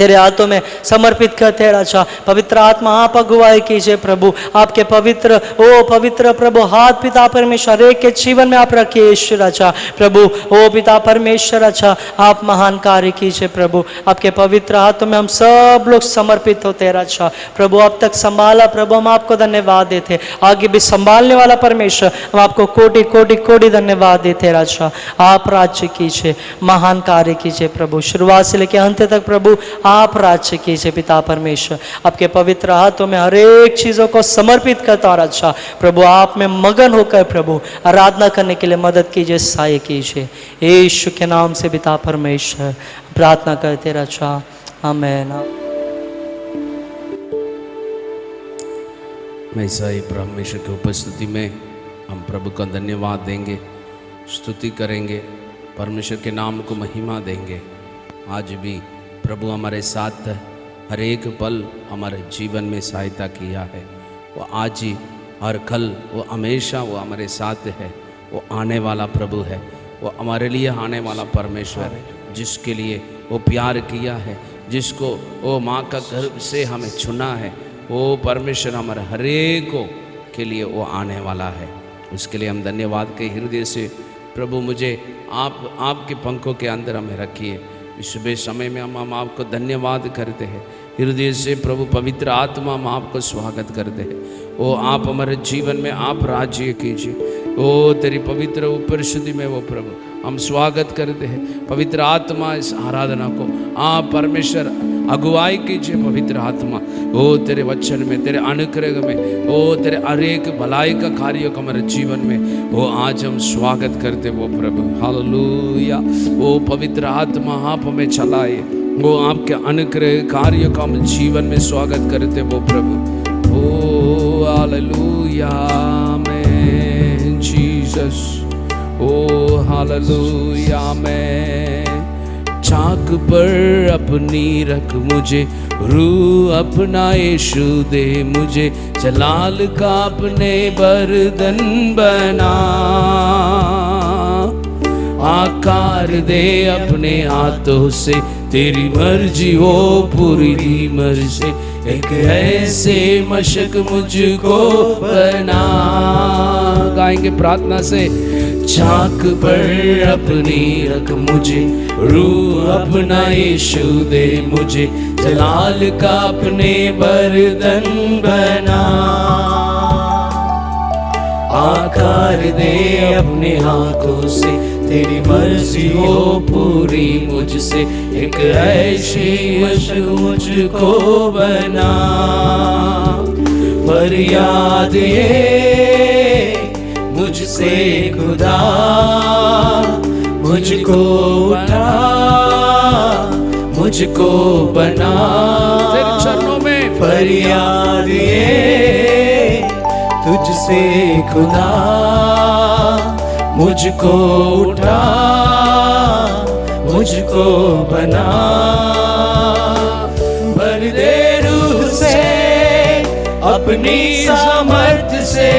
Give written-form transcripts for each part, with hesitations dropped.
तेरे हाथों में समर्पित करते हैं राजा। पवित्र आत्मा आप अगुवाई कीजिए प्रभु, आपके पवित्र पवित्र प्रभु हाथ पिता परमेश्वर एक के जीवन में आप रखिए ईश्वर राजा। प्रभु पिता परमेश्वर राजा, आप महान कार्य कीजिए प्रभु, आपके पवित्र हाथों में हम सब लोग समर्पित होते हैं राजा। प्रभु अब तक संभाला प्रभु, हम आपको धन्यवाद देते, आगे भी संभालने वाला परमेश्वर, हम आपको कोटि कोटि कोटि धन्यवाद देते राजा। आप राज्य कीजिए, महान कार्य कीजिए प्रभु, शुरुआत से लेकर अंत तक प्रभु आप राज्य कीजिए पिता परमेश्वर। आपके पवित्र हाथों में हर एक चीज़ों को समर्पित करता हूँ राजा। प्रभु आप में मगन होकर प्रभु आराधना करने के लिए मदद कीजिए, सहाय कीजिए, यीशु के नाम से पिता परमेश्वर प्रार्थना करते राजा, आमीन। ऐसा ही परमेश्वर की उपस्थिति में हम प्रभु का धन्यवाद देंगे, स्तुति करेंगे, परमेश्वर के नाम को महिमा देंगे। आज भी प्रभु हमारे साथ हर एक पल हमारे जीवन में सहायता किया है। वो आज ही हर कल वो हमेशा वो हमारे साथ है। वो आने वाला प्रभु है, वो हमारे लिए आने वाला परमेश्वर है, जिसके लिए वो प्यार किया है, जिसको वो माँ का गर्भ से हमें चुना है। वो परमेश्वर हमारे हर एक के लिए वो आने वाला है। उसके लिए हम धन्यवाद के हृदय से प्रभु मुझे आपके पंखों के अंदर हमें रखिए। इस सुबह समय में हम आपको धन्यवाद करते हैं हृदय से प्रभु। पवित्र आत्मा हम आपको स्वागत करते हैं। ओ आप हमारे जीवन में आप राज्य कीजिए। ओ तेरी पवित्र उपस्थिति में वो प्रभु हम स्वागत करते हैं। पवित्र आत्मा इस आराधना को आप परमेश्वर अगुवाई कीजिए। पवित्र आत्मा ओ तेरे वचन में, तेरे अनुग्रह में, ओ तेरे हर एक भलाई का कार्य को हमारे जीवन में वो आज हम स्वागत करते वो प्रभु। हालेलुया। ओ पवित्र आत्मा आप हमें चलाए, वो आपके अनुग्रह कार्य को हम जीवन में स्वागत करते वो प्रभु। ओ हालेलुया, आमीन जीसस। ओ हालेलुया। मैं चाक पर अपनी रख मुझे, रूह अपना यीशु दे मुझे, जलाल का अपने बर्तन बना, आकार दे अपने हाथों से, तेरी मर्जी हो पूरी मर्जी, एक ऐसे मशक मुझको बना। गाएंगे प्रार्थना से। चाक पर अपनी रख मुझे, रूह अपना यीशु दे मुझे, जलाल का अपने बर्तन बना, आकार दे अपने हाथों से, तेरी मर्जी हो पूरी मुझसे, एक ऐसी मशक मुझको बना। फरियाद ये मुझसे खुदा, मुझको बना, मुझको बना, तेरे चरणों में फरियाद ये तुझसे खुदा, मुझको उठा, मुझको बना, भर दे रूह से अपनी सामर्थ से,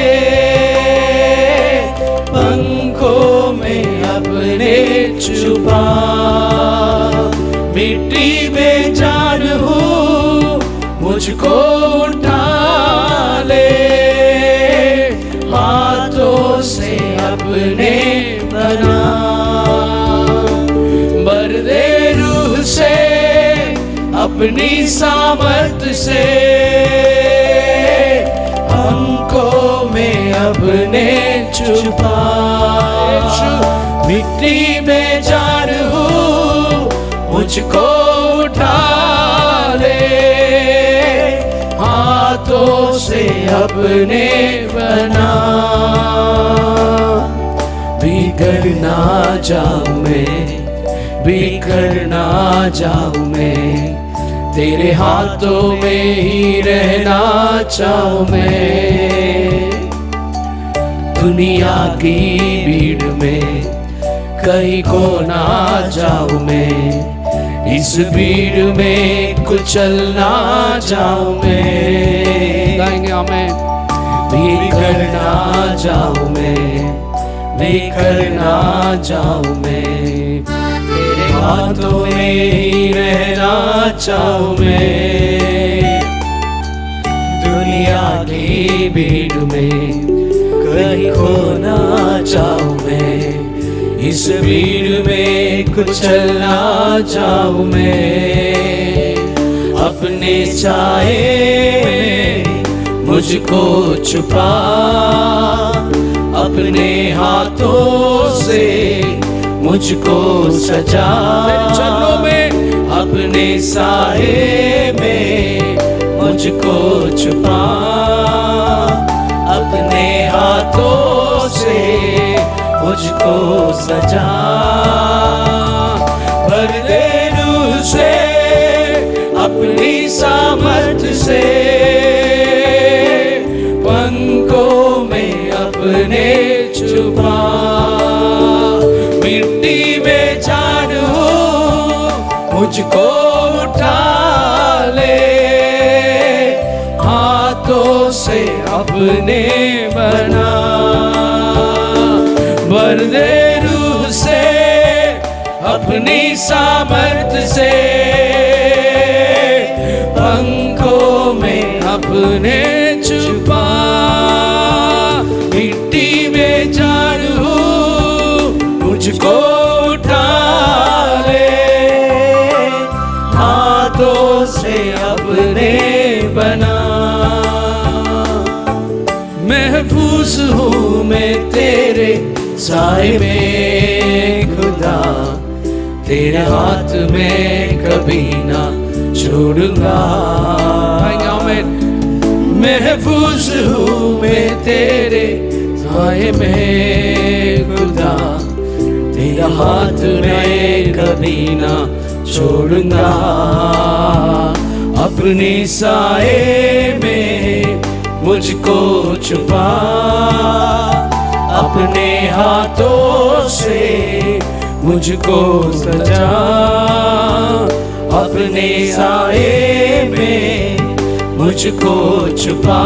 पंखों में अपने छुपा, मिट्टी में जान हूँ मुझको उठा ले, हाथों से अपने बना, भर दे रूह से अपनी सामर्थ से, पंखों में अपने छुपा, मिट्टी में जान हूँ मुझको उठा ले, हाथों से अपने बना। बिखर ना जाऊं मैं, बिखर ना जाऊं मैं, तेरे हाथों में ही रहना चाहूं मैं। दुनिया की भीड़ में कहीं खो ना जाऊं मैं, इस भीड़ में कुचलना चाहूं मैं। गाएंगे हमें। बिखर ना जाऊं मैं, बिखर ना जाऊं मैं, तेरे हाथों में ही रहना चाहूं मैं, दुनिया की भीड़ में कहीं खोना चाहूं मैं, इस भीड़ में कुचलना चाहूं मैं, अपने साए में मुझको छुपा, अपने हाथों से मुझको सजा, तेरे चरणों में अपने साए में मुझको छुपा, अपने हाथों से मुझको सजा, भर दे रूह से अपनी सामर्थ से, पंखों में अपने छुपा, मिट्टी में जान हो मुझको उठा ले, हाथों से अपने बना, भर दे रूह से अपनी सामर्थ से, पंखों में अपने छुपा, मिट्टी में जान हो मुझको उठा ले, हाथों से अपने बना, महफूज हूँ मैं तेरे साए में खुदा, तेरे हाथ में कभी ना छोड़ूंगा, महफूज हूँ मैं तेरे साए में खुदा, तेरा हाथ में कभी ना छोड़ूंगा, अपनी साए में मुझको छुपा, अपने हाथों से मुझको सजा, अपने साए में मुझको छुपा,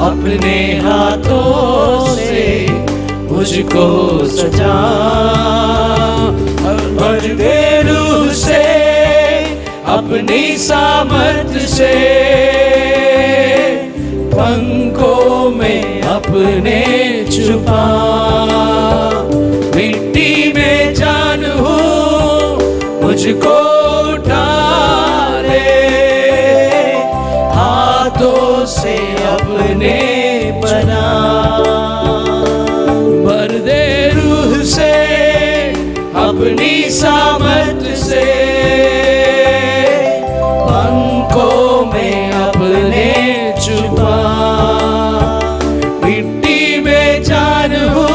अपने हाथों से मुझको सजा, भर दे रूह से अपनी सामर्थ से, पंखों में अपने छुपा, मिट्टी में जान हो मुझको उठा ले, हाथों से अपने बना, भर दे रूह से अपनी सामर्थ से, पंखों में अपने छुपा, मिट्टी में जान हो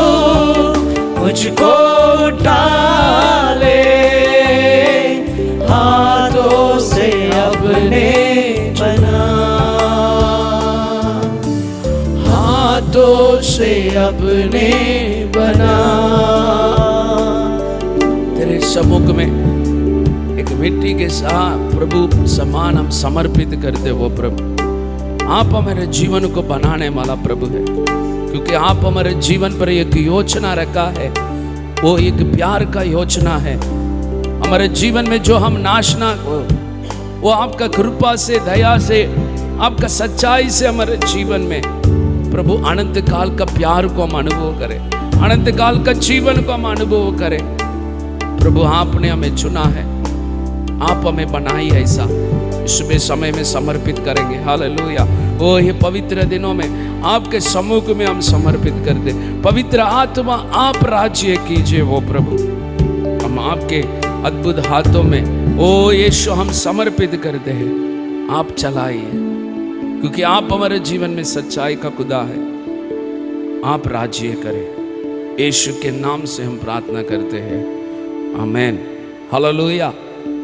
मुझको उठा ले, हाथों से अपने बना, हाथों से अपने बना, तेरे सम्मुख में एक मिट्टी के साथ प्रभु समान हम समर्पित करते वो प्रभु, आप हमारे जीवन को बनाने वाला प्रभु है, क्योंकि आप हमारे जीवन पर एक योजना रखा है, वो एक प्यार का योजना है, हमारे जीवन में जो हम नाशना वो आपका कृपा से, दया से, आपका सच्चाई से हमारे जीवन में प्रभु अनंत काल का प्यार को हम अनुभव करें, अनंत काल का जीवन को हम अनुभव करें। प्रभु आपने हमें चुना है, आप हमें बनाई ऐसा, सुबह समय में समर्पित करेंगे। हालेलुया। ओ ये पवित्र दिनों में आपके सम्मुख में हम समर्पित कर दे। पवित्र आत्मा आप राज्य कीजिए वो प्रभु, हम आपके अद्भुत हाथों में ओ यीशु हम समर्पित करते हैं, आप चलाइए, क्योंकि आप हमारे जीवन में सच्चाई का खुदा है। आप राज्य करें, यीशु के नाम से हम प्रार्थना करते हैं, आमीन। हालेलुया।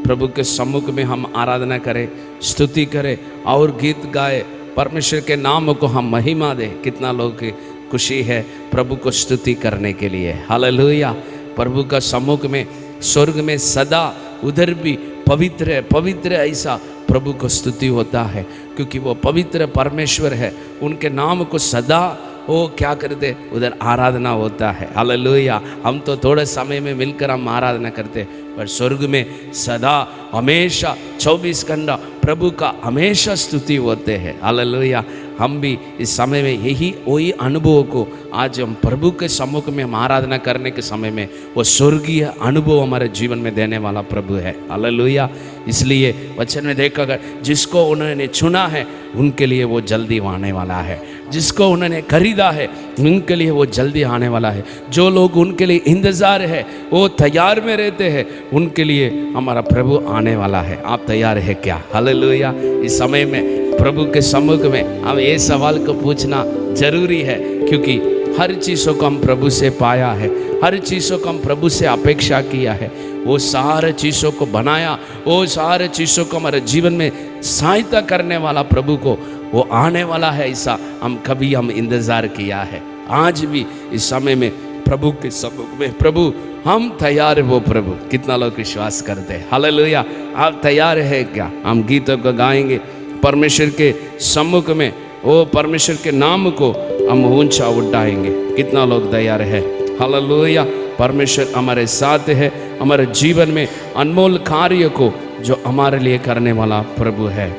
प्रभु के सम्मुख में हम आराधना करें, स्तुति करें और गीत गाए, परमेश्वर के नाम को हम महिमा दें। कितना लोग की खुशी है प्रभु को स्तुति करने के लिए। हालेलुया। प्रभु का सम्मुख में स्वर्ग में सदा उधर भी पवित्र है, पवित्र ऐसा प्रभु को स्तुति होता है, क्योंकि वो पवित्र परमेश्वर है। उनके नाम को सदा वो क्या करते, उधर आराधना होता है। हालेलुया। हम तो थोड़े समय में मिलकर हम आराधना करते, पर स्वर्ग में सदा हमेशा 24 घंटा प्रभु का हमेशा स्तुति होते हैं। हालेलुया। हम भी इस समय में यही वही अनुभव को आज हम प्रभु के सम्मुख में हम आराधना करने के समय में वो स्वर्गीय अनुभव हमारे जीवन में देने वाला प्रभु है। हालेलुया। इसलिए वचन में देखा गया, जिसको उन्होंने चुना है उनके लिए वो जल्दी आने वाला है, जिसको उन्होंने खरीदा है उनके लिए वो जल्दी आने वाला है। जो लोग उनके लिए इंतज़ार है, वो तैयार में रहते हैं, उनके लिए हमारा प्रभु आने वाला है। आप तैयार है क्या? हालेलुया। इस समय में प्रभु के सम्मुख में हम ये सवाल को पूछना जरूरी है, क्योंकि हर चीज़ों को हम प्रभु से पाया है, हर चीज़ों को हम प्रभु से अपेक्षा किया है। वो सारे चीज़ों को बनाया, वो सारे चीज़ों को हमारे जीवन में सहायता करने वाला प्रभु को वो आने वाला है, ऐसा हम इंतज़ार किया है। आज भी इस समय में प्रभु के सम्मुख में प्रभु हम तैयार है। वो प्रभु कितना लोग विश्वास करते हैं? हालेलुया। आप तैयार है क्या? हम गीतों को गाएंगे परमेश्वर के सम्मुख में, वो परमेश्वर के नाम को हम ऊंचा उठाएंगे। कितना लोग तैयार है? हालेलुया। परमेश्वर हमारे साथ है, हमारे जीवन में अनमोल कार्य को जो हमारे लिए करने वाला प्रभु है।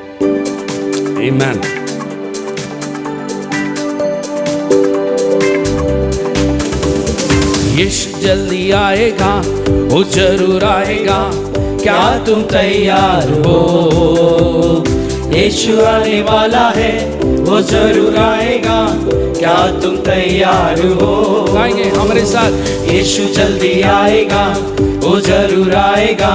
आमीन। यीशु जल्दी आएगा, वो जरूर आएगा, क्या तुम तैयार हो? यीशु आने वाला है, वो जरूर आएगा, क्या तुम तैयार हो? गाएंगे हमारे साथ। यीशु जल्दी आएगा, वो जरूर आएगा,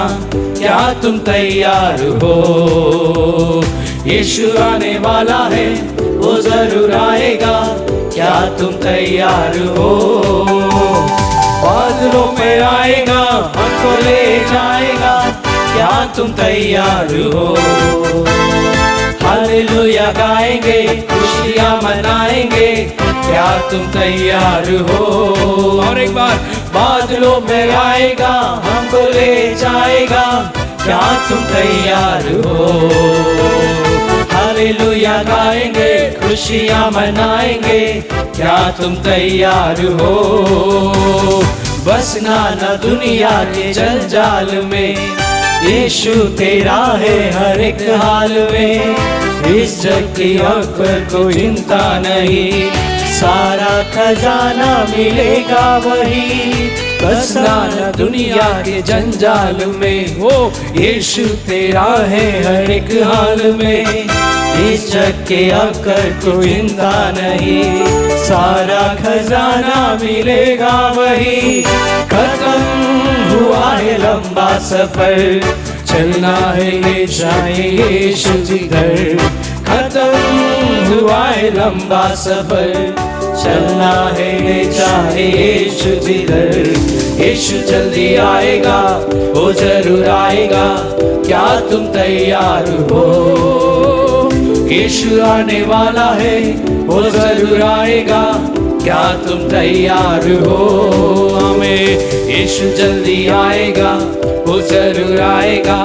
क्या तुम तैयार हो? यीशु आने वाला है, वो जरूर आएगा, क्या तुम तैयार हो? बादलों में आएगा, हमको ले जाएगा, क्या तुम तैयार हो? हालेलुया गाएंगे, खुशियाँ मनाएंगे, क्या तुम तैयार हो? और एक बार, बादलों में आएगा, हमको ले जाएगा, क्या तुम तैयार हो? हालेलुया गाएंगे, खुशियाँ मनाएंगे, क्या तुम तैयार हो? बसना न दुनिया के जंजाल में, यीशु तेरा है हर एक हाल में। इस जग की अकबर को चिंता नहीं, सारा खजाना मिलेगा वही। बसना न दुनिया के जंजाल में, हो यीशु तेरा है हर एक हाल में। इस जग के अकबर को चिंता नहीं, सारा खजाना मिलेगा वही। खत्म हुआ है लंबा सफर, चलना है ले जाए यीशु जिधर। खत्म हुआ है लंबा सफर, चलना है ले जाए यीशु जिधर। यीशु जल्दी आएगा, वो जरूर आएगा, क्या तुम तैयार हो? यीशु आने वाला है, वो जरूर आएगा, क्या तुम तैयार हो? हमें यीशु जल्दी आएगा, वो जरूर आएगा,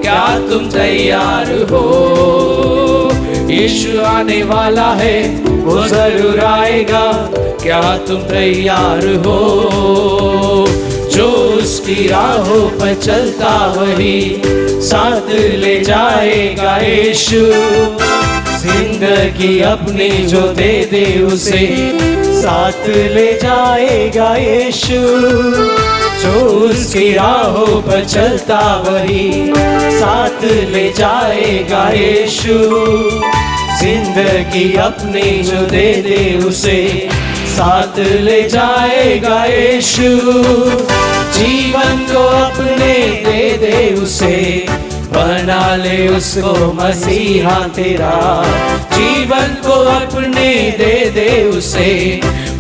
क्या तुम तैयार हो? यीशु आने वाला है, वो जरूर आएगा, क्या तुम तैयार हो? जो उसकी राहों पर चलता वही साथ ले जाएगा यीशु। जिंदगी अपनी जो दे दे उसे साथ ले जाएगा यीशु। जो उसकी राहों पर चलता वही साथ ले जाएगा यीशु। जिंदगी अपनी जो दे दे उसे साथ ले जाएगा यीशु। जीवन को अपने दे दे उसे, बना ले उसको मसीहा तेरा। जीवन को अपने दे दे उसे,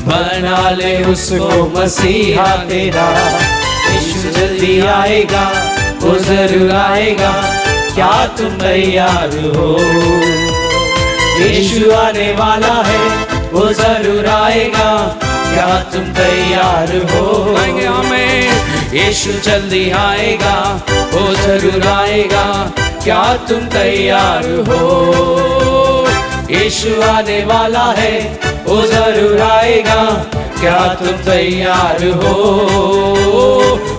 बना ले उसको मसीहा तेरा। यीशु जल्दी आएगा, वो जरूर आएगा, क्या तुम तैयार हो? यीशु आने वाला है, वो जरूर आएगा, क्या तुम तैयार हो? आएंगे हमें। यीशु जल्दी आएगा, वो जरूर आएगा, क्या तुम तैयार हो? यीशु आने वाला है, वो जरूर आएगा, क्या तुम तैयार हो?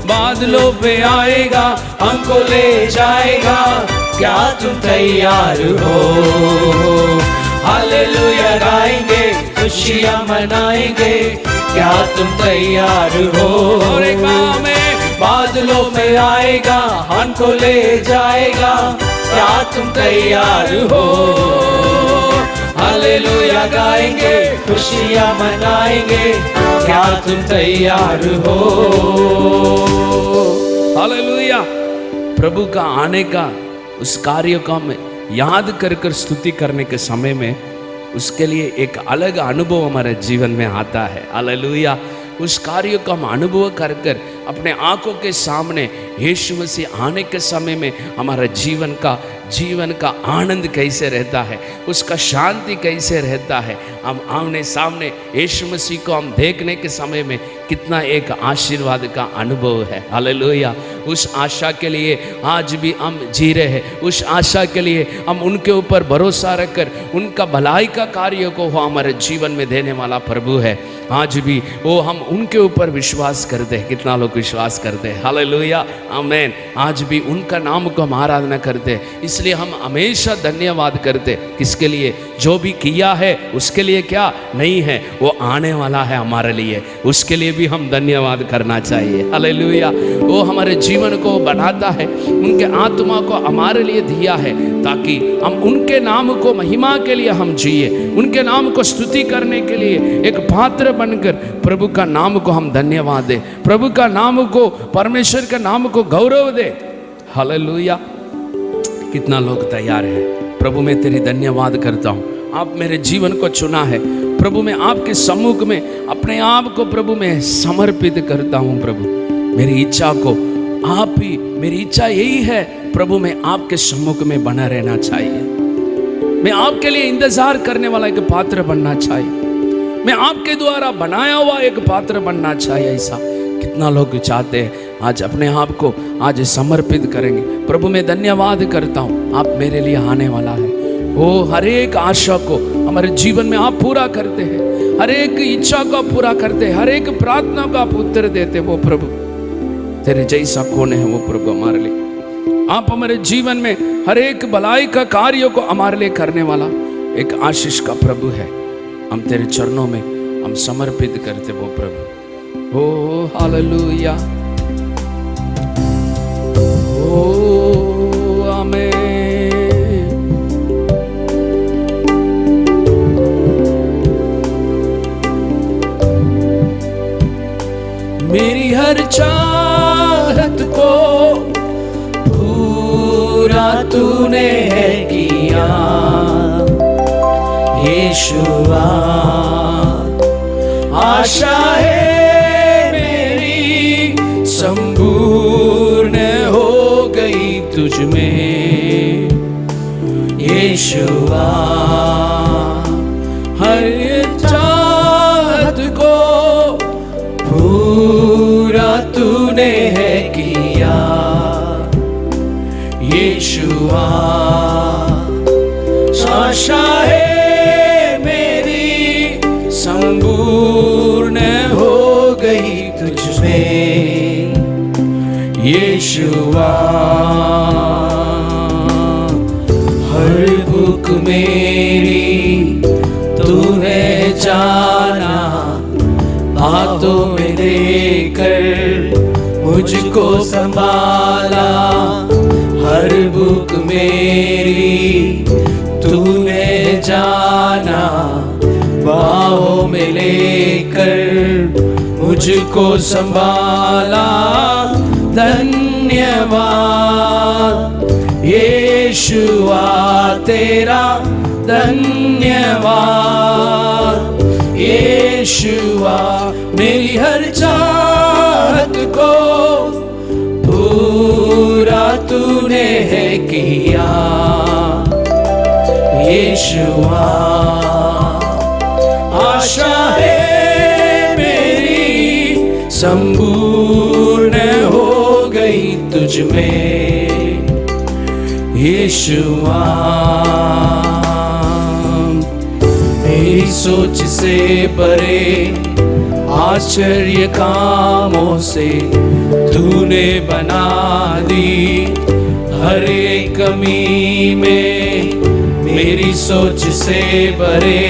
बादलों पे आएगा, हमको ले जाएगा, क्या तुम तैयार हो? हालेलुया गाएंगे, खुशियाँ मनाएंगे, क्या तुम तैयार हो? और एक में बादलों में आएगा, हमको ले जाएगा, क्या तुम तैयार हो? हालेलुया गाएंगे, खुशियाँ मनाएंगे, क्या तुम तैयार हो? हालेलुया। प्रभु का आने का उस कार्य को हम याद कर कर स्तुति करने के समय में उसके लिए एक अलग अनुभव हमारे जीवन में आता है। हालेलुया। उस कार्य को हम अनुभव कर कर अपने आंखों के सामने यीशु मसीह आने के समय में हमारा जीवन का आनंद कैसे रहता है, उसका शांति कैसे रहता है। हम आमने सामने यीशु मसीह को हम देखने के समय में कितना एक आशीर्वाद का अनुभव है। हालेलुया। उस आशा के लिए आज भी हम जी रहे हैं, उस आशा के लिए हम उनके ऊपर भरोसा रखकर उनका भलाई का कार्य को वो हमारे जीवन में देने वाला प्रभु है। आज भी वो हम उनके ऊपर विश्वास करते हैं। कितना लोग विश्वास करते हैं? हालेलुया, आमीन। आज भी उनका नाम को हम आराधना करते हैं, इसलिए हम हमेशा धन्यवाद करते। किसके लिए? जो भी किया है उसके लिए क्या नहीं है, वो आने वाला है हमारे लिए, उसके लिए भी हम धन्यवाद करना चाहिए। हालेलुया। वो हमारे जीवन को बनाता है, उनके आत्मा को हमारे लिए दिया है ताकि हम उनके नाम को महिमा के लिए हम जिए, उनके नाम को स्तुति करने के लिए एक पात्र बनकर प्रभु का नाम को हम धन्यवाद दे, प्रभु का नाम को, परमेश्वर के नाम को गौरव दे। हालेलुया। कितना लोग तैयार है? प्रभु मैं तेरी धन्यवाद करता हूँ, आप मेरे जीवन को चुना है प्रभु। मैं आपके सम्मुख में अपने आप को प्रभु मैं समर्पित करता हूँ। प्रभु मेरी इच्छा को आप ही, मेरी इच्छा यही है प्रभु, मैं आपके सम्मुख में बना रहना चाहिए, मैं आपके लिए इंतजार करने वाला एक पात्र बनना चाहिए, मैं आपके द्वारा बनाया हुआ एक पात्र बनना चाहिए। ऐसा कितना लोग चाहते हैं आज अपने आप को आज समर्पित करेंगे। प्रभु मैं धन्यवाद करता हूँ, आप मेरे लिए आने वाला है। वो हर एक आशा को हमारे जीवन में आप पूरा करते हैं, हर एक इच्छा को आप पूरा करते हैं, हर एक प्रार्थना को आप उत्तर देते। वो प्रभु तेरे जैसा कौन है? वो प्रभु हमारे लिए, आप हमारे जीवन में हर एक भलाई का कार्य को हमारे लिए करने वाला एक आशीष का प्रभु है। हम तेरे चरणों में हम समर्पित करते वो प्रभु। ओ हालेलुया, ओ आमीन। मेरी हर चाहत को पूरा तूने है किया यीशुआ, आशा है मेरी संपूर्ण हो गई तुझ में यीशुआ। हर चाहत को पूरा तूने है किया यीशुआ, आशा है संपूर्ण हो गई तुझमें यीशुआ। हर भूख मेरी तूने जाना, बातों में देकर मुझको संभाला। हर भूख मेरी तूने जाना, बाहों में लेकर मुझको संभाला। धन्यवाद यीशुआ तेरा, धन्यवाद यीशुआ। मेरी हर चाहत को पूरा तूने है किया यीशुआ, आशा है मेरी संपूर्ण हो गई तुझ में यीशुआ। मेरी सोच से परे आश्चर्य कामों से तूने बना दी। हर एक कमी में मेरी सोच से परे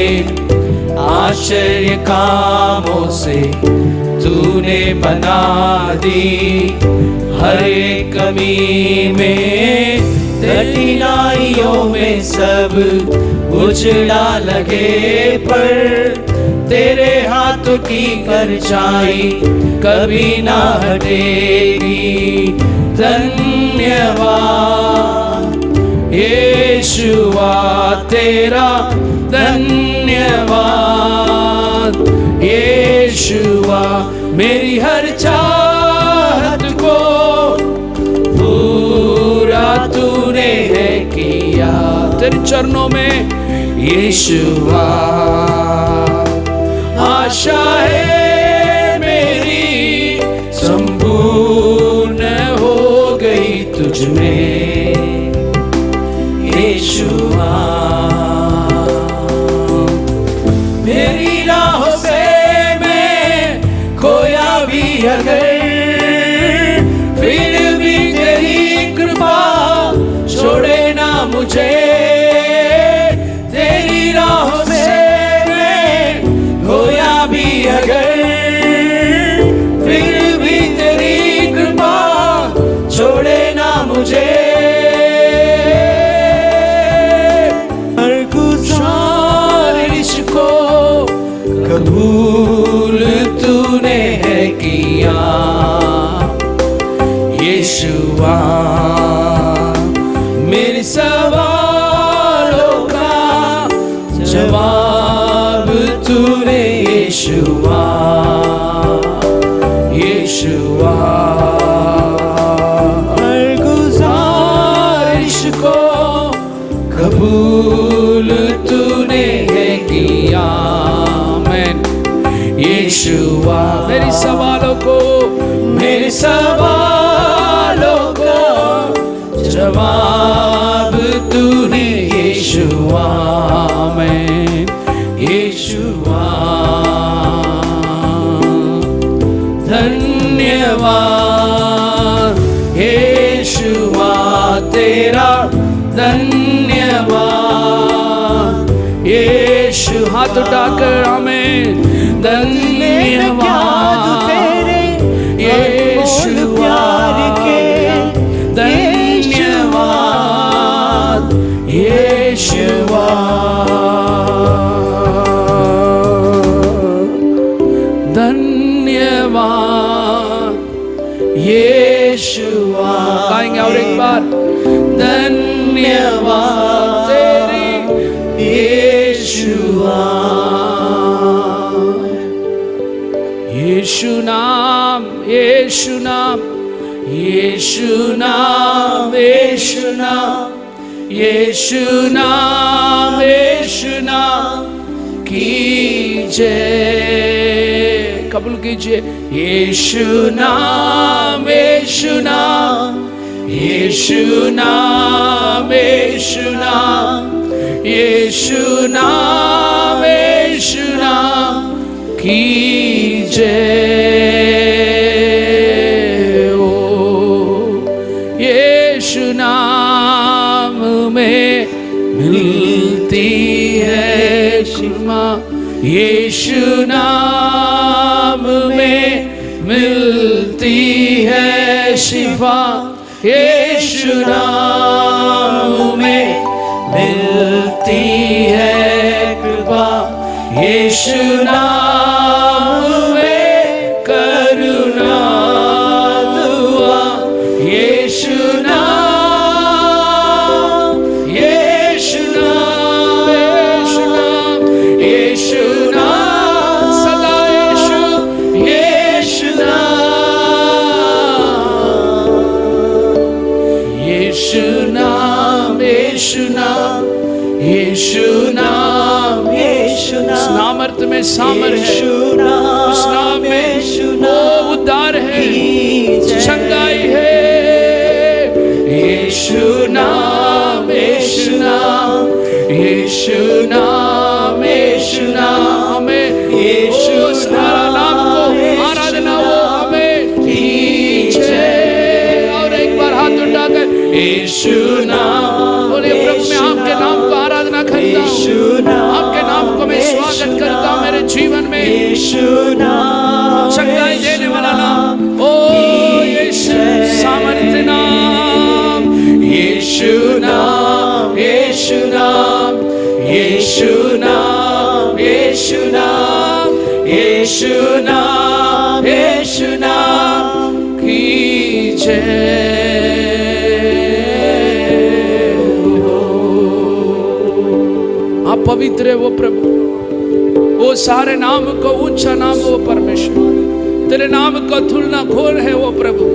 आश्चर्य कामों से तूने बना दी। हर एक कमी में कठिनाइयों में सब उजड़ा लगे, पर तेरे हाथों की परछाई कभी ना हटेगी। धन्यवाद यीशुआ तेरा, धन्यवाद यीशुआ मेरी हर चाहत को पूरा तूने है किया। तेरे चरणों में यीशुआ आशा है मेरी संपूर्ण हो गई तुझ में यीशुआ। मेरी राहों में मैं खोया भी अगर, फिर भी तेरी कृपा छोड़े ना मुझे। तेरी राहों में मैं खोया भी अगर, फिर भी तेरी कृपा छोड़े ना मुझे। कबूल तूने है किया यीशुआ। मेरे सवालों का जवाब तूने यीशुआ, यीशुआ। हर गुजारिश को कबूल तूने है किया यीशुआ। मेरी सवालों को, मेरे सवालों को जवाब तूने यीशुआ में, यीशुआ। धन्यवाद यीशुआ तेरा, धन्यवाद यीशु। हाथ उठाकर हमें धन्यवाद तेरे यीशुआ, धन्यवाद यीशुआ, धन्यवाद यीशुआ। गाएंगे और एक बार, धन्यवाद तेरे यीशुआ। यीशु नाम, यीशु नाम, यीशु नाम, यीशु नाम, यीशु नाम, यीशु नाम की जय। कबूल कीजिए। यीशु नाम, यीशु नाम, यीशु नाम, यीशु नाम, यीशु नाम, यीशु नाम की जय। ओ यीशु नाम में मिलती है क्षमा, यीशु नाम में मिलती है शिफा, यीशु नाम में मिलती है कृपा, यीशु नाम में करुणा दुआ, यीशु नाम, यीशु नाम, यीशु नाम, यीशु नाम सदा यीशु, यीशु नाम, यीशु नाम, यीशु नाम, यीशु नाम, यीशु नाम। उस नाम अर्थ में सामर्थ है, उस नाम में वो उद्धार है, चंगाई है। यीशु नाम, यीशु नाम, यीशु नाम, यीशु नाम, यीशु नाम, बोलिए प्रभु मैं आपके नाम को आराधना करता हूँ, आपके नाम को मैं स्वागत करता हूँ मेरे जीवन में। यीशु नाम, चंगाई देने वाला नाम, ओ यीशु सामर्थ्य नाम, यीशु नाम, यीशु नाम, यीशु नाम, यीशु नाम, यीशु नाम, यीशु नाम की जय। आप पवित्र है वो प्रभु, वो सारे नाम को ऊंचा नाम वो परमेश्वर, तेरे नाम का तुलना कौन है वो प्रभु,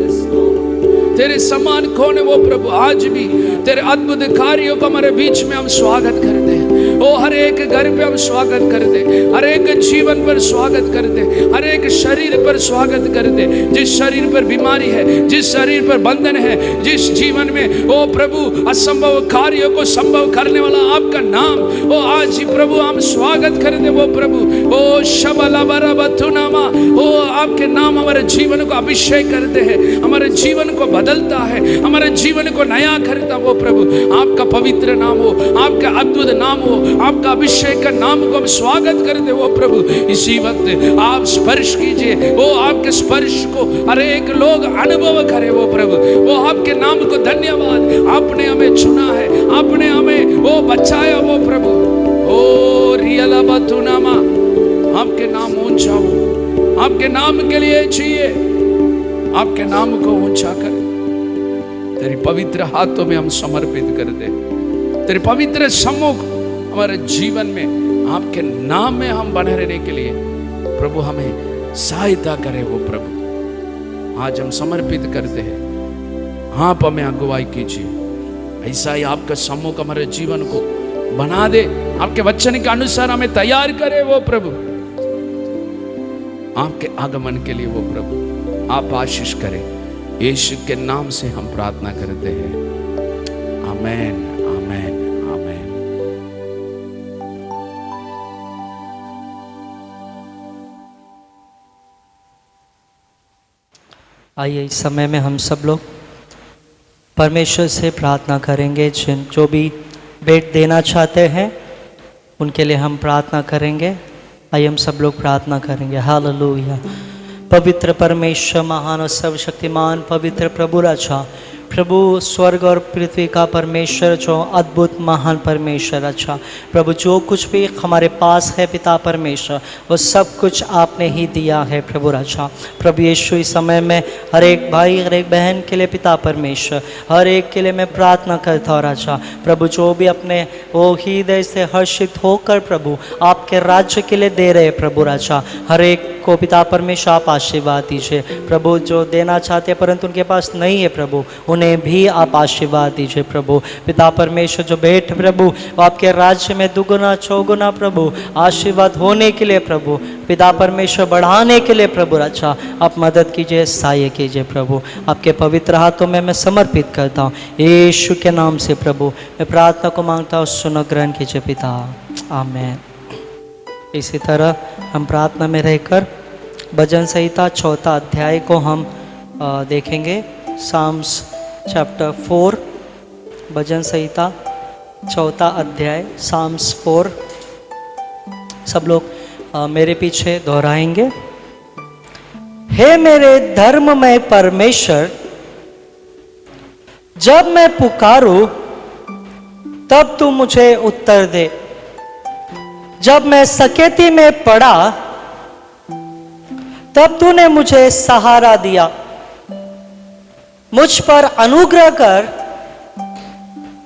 तेरे समान कौन है वो प्रभु। आज भी तेरे अद्भुत कार्यों को हमारे बीच में हम स्वागत करते हैं। ओ हर एक घर पे हम स्वागत करते, हर एक जीवन पर स्वागत करते, हर एक शरीर पर स्वागत करते। जिस शरीर पर बीमारी है, जिस शरीर पर बंधन है, जिस जीवन में ओ प्रभु असंभव कार्यों को संभव करने वाला आपका नाम, ओ आज ही प्रभु हम स्वागत करते वो प्रभु। ओ शबलबरबतुनामा, ओ आपके नाम हमारे जीवन को अभिषेक करते हैं, हमारे जीवन को बदलता है, हमारे जीवन को नया करता वो प्रभु। आपका पवित्र नाम हो, आपका अद्भुत नाम हो, आपका अभिषेक का नाम को हम स्वागत करते वो प्रभु। इसी वक्त आप स्पर्श कीजिए, वो आपके स्पर्श को हर एक लोग अनुभव करे वो प्रभु। वो आपके नाम को धन्यवाद, आपने हमें चुना है, आपने हमें वो बचाया वो प्रभु। ओ रियला बतुनामा, आपके नाम ऊंचा हो, आपके नाम के लिए चाहिए, आपके नाम को ऊंचा करें। तेरी पवित्र हाथों में हम समर्पित कर दे, तेरे पवित्र सम्मुख हमारे जीवन में आपके नाम में हम बने रहने के लिए प्रभु हमें सहायता करे वो प्रभु। आज हम समर्पित करते हैं, आप हमें अगुवाई कीजिए। ऐसा ही आपका सम्मुख हमारे जीवन को बना दे, आपके वचन के अनुसार हमें तैयार करे वो प्रभु। आपके आगमन के लिए वो प्रभु आप आशीष करें। यीशु के नाम से हम प्रार्थना करते हैं, आमेन, आमेन, आमेन। आइए इस समय में हम सब लोग परमेश्वर से प्रार्थना करेंगे। जो भी भेंट देना चाहते हैं उनके लिए हम प्रार्थना करेंगे। आइए हम सब लोग प्रार्थना करेंगे। हालेलुया। पवित्र परमेश्वर, महान और सर्वशक्तिमान पवित्र प्रभु राजा, प्रभु स्वर्ग और पृथ्वी का परमेश्वर, जो अद्भुत महान परमेश्वर अच्छा प्रभु, जो कुछ भी हमारे पास है पिता परमेश्वर, वो सब कुछ आपने ही दिया है प्रभु राजा। प्रभु यीशु इस समय में हर एक भाई हर एक बहन के लिए पिता परमेश्वर, हर एक के लिए मैं प्रार्थना करता हूँ राजा। प्रभु जो भी अपने वो हृदय से हर्षित होकर प्रभु आपके राज्य के लिए दे रहे प्रभु राजा, हर एक को पिता परमेश्वर आप आशीर्वाद दीजिए प्रभु। जो देना चाहते हैं परंतु उनके पास नहीं है प्रभु, उन्हें भी आप आशीर्वाद दीजिए प्रभु। पिता परमेश्वर जो भेंट प्रभु वो आपके राज्य में दुगुना चौगुना प्रभु आशीर्वाद होने के लिए प्रभु, पिता परमेश्वर बढ़ाने के लिए प्रभु अच्छा आप मदद कीजिए, सहाय कीजिए प्रभु। आपके पवित्र हाथों में मैं समर्पित करता हूँ यीशु के नाम से प्रभु मैं प्रार्थना को मांगता हूँ, सुनो ग्रहण कीजिए पिता, आमेन। इसी तरह हम प्रार्थना में रहकर भजन संहिता 4 अध्याय को हम देखेंगे। साम्स चैप्टर 4, भजन संहिता 4 अध्याय, साम्स 4। सब लोग मेरे पीछे दोहराएंगे। हे मेरे धर्ममय परमेश्वर, जब मैं पुकारूं तब तू मुझे उत्तर दे। जब मैं सकेती में पड़ा तब तूने मुझे सहारा दिया। मुझ पर अनुग्रह कर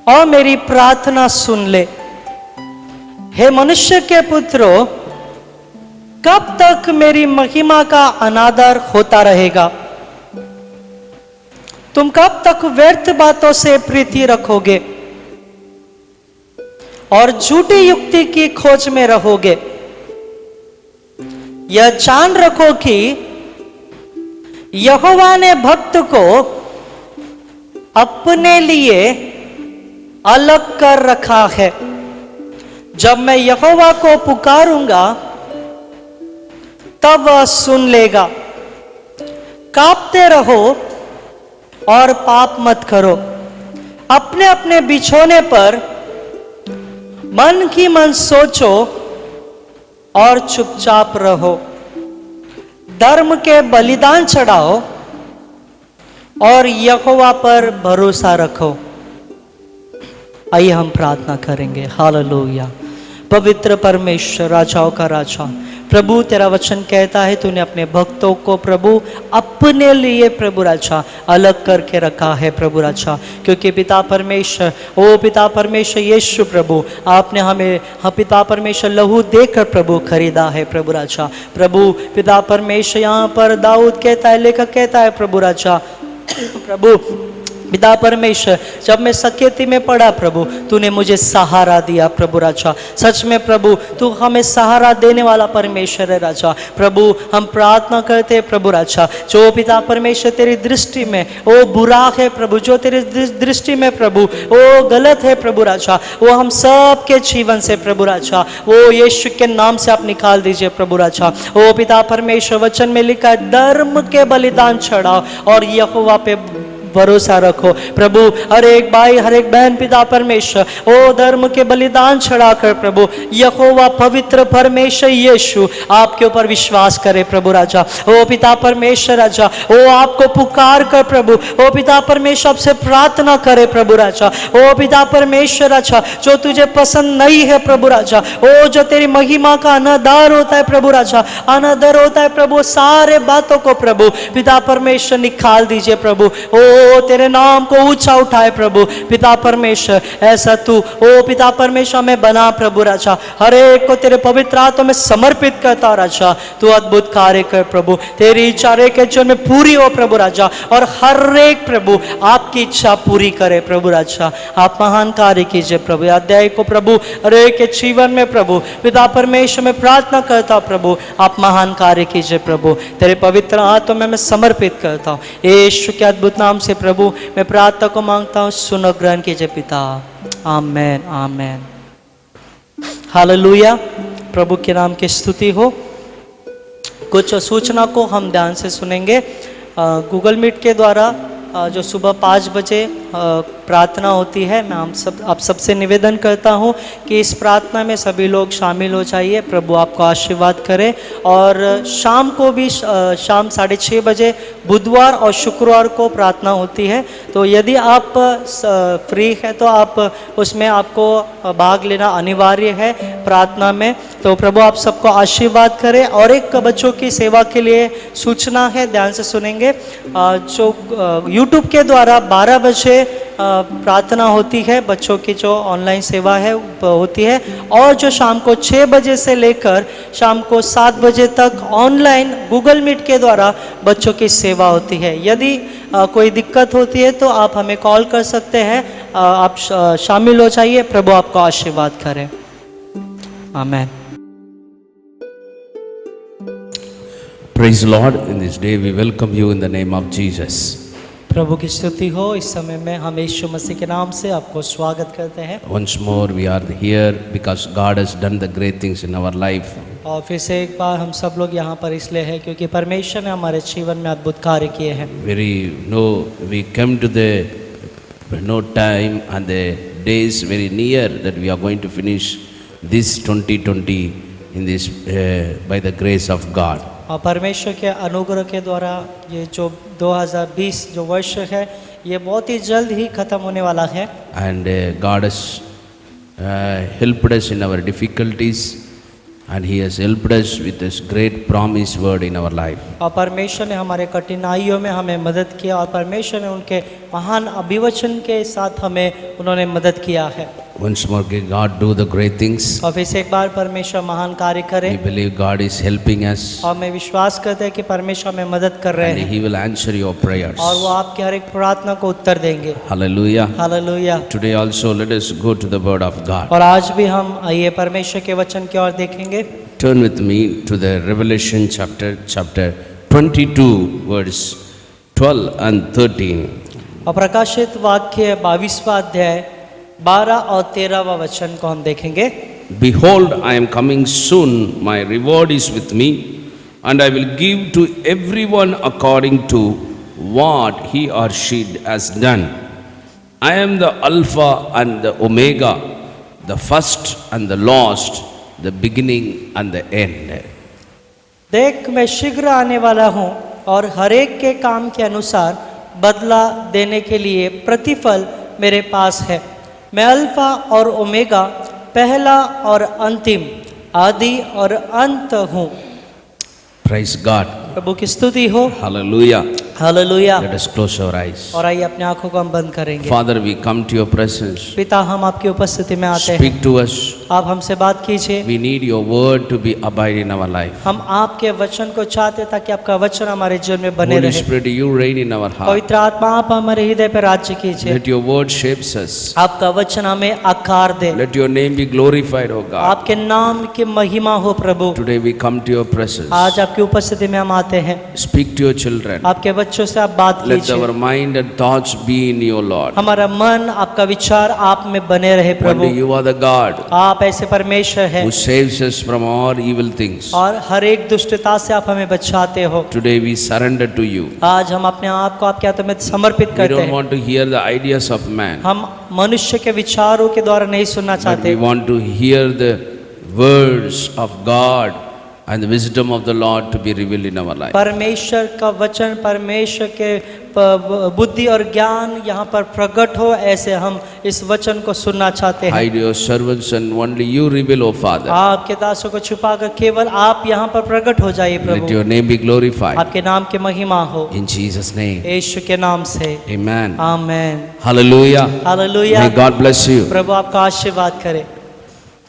और मेरी प्रार्थना सुन ले। हे मनुष्य के पुत्रों, कब तक मेरी महिमा का अनादर होता रहेगा? तुम कब तक व्यर्थ बातों से प्रीति रखोगे और झूठी युक्ति की खोज में रहोगे? यह जान रखो कि यहोवा ने भक्त को अपने लिए अलग कर रखा है। जब मैं यहोवा को पुकारूंगा तब वह सुन लेगा। कांपते रहो और पाप मत करो। अपने अपने बिछोने पर मन की मन सोचो और चुपचाप रहो, धर्म के बलिदान चढ़ाओ और यहोवा पर भरोसा रखो। आइए हम प्रार्थना करेंगे। हालेलुया। पवित्र परमेश्वर, राजाओं का राजा प्रभु, तेरा वचन कहता है तूने अपने भक्तों को प्रभु अपने लिए प्रभु राजा अलग करके रखा है प्रभु राजा, क्योंकि पिता परमेश्वर, ओ पिता परमेश्वर यीशु प्रभु, आपने हमें पिता परमेश्वर लहू देकर प्रभु खरीदा है प्रभु राजा। प्रभु पिता परमेश्वर, यहाँ पर दाऊद कहता है, लेखक कहता है प्रभु राजा, प्रभु पिता परमेश्वर, जब मैं सकेती में पड़ा प्रभु, तूने मुझे सहारा दिया प्रभु राजा। सच में प्रभु, तू हमें सहारा देने वाला परमेश्वर है राजा। प्रभु हम प्रार्थना करते हैं प्रभु राजा, जो पिता परमेश्वर तेरी दृष्टि में वो बुरा है प्रभु, जो तेरी दृष्टि में प्रभु वो गलत है प्रभु राजा, वो हम सब के जीवन से प्रभु राजा वो यीशु के नाम से आप निकाल दीजिए प्रभु राजा। ओ पिता परमेश्वर, वचन में लिखा है धर्म के बलिदान चढ़ाओ और यहोवा पे भरोसा रखो प्रभु। हर एक भाई, हर एक बहन पिता परमेश्वर ओ धर्म के बलिदान चढ़ाकर प्रभु यहोवा पवित्र परमेश्वर यीशु आपके ऊपर विश्वास करे प्रभु राजा। ओ पिता परमेश्वर राजा, ओ आपको पुकार कर प्रभु, ओ पिता परमेश्वर आपसे प्रार्थना करे प्रभु राजा। ओ पिता परमेश्वर राजा, जो तुझे पसंद नहीं है प्रभु राजा, ओ जो तेरी महिमा का अनादर होता है प्रभु राजा, अनादर होता है प्रभु, सारे बातों को प्रभु पिता परमेश्वर निकाल दीजिए प्रभु। ओ तेरे नाम को ऊंचा उठाए प्रभु पिता परमेश्वर, ऐसा तू ओ पिता परमेश्वर में बना प्रभु राजा। हर एक को तेरे पवित्र हाथों में समर्पित करता राजा, तू अद्भुत कार्य कर प्रभु, तेरी इच्छा हर एक के जीवन में पूरी हो प्रभु राजा, और हर एक प्रभु आपकी इच्छा पूरी करे प्रभु राजा। आप महान कार्य कीजिए प्रभु, अध्याय को प्रभु हर एक के जीवन में प्रभु पिता परमेश्वर में प्रार्थना करता प्रभु, आप महान कार्य कीजिए प्रभु, तेरे पवित्र हाथों में मैं समर्पित करता हूँ यीशु के अद्भुत नाम से प्रभु मैं प्रार्थना को मांगता हूँ, सुनो ग्रहण कीजिए पिता। आमेन आमेन। हालेलुया। प्रभु के नाम की स्तुति हो। कुछ सूचना को हम ध्यान से सुनेंगे। गूगल मीट के द्वारा जो सुबह 5 बजे प्रार्थना होती है, मैं आप सबसे निवेदन करता हूँ कि इस प्रार्थना में सभी लोग शामिल हो जाइए। प्रभु आपको आशीर्वाद करे। और शाम को भी शाम 6:30 बजे बुधवार और शुक्रवार को प्रार्थना होती है, तो यदि आप फ्री हैं तो आप उसमें आपको भाग लेना अनिवार्य है प्रार्थना में। तो प्रभु आप सबको आशीर्वाद करे। और एक बच्चों की सेवा के लिए सूचना है, ध्यान से सुनेंगे। जो यूट्यूब के द्वारा 12 बजे प्रार्थना होती है, बच्चों की जो ऑनलाइन सेवा है होती है, और जो शाम को 6 बजे से लेकर शाम को 7 बजे तक ऑनलाइन गूगल मीट के द्वारा बच्चों की सेवा होती है। यदि कोई दिक्कत होती है तो आप हमें कॉल कर सकते हैं। आप शामिल हो जाइए। प्रभु आपको आशीर्वाद करें। आमेन। Praise the Lord. In this day we welcome you in the name of Jesus. प्रभु की स्तुति हो। इस समय में हम यीशु मसीह के नाम से आपको स्वागत करते हैं। Once more we are here because God has done the great things in our life. और फिर से एक बार हम सब लोग यहाँ पर इसलिए हैं क्योंकि परमेश्वर ने हमारे जीवन में अद्भुत कार्य किए हैं। We come to the time and the days very near that we are going to finish this 2020 in this by the grace of God. और परमेश्वर के अनुग्रह के द्वारा ये जो 2020 जो वर्ष है ये बहुत ही जल्द ही खत्म होने वाला है। And God has helped us in our difficulties, and He has helped us with this great promise word in our life. और परमेश्वर ने हमारे कठिनाइयों में हमें मदद किया, और परमेश्वर ने उनके महान अभिवचन के साथ हमें उन्होंने मदद किया है। Once more, God do the great things. और फिर से एक बार परमेश्वर महान कार्य करे। We believe God is helping us. और मैं विश्वास करते हैं कि परमेश्वर हमें मदद कर रहे And हैं। He will answer your prayers. और वो आपकी हर एक प्रार्थना को उत्तर देंगे। Hallelujah. Hallelujah. Today also let us go to the word of God. और आज भी हम आइए परमेश्वर के वचन की ओर देखेंगे। Turn with me to the Revelation chapter 22 verse 12 and 13. और प्रकाशित वाक्य 22वां अध्याय 12 और 13वां वचन को हम देखेंगे। Behold, I am coming soon, my reward is with me, and I will give to everyone according to what he or she has done. I am the Alpha and the Omega, the first and the last, the beginning and the end. देख मैं शीघ्र आने वाला हूँ और हरेक के काम के अनुसार बदला देने के लिए प्रतिफल मेरे पास है। मैं अल्फा और ओमेगा, पहला और अंतिम, आदि और अंत हूँ। Praise God. प्रभु की स्तुति हो। Hallelujah. Hallelujah. Let us close our eyes. और आइए अपने आंखों को हम बंद करेंगे। Father, we come to your presence. पिता, हम आपकी उपस्थिति में आते हैं। Speak to us. आप हमसे बात कीजिए। We need your word to be abide in our life. हम आपके वचन को चाहते हैं ताकि आपका वचन हमारे जीवन में बने Holy रहे। Spirit, you reign in our heart. पवित्र आत्मा, आप हमारे हृदय पर राज्य कीजिए। Let your word shapes us. आपका वचन हमें आकार दे। Let your name be glorified, O God. आपके नाम की महिमा हो प्रभु। Today we come to your presence. आज आपकी उपस्थिति में हम आते हैं। Speak to your children. आपके बच्चों से आप बात Let कीजिए। our mind and thoughts be in you, Lord. हमारा मन, आपका विचार आप में बने रहे प्रभु। Only you are the God आप ऐसे परमेश्वर हैं who saves us from all evil things. और हर एक दुष्टता से आप हमें बचाते हो। Today we surrender to you. आज हम अपने आप को आपके हाथों में समर्पित We करते don't हैं। want to hear the ideas of man, हम मनुष्य के विचारों के द्वारा नहीं सुनना but चाहते, we want to hear the words of God and the wisdom of the Lord to be revealed in our life. परमेश्वर का वचन, परमेश्वर के बुद्धि और ज्ञान यहाँ पर प्रकट हो, ऐसे हम इस वचन को सुनना चाहते हैं। Hide your servants and only you reveal, O Father. आपके दासों को छुपाकर केवल आप यहाँ पर प्रकट हो जाइए Let Prabhu. your name be glorified. आपके नाम की महिमा हो, In Jesus' name. यीशु के नाम से Amen. Amen. Hallelujah. Hallelujah. May God bless you. प्रभु आपका आशीर्वाद करे।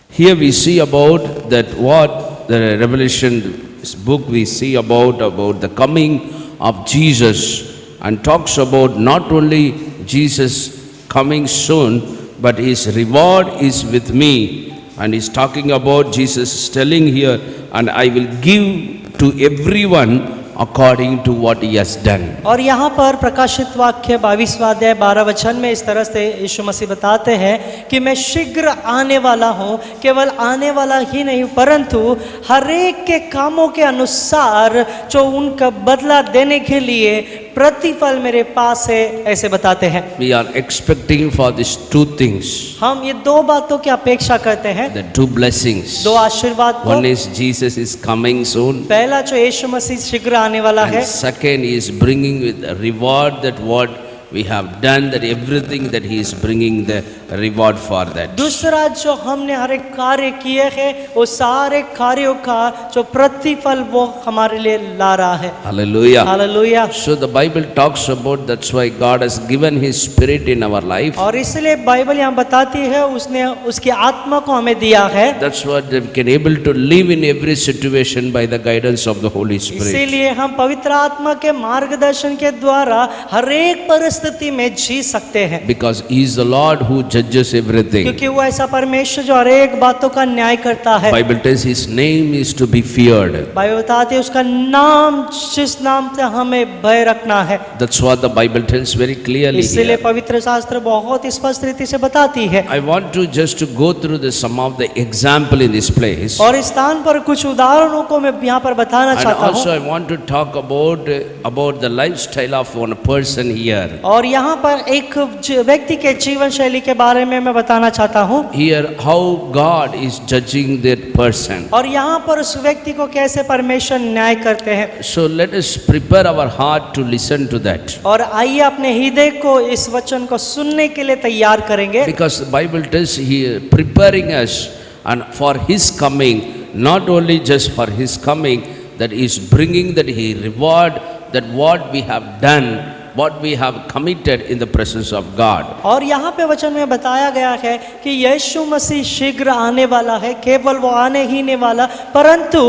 Here we see about that what the Revelation book we see about the coming of Jesus, and talks about not only Jesus coming soon, but his reward is with me, and he's talking about Jesus telling here, and I will give to everyone according to what he has done. और यहाँ पर प्रकाशित वाक्य 22वां अध्याय 12 वचन में इस तरह से यीशु मसीह बताते हैं कि मैं शीघ्र आने वाला हूँ, केवल आने वाला ही नहीं परंतु हर एक के कामों के अनुसार जो उनका बदला देने के लिए प्रतिफल मेरे पास है, ऐसे बताते हैं। We are expecting for these two things, हम ये दो बातों की अपेक्षा करते हैं, the two blessings. दो आशीर्वाद One को। is Jesus is coming soon. पहला जो यीशु मसीह शीघ्र आने वाला है, And second, he is bringing with a reward that what we have done, that everything that he is bringing the reward for that. दूसरा जो हमने हर एक कार्य किए हैं वो सारे कार्यों का जो प्रतिफल वो हमारे लिए ला रहा है। Hallelujah. Hallelujah. So the Bible talks about, that's why God has given his spirit in our life. और इसलिए बाइबल यहाँ बताती है उसने उसकी आत्मा को हमें दिया है, That's what we can able to live in every situation by the guidance of the Holy Spirit. इसीलिए हम पवित्र आत्मा के मार्गदर्शन के द्वारा हर एक परिस्थिति में जी सकते हैं, Because he is the Lord who judges everything. क्योंकि वो ऐसा परमेश्वर जो हर एक बातों का न्याय करता है। Bible tells his name is to be feared. Bible बताती है उसका नाम, जिस नाम से हमें भय रखना है। That's what the Bible tells very clearly इसलिए here. पवित्र शास्त्र बहुत स्पष्ट रीति से बताती है। I want to just to go through some of the example in this place. और इस स्थान पर कुछ उदाहरणों को मैं यहाँ पर बताना And चाहता also हूँ। I want to talk about the lifestyle of one person here. और यहाँ पर एक व्यक्ति के जीवन शैली के बारे में मैं बताना चाहता हूँ। Here how God is judging that person. और यहाँ पर उस व्यक्ति को कैसे परमेश्वर न्याय करते हैं। So let us prepare our heart to listen to that. और आइए अपने हृदय को इस वचन को सुनने के लिए तैयार करेंगे, Because the Bible tells he preparing us and for his coming, not only just for his coming, that he is bringing that he reward that what we have done, what we have committed in the presence of God. और यहाँ पे वचन में बताया गया है कि यीशु मसीह शीघ्र आने वाला है, केवल वो आने ही नहीं वाला परंतु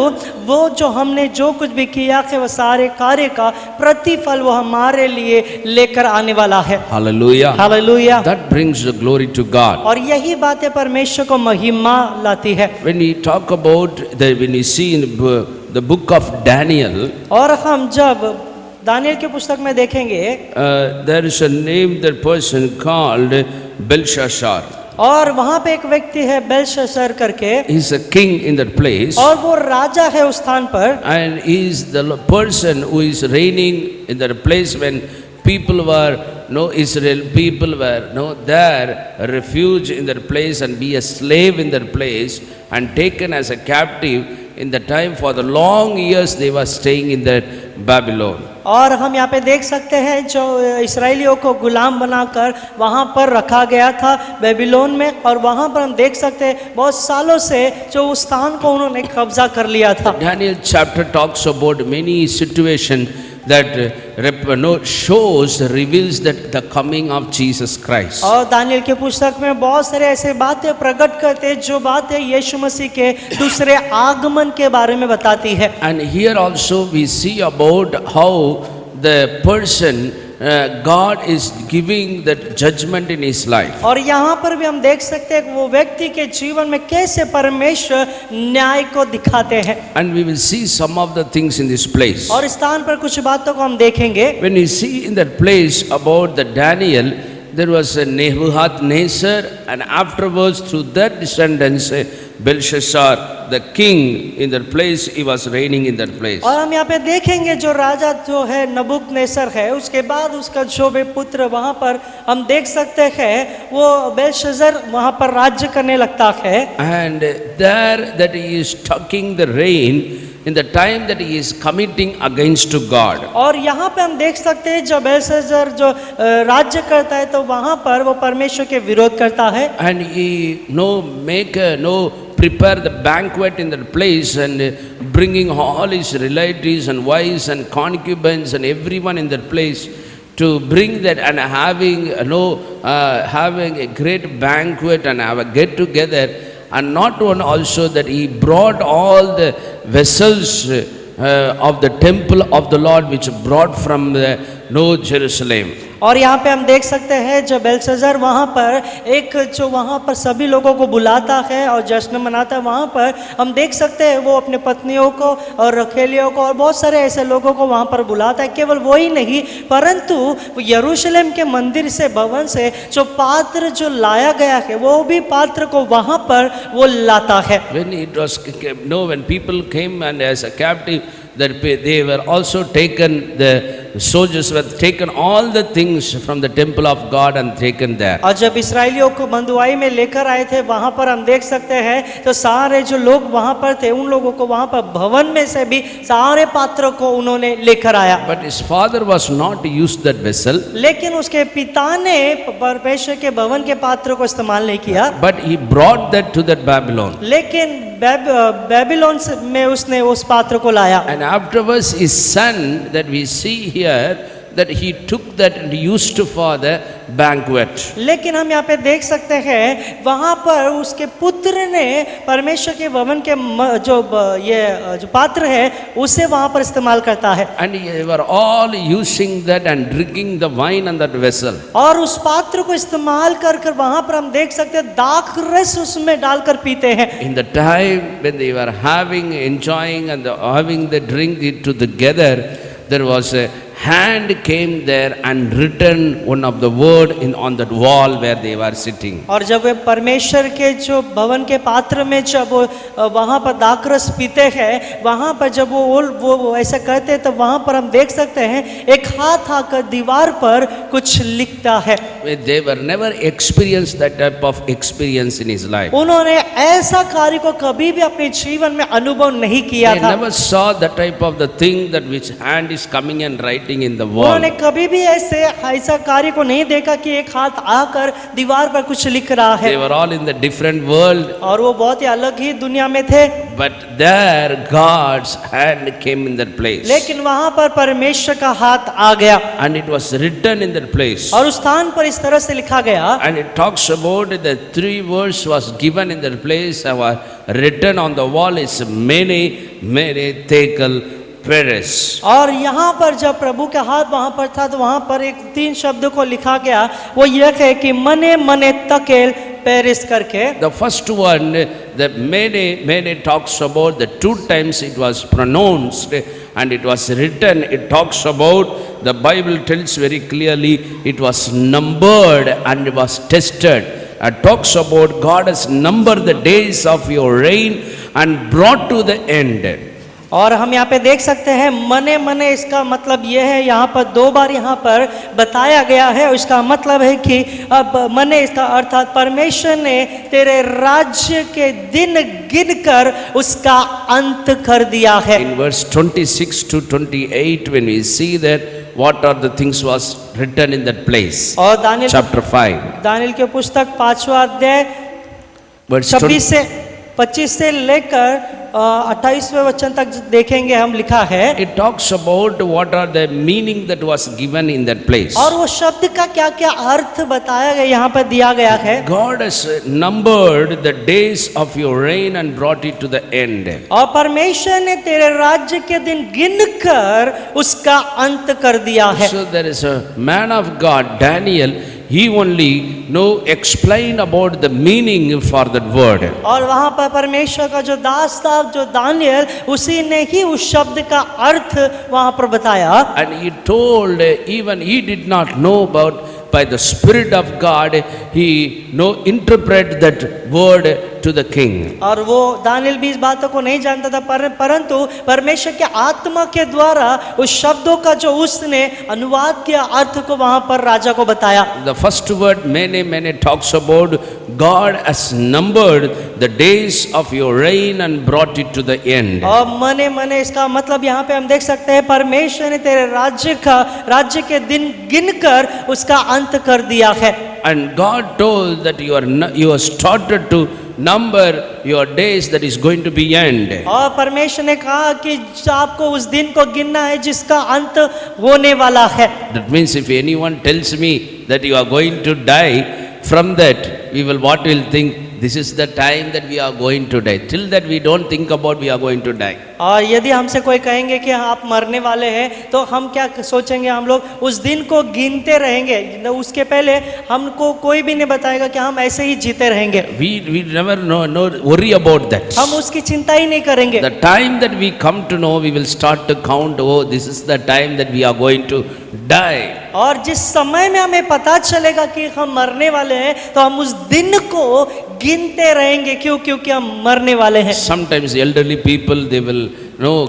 वो जो हमने जो कुछ भी किया है वो सारे कार्य का प्रतिफल वो हमारे लिए लेकर आने वाला है। Hallelujah. Hallelujah. That brings the glory to God. और यही बातें परमेश्वर को महिमा लाती है। When we talk about when we see in the book of Daniel, और हम जब दानियल की पुस्तक में देखेंगे, there is a name, that person called Belshazzar. और वहाँ पे एक व्यक्ति है बेलशस्सर करके, He is a king in that place, और वो राजा है उस स्थान पर, and he is the person who is reigning in that place when people were no Israel people were no there refuge in their place and be a slave in their place and taken as a captive in the time for the long years they were staying in that Babylon. और हम यहाँ पे देख सकते हैं जो इस्राएलियों को गुलाम बनाकर वहाँ पर रखा गया था बेबीलोन में, और वहाँ पर हम देख सकते हैं बहुत सालों से जो उस स्थान को उन्होंने कब्जा कर लिया था। Daniel chapter talks about many situations that shows reveals that the coming of Jesus Christ. और दानियल के पुस्तक में बहुत सारे ऐसे बातें प्रकट करते हैं जो बातें यीशु मसीह के दूसरे आगमन के बारे में बताती है। And here also we see about how the person God is giving that judgment in his life. और यहाँ पर भी हम देख सकते हैं कि वो व्यक्ति के जीवन में कैसे परमेश्वर न्याय को दिखाते हैं। And we will see some of the things in this place. और इस स्थान पर कुछ बातों को हम देखेंगे। When we see in that place about the Daniel, there was a Nebuchadnezzar, and afterwards through that descendants Belshazzar, the king in that place, he was reigning in that place. और हम यहाँ पे देखेंगे जो राजा जो है नबूकदनेस्सर है, उसके बाद उसका जो भी पुत्र वहाँ पर हम देख सकते हैं वो बेलशस्सर वहाँ पर राज्य करने लगता है। And there that he is taking the reign in the time that he is committing against to God. और यहाँ पे हम देख सकते हैं जब बेलशस्सर जो राज्य करता है तो वहाँ पर वो परमेश्वर के विरोध करता है। And he prepare the banquet in that place and bringing all his relatives and wives and concubines and everyone in that place to bring that and having having a great banquet and have a get together. And not one also that he brought all the vessels of the temple of the Lord which brought from the Jerusalem. और यहाँ पे हम देख सकते हैं जब Belshazzar वहाँ पर एक जो वहाँ पर सभी लोगों को बुलाता है और जश्न मनाता है, वहाँ पर हम देख सकते हैं वो अपने पत्नियों को और रखेलियों को और बहुत सारे ऐसे लोगों को वहाँ पर बुलाता है। केवल वही नहीं परंतु यरूशलेम के मंदिर से भवन से जो पात्र जो लाया गया है वो भी पात्र को वहाँ पर वो लाता है। When people came and as a captive, that they were also taken, the soldiers were taken all the things from the temple of God and taken there. और जब इस्राएलियों को बंधुआई में लेकर आए थे वहाँ पर हम देख सकते हैं तो सारे जो लोग वहाँ पर थे उन लोगों को वहाँ पर भवन में से भी सारे पात्रों को उन्होंने लेकर आया। But his father was not used that vessel. लेकिन उसके पिता ने परमेश्वर के भवन के पात्रों को इस्तेमाल नहीं किया। But he brought that to that Babylon. लेकिन बेबीलोन में उसने उस पात्र को लाया। And afterwards his son that we see here, that he took that and used for the banquet. लेकिन हम यहाँ पे देख सकते हैं वहाँ पर उसके पुत्र ने परमेश्वर के भवन के जो पात्र है उसे वहाँ पर इस्तेमाल करता है। And they were all using that and drinking the wine on that vessel. और उस पात्र को इस्तेमाल कर कर वहाँ पर हम देख सकते हैं दाख रस उसमें डालकर पीते हैं। In the time when they were having, enjoying and having the drink it together, there was a hand came there and written one of the word on that wall where they were sitting. और जब वे परमेश्वर के जो भवन के पात्र में जब वहाँ पर दाखरस पीते हैं वहाँ पर जब वो ऐसा करते हैं तो वहाँ पर हम देख सकते हैं एक हाथ आकर दीवार पर कुछ लिखता है। They were never experienced that type of experience in his life. उन्होंने ऐसा कार्य को कभी भी अपने जीवन में अनुभव नहीं किया They था। never saw that type of the thing that which hand is coming and writing in the wall. उन्होंने कभी भी ऐसा कार्य को नहीं देखा कि एक हाथ आकर दीवार पर कुछ लिख रहा है। They were all in the different world. और वो बहुत ही अलग ही दुनिया में थे। But there God's hand came in that place. लेकिन वहाँ पर परमेश्वर का हाथ आ गया। And it was written in that place. और उस स्थान पर इस तरह से लिखा गया। And it talks about the 3 words was given in that place, were written on the wall is Mene Tekel Peres. और यहाँ पर जब प्रभु का हाथ वहाँ पर था तो वहाँ पर एक 3 शब्दों को लिखा गया, वो यह है कि मने मने तकेल पेरिस करके। The first one, the Mene talks about the 2 times it was pronounced and it was written. It talks about, the Bible tells very clearly, it was numbered and it was tested. It talks about God has numbered the days of your reign and brought to the end. और हम यहाँ पे देख सकते हैं मने मने, इसका मतलब ये है, यहाँ पर 2 बार यहाँ पर बताया गया है। इसका मतलब है कि अब मने, इसका अर्थात परमेश्वर ने तेरे राज्य के दिन गिनकर उसका अंत कर दिया है। In verse 26 to 28, when we see that what are the things was written in that place, और दानियल chapter 5, दानियल के पुस्तक 5वां अध्याय verse 25 से लेकर 28वें वचन तक देखेंगे हम, लिखा है। it talks about what are the meaning that was given in that place. और वो शब्द का क्या क्या अर्थ बताया गया, यहाँ पर दिया गया है। God has numbered the days of your reign and brought it to the end. और परमेश्वर ने तेरे राज्य के दिन गिनकर उसका अंत कर दिया है। So there is a man of God, Daniel. He only explain about the meaning for that word. और वहाँ पर परमेश्वर का जो दास था, जो दानियल, उसी ने ही उस शब्द का अर्थ वहाँ पर बताया। And he told, even he did not know about, by the Spirit of God, he interpret that word to the king. और वो दानियल भी इस बातों को नहीं जानता था, परंतु परमेश्वर के आत्मा के द्वारा उस शब्दों का जो उसने अनुवाद किया, अर्थ को वहाँ पर राजा को बताया। The first word, mene, talks about God has numbered the days of your reign and brought it to the end. और मने मने, इसका मतलब यहाँ पे हम देख सकते हैं परमेश्वर ने तेरे राज्य के दिन गिनकर उसका अंत कर दिया है। And God told that you are started to number your days that is going to be end. और परमेश्वर ने कहा कि आपको उस दिन को गिनना है जिसका अंत होने वाला है। That means if anyone tells me that you are going to die, from that what we'll think, this is the time that we are going to die. Till that we don't think about we are going to die. और यदि हमसे कोई कहेंगे कि आप मरने वाले हैं, तो हम क्या सोचेंगे, हम लोग उस दिन को गिनते रहेंगे। उसके पहले हमको कोई भी नहीं बताएगा कि हम ऐसे ही जीते रहेंगे। We never worry about that. हम उसकी चिंता ही नहीं करेंगे। The time that we come to know, we will start to count, oh, this is the time that we are going to die. और जिस समय में हमें पता चलेगा कि हम मरने वाले हैं, तो हम उस दिन को गिनते रहेंगे। क्योंकि हम मरने वाले हैं। Sometimes elderly people, they will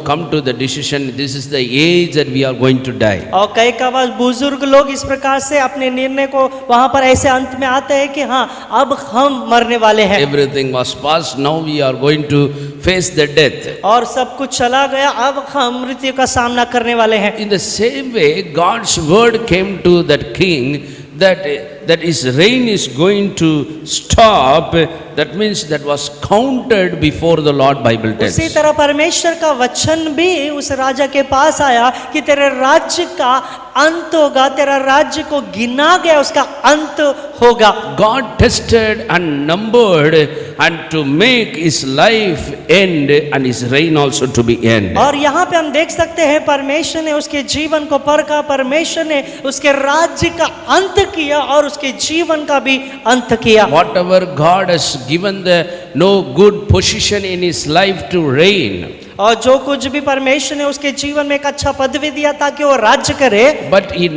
come to the decision, this is the age that we are going to die. और कई बार बुजुर्ग लोग इस प्रकार से अपने निर्णय को वहां पर ऐसे अंत में आते हैं कि हाँ, अब हम मरने वाले हैं। Everything was past, now we are going to face the death. और सब कुछ चला गया, अब हम मृत्यु का सामना करने वाले हैं। In the same way, God's word came to that king that his reign is going to stop. That means that was counted before the Lord, Bible tells. उसी तरह परमेश्वर का वचन भी उस राजा के पास आया कि तेरे राज्य का अंत होगा, तेरा राज्य को गिना गया, उसका अंत होगा। God tested and numbered and to make his life end and his reign also to be end. और यहाँ पे हम देख सकते हैं परमेश्वर ने उसके जीवन को परखा, परमेश्वर ने उसके राज्य का अंत किया और उसके जीवन का भी अंत किया। Whatever God has given the good position in his life to reign. और जो कुछ भी परमेश्वर ने उसके जीवन में एक अच्छा पदवी दिया ताकि वो राज्य करे, but he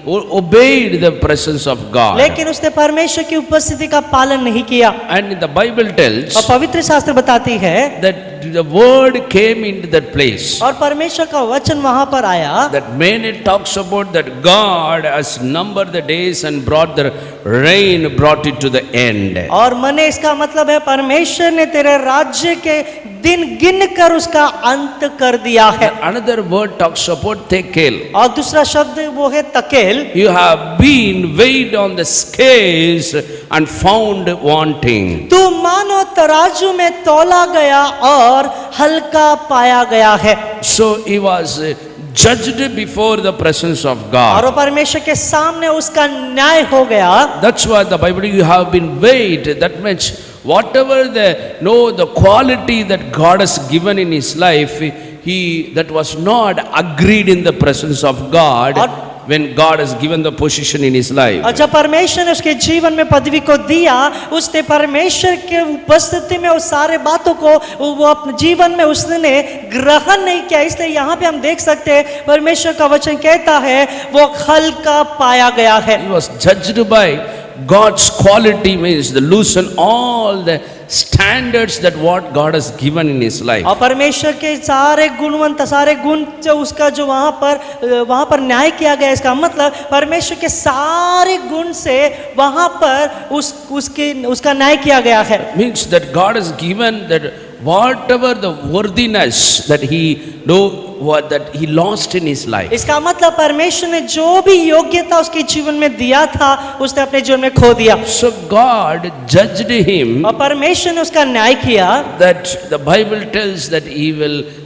obeyed the presence of God. लेकिन उसने परमेश्वर की उपस्थिति का पालन नहीं किया। And the Bible tells और पवित्र शास्त्र बताती है that the word came into that place. और परमेश्वर का वचन वहां पर आया। That when it talks about that God has numbered the days and brought the reign, brought it to the end. और मने, इसका मतलब है परमेश्वर ने तेरे राज्य के दिन गिनकर उसका अंत कर दिया है। Another word talks about tekel. और दूसरा शब्द वो है तकेल। You have been weighed on the scales and found wanting. तू मानो तराजू में तौला गया और हल्का पाया गया है। So he was judged before the presence of और God. वो परमेश्वर के सामने उसका न्याय हो गया। That's why the Bible, you have been weighed. That means whatever the quality that God has given in his life, that was not agreed in the presence of God. When God has given the position in his life. और जब परमेश्वर ने उसके जीवन में पदवी को दिया, उसने परमेश्वर के उपस्थिति में उस सारे बातों को वो अपने जीवन में उसने ग्रहण नहीं किया। इसलिए यहाँ पे हम देख सकते हैं परमेश्वर का वचन कहता है वो हल्का पाया गया है। He was judged by God's quality means the loosen all the standards that what God has given in his life. और परमेश्वर के सारे गुणवंत सारे गुण जो उसका जो वहाँ पर न्याय किया गया, इसका मतलब परमेश्वर के सारे गुण से वहाँ पर उसका न्याय किया गया है। Means that God has given that whatever the worthiness that he lost in his life. इसका मतलब परमेश्वर ने जो भी योग्यता उसके जीवन में दिया था उसने अपने जीवन में खो दिया। So God judged him. और परमेश्वर ने उसका न्याय किया। That the Bible tells that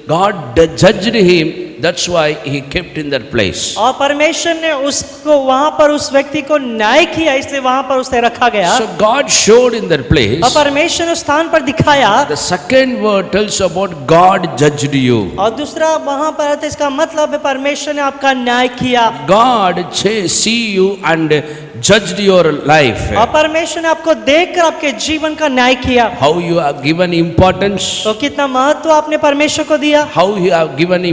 God judged him. That's why he kept in that place. और परमेश्वर ने उसको वहाँ पर उस व्यक्ति को न्याय किया, इसलिए वहाँ पर उसे रखा गया। So God showed in that place. और परमेश्वर ने उस स्थान पर दिखाया। The second word tells about God judged you. और दूसरा वहाँ पर है, इसका मतलब है परमेश्वर ने आपका न्याय किया। God see you and judged your life. और परमेश्वर ने आपको देखकर आपके जीवन का न्याय किया। How you have given importance. तो कितना महत्व आपने परमेश्वर को दिया। How you have given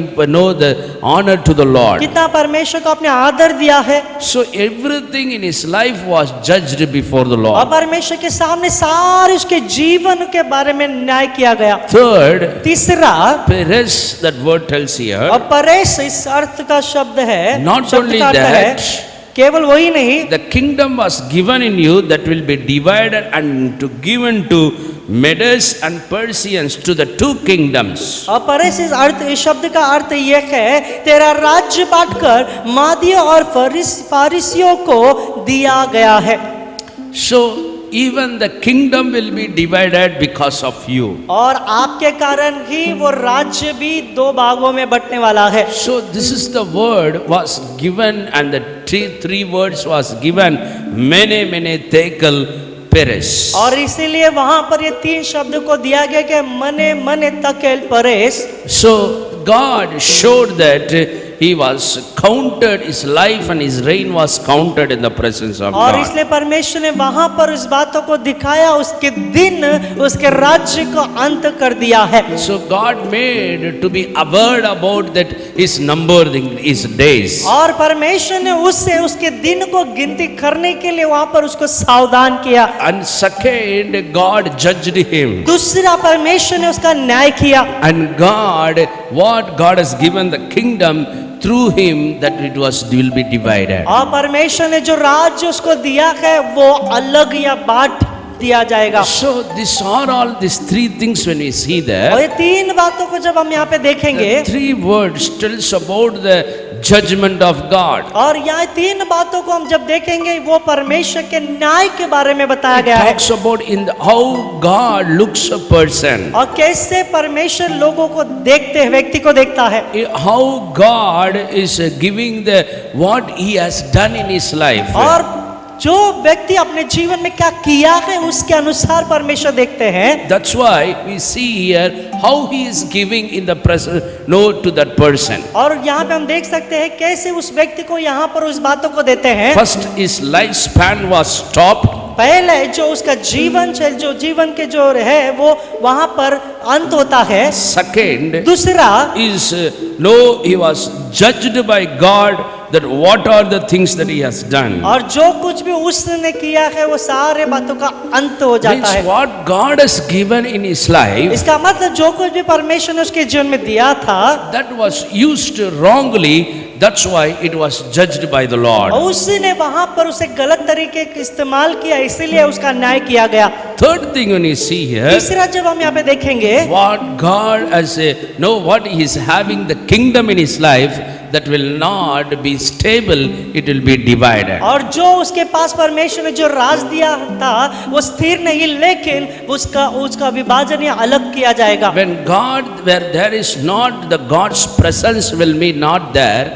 the honor to the Lord. कितना परमेश्वर को आपने आदर दिया है। So everything in his life was judged before the और Lord. परमेश्वर के सामने सारे उसके जीवन के बारे में न्याय किया गया। Third, तीसरा, Perez, that word tells here. और परेश इस अर्थ का शब्द है। Not शब्द only का अर्थ है, that, केवल वही नहीं, the kingdom was given in you that will be divided and given to Medes and Persians, to the two kingdoms. और परेश इस शब्द का अर्थ ये है, तेरा राज्य बांटकर मादिय और फारिसियों को दिया गया है। So even the kingdom will be divided because of you. और आपके कारण ही वो राज्य भी दो भागों में बंटने वाला है। So this is the word was given, and the three words was given, mene tekel Perez. और इसीलिए वहां पर ये तीन शब्द को दिया गया कि मने मने तकेल Paresh. So God showed that he was counted, his life and his reign was counted in the presence of और God. इसलिए परमेश्वर ने वहां पर इस बातों को दिखाया, उसके दिन उसके राज्य को अंत कर दिया है। So God made to be aware about that his numbering his days. और परमेश्वर ने उससे उसके दिन को गिनती करने के लिए वहां पर उसको सावधान किया। And second, God judged him. दूसरा, परमेश्वर ने उसका न्याय किया। And what God has given the kingdom through him, that it will be divided. और परमेश्वर ने जो राज्य उसको दिया है वो अलग या बांट दिया जाएगा। So these are all these three things when we see और there. ये तीन बातों को जब हम यहाँ पे देखेंगे, The three words tells about the judgment of God. और यहाँ तीन बातों को हम जब देखेंगे वो परमेश्वर के न्याय के बारे में बताया It गया है। talks about how God looks a person. और कैसे परमेश्वर लोगों को देखते हैं, व्यक्ति को देखता है। How God is giving what he has done in his life. और जो व्यक्ति अपने जीवन में क्या किया है उसके अनुसार परमेश्वर देखते हैं। That's why we see here how he is giving in the present to that person. और यहाँ पे हम देख सकते हैं कैसे उस व्यक्ति को यहाँ पर उस बातों को देते हैं। First, his lifespan was stopped. पहले जो उसका जीवन जो जीवन के जो है वो वहां पर अंत होता है। Second दूसरा, is he was judged by God that what are the things that he has done. और जो कुछ भी उसने किया है वो सारे बातों का अंत हो जाता Means है। what God has given in his life, इसका मतलब जो कुछ भी परमेश्वर ने उसके जीवन में दिया था, that was used wrongly. That's why it was judged by the Lord. और उसने वहां पर उसे गलत तरीके का इस्तेमाल किया, इसीलिए उसका न्याय किया गया। Third thing when you see here, तीसरा, जब हम यहाँ पे देखेंगे what God has what he is having the kingdom in his life, that will not be stable, it will be divided. और जो उसके पास परमेश्वर ने जो राज दिया था वो स्थिर नहीं, लेकिन उसका विभाजन या अलग किया जाएगा। When where there is not the God's presence will be not there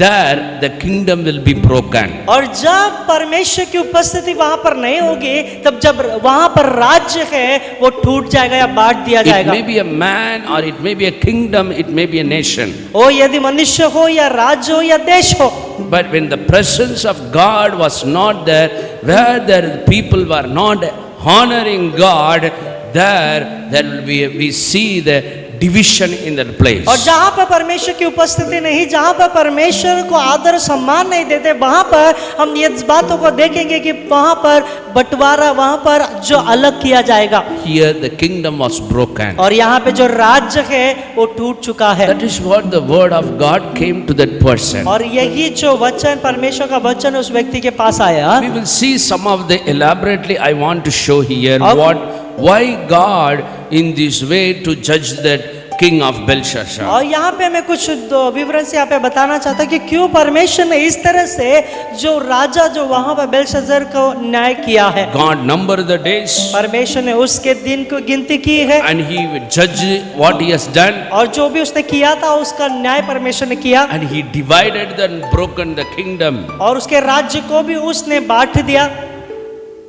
the kingdom will be broken. और जब परमेश्वर की उपस्थिति वहां पर नहीं होगी, तब जब वहां पर राज्य है वो टूट जाएगा या बांट दिया It जाएगा। may be a man or it may be a kingdom, it may be a nation. ओ यदि मनुष्य हो या राज्य हो या देश हो, But when the presence of God was not there, where the people were not honoring God, there will be we see the division in that place. और जहाँ पर परमेश्वर की उपस्थिति नहीं, जहाँ पर परमेश्वर को आदर सम्मान नहीं देते, वहाँ पर हम ये बातों को देखेंगे कि वहाँ पर बंटवारा, वहाँ पर जो अलग किया जाएगा। Here the kingdom was broken. और यहाँ पे जो राज्य है वो टूट चुका है। That is what the word of God came to that person. और यही जो वचन, परमेश्वर का वचन उस व्यक्ति के पास आया। We will see some of the elaborately. I want to show here अब- why God in this way to judge that king of Belshazzar. और यहाँ पे मैं कुछ विवरण से यहाँ पे बताना चाहता हूँ कि क्यों परमेश्वर ने इस तरह से जो राजा जो वहाँ पर बेलशस्सर को न्याय किया है। God numbered the days परमेश्वर ने उसके दिन को गिनती की है and he would judge what he has done, और जो भी उसने किया था उसका न्याय परमेश्वर ने किया and he divided and broken the kingdom. और उसके राज्य को भी उसने बांट दिया।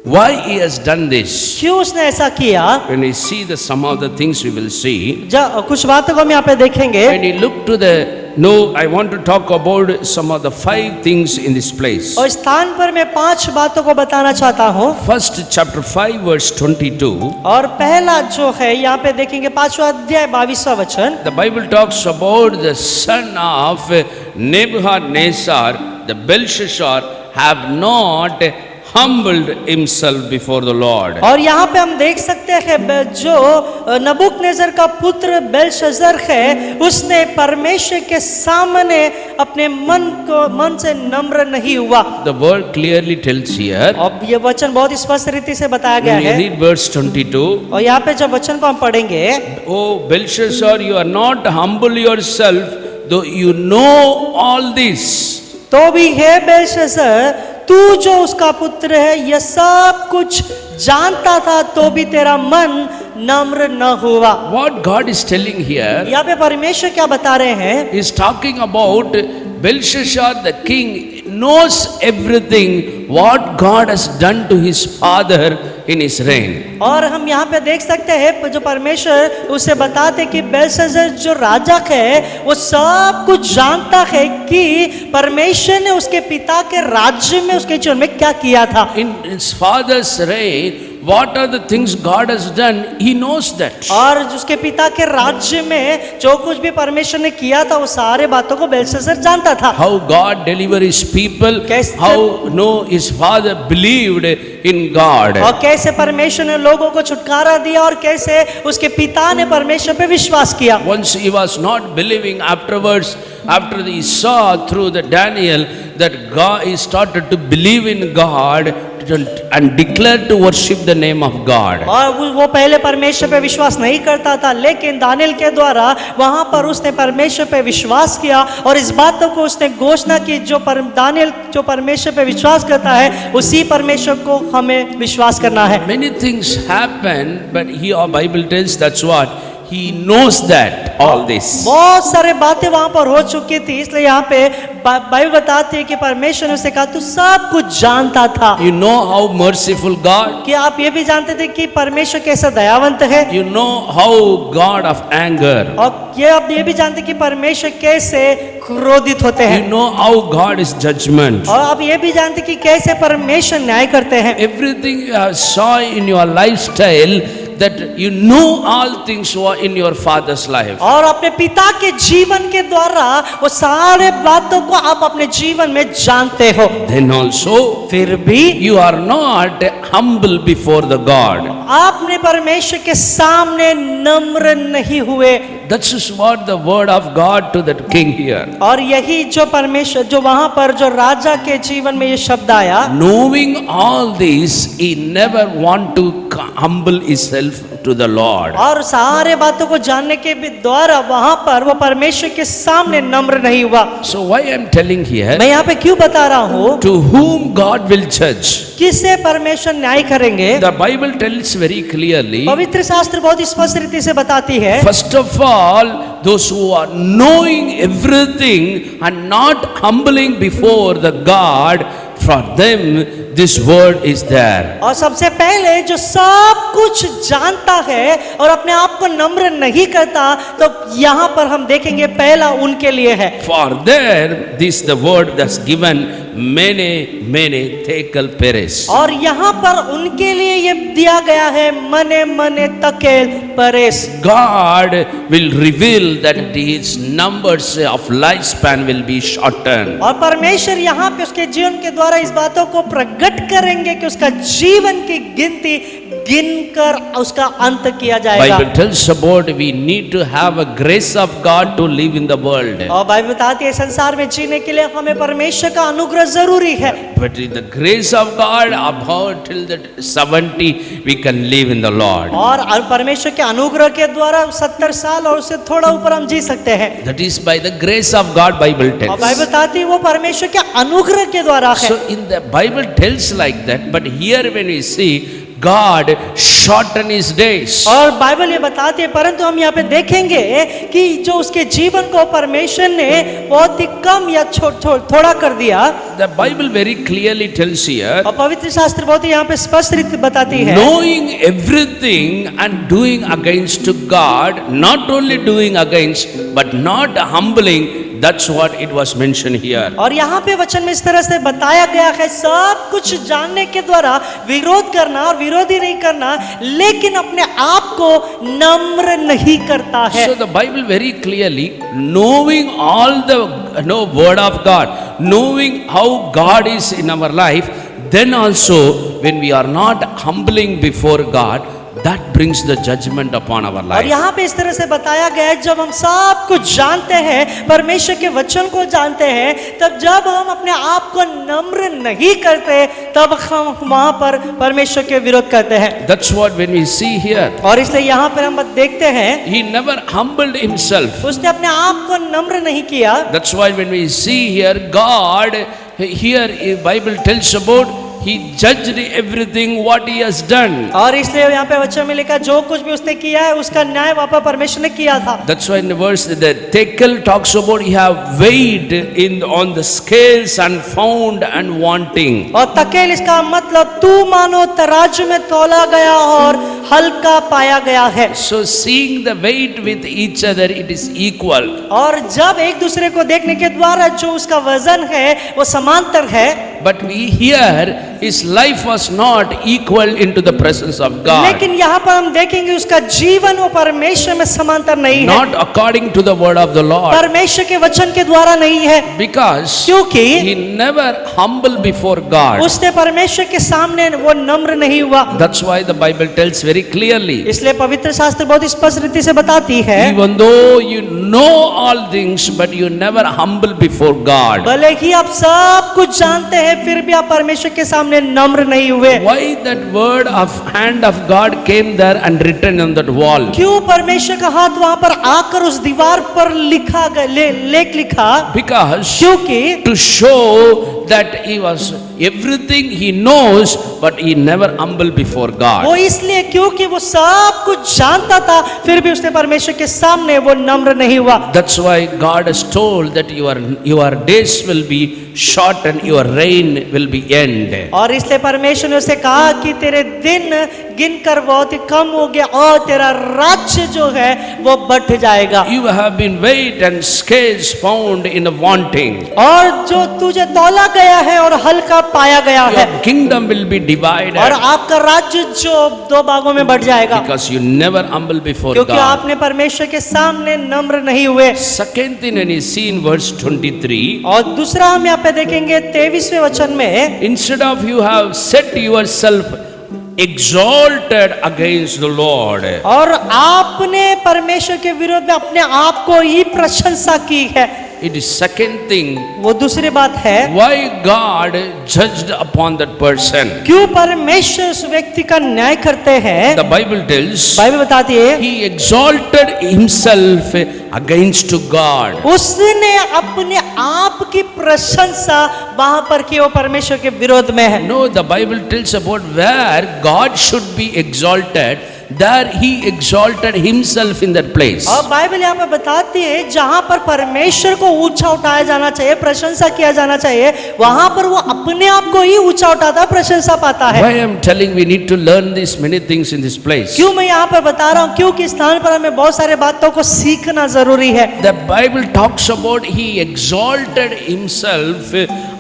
Why he has done this? क्यों उसने ऐसा किया? When we see the some of the things we will see. कुछ बातों को हम यहाँ पे देखेंगे। When you look to the I want to talk about some of the 5 things in this place. और स्थान पर मैं 5 बातों को बताना चाहता हूँ। First chapter 5 verse 22. और पहला जो है यहाँ पे देखेंगे 5वां अध्याय 22वां वचन। The Bible talks about the son of Nebuchadnezzar, the Belshazzar, have not humbled himself before the Lord. और यहाँ पे हम देख सकते हैं जो नबूकदनेस्सर का पुत्र बेलशस्सर है, उसने परमेश्वर के सामने अपने मन से नम्र नहीं हुआ। The word clearly tells here. अब ये वचन बहुत स्पष्ट रीति से बताया गया When you है। read verse 22. और यहाँ पे जब वचन को हम पढ़ेंगे, Oh Belshazzar, you are not humble yourself, though you know all this. तो भी है बेलशस्सर, तू जो उसका पुत्र है यह सब कुछ जानता था, तो भी तेरा मन नम्र न हुआ। What God is telling here, यहाँ पे परमेश्वर क्या बता रहे हैं? is talking about Belshazzar the king knows everything what God has done to his father in his reign. और हम यहाँ पे देख सकते हैं जो परमेश्वर उसे बताते कि बेलशस्सर जो राजा है वो सब कुछ जानता है कि परमेश्वर ने उसके पिता के राज्य में उसके जीवन में क्या किया था। In his father's reign, what are the things God has done, he knows that. और उसके पिता के राज्य में जो कुछ भी परमेश्वर ने किया था वो सारे बातों को बेलशस्सर जानता था। How God delivered his people, कैसे- how his father believed in God. और कैसे परमेश्वर ने लोगों को छुटकारा दिया और कैसे उसके पिता ने परमेश्वर पे विश्वास किया। Once he was not believing, afterwards, after he saw through the Daniel that God, he started to believe in God and declared to worship the name of God. और वो पहले परमेश्वर पे विश्वास नहीं करता था, लेकिन दानियल के द्वारा वहां पर उसने परमेश्वर पे विश्वास किया और इस बातों को उसने घोषणा की दानियल जो परमेश्वर पे विश्वास करता है उसी परमेश्वर को हमें विश्वास करना है। Many things happen, but here Bible tells that's what he knows that all this. बहुत सारे बातें वहां पर हो चुकी थी, इसलिए यहाँ पे बाइबल बताती है कि परमेश्वर ने उसे कहा तू सब कुछ जानता था। You know how merciful God. कि आप ये भी जानते थे कि परमेश्वर कैसा दयावंत है। You know how God of anger. और ये आप ये भी जानते कि परमेश्वर कैसे क्रोधित होते हैं। You know how God is judgment. और आप ये भी जानते कि कैसे परमेश्वर न्याय करते हैं। Everything you have saw in your lifestyle, that you know all things were in your father's life. और अपने पिता के जीवन के द्वारा वो सारे बातों को आप अपने जीवन में जानते हो। Then also फिर भी you are not humble before the God. आपने परमेश्वर के सामने नम्र नहीं हुए। That is what the word of God to that king here. और यही जो परमेश्वर जो वहां पर जो राजा के जीवन में ये शब्द आया, Knowing all this, he never want to humble himself to the Lord. और सारे बातों को जानने के भी द्वारा वहां पर वो परमेश्वर के सामने नम्र नहीं हुआ। So why I am telling here, मैं यहाँ पे क्यों बता रहा हूँ? to whom God will judge. किससे परमेश्वर न्याय करेंगे? The Bible tells very clearly, पवित्र शास्त्र बहुत स्पष्ट रीति से बताती है, first of all, those who are knowing everything and not humbling before the God, for them this word is there. और सबसे पहले जो सब कुछ जानता है और अपने आप को नम्र नहीं करता, तो यहाँ पर हम देखेंगे पहला उनके लिए है। For there this the word that's given mene tekel peres. और यहाँ पर उनके लिए ये दिया गया है मने मने तकेल परेस। God will reveal that his numbers of lifespan will be shortened. और परमेश्वर यहाँ पे उसके जीवन के द्वारा इस बातों को प्रकट करेंगे कि उसका जीवन की गिनती गिनकर उसका अंत किया जाएगा। Bible tells about we need to have a grace of God to live in the world. और बाइबल बताती है संसार में जीने के लिए हमें परमेश्वर का अनुग्रह जरूरी है। But in the grace of God, about till the 70 we can live in the Lord. और परमेश्वर के अनुग्रह के द्वारा 70 साल और उससे थोड़ा ऊपर हम जी सकते हैं। That is by the grace of God, Bible और tells. बाइबल बताती है वो परमेश्वर के अनुग्रह के द्वारा है। So in the Bible tells like that, but here when we see God shorten his days. और बाइबल ये बताती है, परंतु हम यहाँ पे देखेंगे कि जो उसके जीवन को परमेश्वर ने बहुत ही कम या थोड़ा कर दिया। The Bible very clearly tells here, और पवित्र शास्त्र बहुत ही यहाँ पे स्पष्ट रीति बताती है, knowing everything and doing against to God, not only doing against but not humbling. That's what it was mentioned here. और यहाँ पे वचन में इस तरह से बताया गया है, सब कुछ जानने के द्वारा विरोध करना और विरोधी नहीं करना, लेकिन अपने आप को नम्र नहीं करता है। So the Bible very clearly, knowing all the word of God, knowing how God is in our life, then also when we are not humbling before God, that brings the judgment upon our और life. यहाँ पे इस तरह से बताया गया है, जब हम सब कुछ जानते हैं, परमेश्वर के वचन को जानते हैं, तब जब हम अपने आप को नम्र नहीं करते, तब हम वहाँ पर परमेश्वर के विरोध करते हैं। That's what when we see here, और इसलिए यहाँ पर हम देखते हैं, he never humbled himself. उसने अपने आप को नम्र नहीं किया। That's why when we see here, God, here Bible tells about, he judged everything what he has done. और इसलिए यहाँ पे वचन में लिखा, जो कुछ भी उसने किया है उसका न्याय वहाँ पर परमेश्वर ने किया था। That's why in the verse the Tekel talks about he have weighed in on the scales and found and wanting. और तकेल इसका मतलब तू मानो तराजू में तोला गया और हल्का पाया गया है। So seeing the weight with each other, it is equal. और जब एक दूसरे को देखने के द्वारा जो उसका वजन है वो समांतर है। But we here his life was not equal into the presence of God. लेकिन यहाँ पर हम देखेंगे उसका जीवन वो परमेश्वर में समांतर नहीं है। Not according to the word of the Lord. परमेश्वर के वचन के द्वारा नहीं है। Because क्योंकि he never humble before God. उसने परमेश्वर के सामने वो नम्र नहीं हुआ। That's why the Bible tells very clearly. इसलिए पवित्र शास्त्र बहुत स्पष्ट रीति से बताती है, Even though you know all things, but you never humble before God. भले ही आप सब कुछ जानते हैं, फिर भी आप परमेश्वर के सामने नम्र नहीं हुए। Why that word of hand of God came there and written on that wall? क्यों परमेश्वर का हाथ वहां पर आकर उस दीवार पर लिखा लेख लिखा? Because क्योंकि to show that he was everything he knows, but he never humble before वो God. इसलिए क्योंकि वो सब कुछ जानता था, फिर भी उसने परमेश्वर के सामने वो नम्र नहीं हुआ। That's why God has told that your days will be short and your reign will be end. और इसलिए परमेश्वर ने उसे कहा कि तेरे दिन गिनकर बहुत ही कम हो गया और तेरा राज्य जो है वो बढ़ जाएगा। You have been weighed and scales found in a wanting. और जो तुझे तौला गया है और हल्का पाया गया है, Your kingdom will be divided. और आपका राज्य जो दो भागों में बढ़ जाएगा, Because you never humble before क्योंकि God. आपने परमेश्वर के सामने नम्र नहीं हुए। Second thing, when you see in verse 23, और दूसरा हम यहाँ पे देखेंगे 23वें वचन में, instead of you have set yourself exalted against the Lord. और आपने परमेश्वर के विरोध में अपने आप को ही प्रशंसा की है। It is second thing, वो दूसरी बात है, why God judged upon that person. क्यों परमेश्वर उस व्यक्ति का न्याय करते हैं? The Bible tells बाइबल बताती है, he exalted himself against to God. उसने अपने आप की प्रशंसा वहां पर की, वो परमेश्वर के विरोध में है। No, the Bible tells about where God should be exalted. there he exalted himself in that place. और बाइबल यहाँ पे बताती है जहाँ पर परमेश्वर को ऊंचा उठाया जाना चाहिए, प्रशंसा किया जाना चाहिए, वहां पर वो अपने आप को ही ऊंचा उठाता, प्रशंसा पाता है। Why I am telling we need to learn these many things in this place. क्यों मैं यहाँ पे बता रहा हूँ? क्योंकि इस स्थान पर हमें बहुत सारे बातों को सीखना जरूरी है। The Bible talks about he exalted himself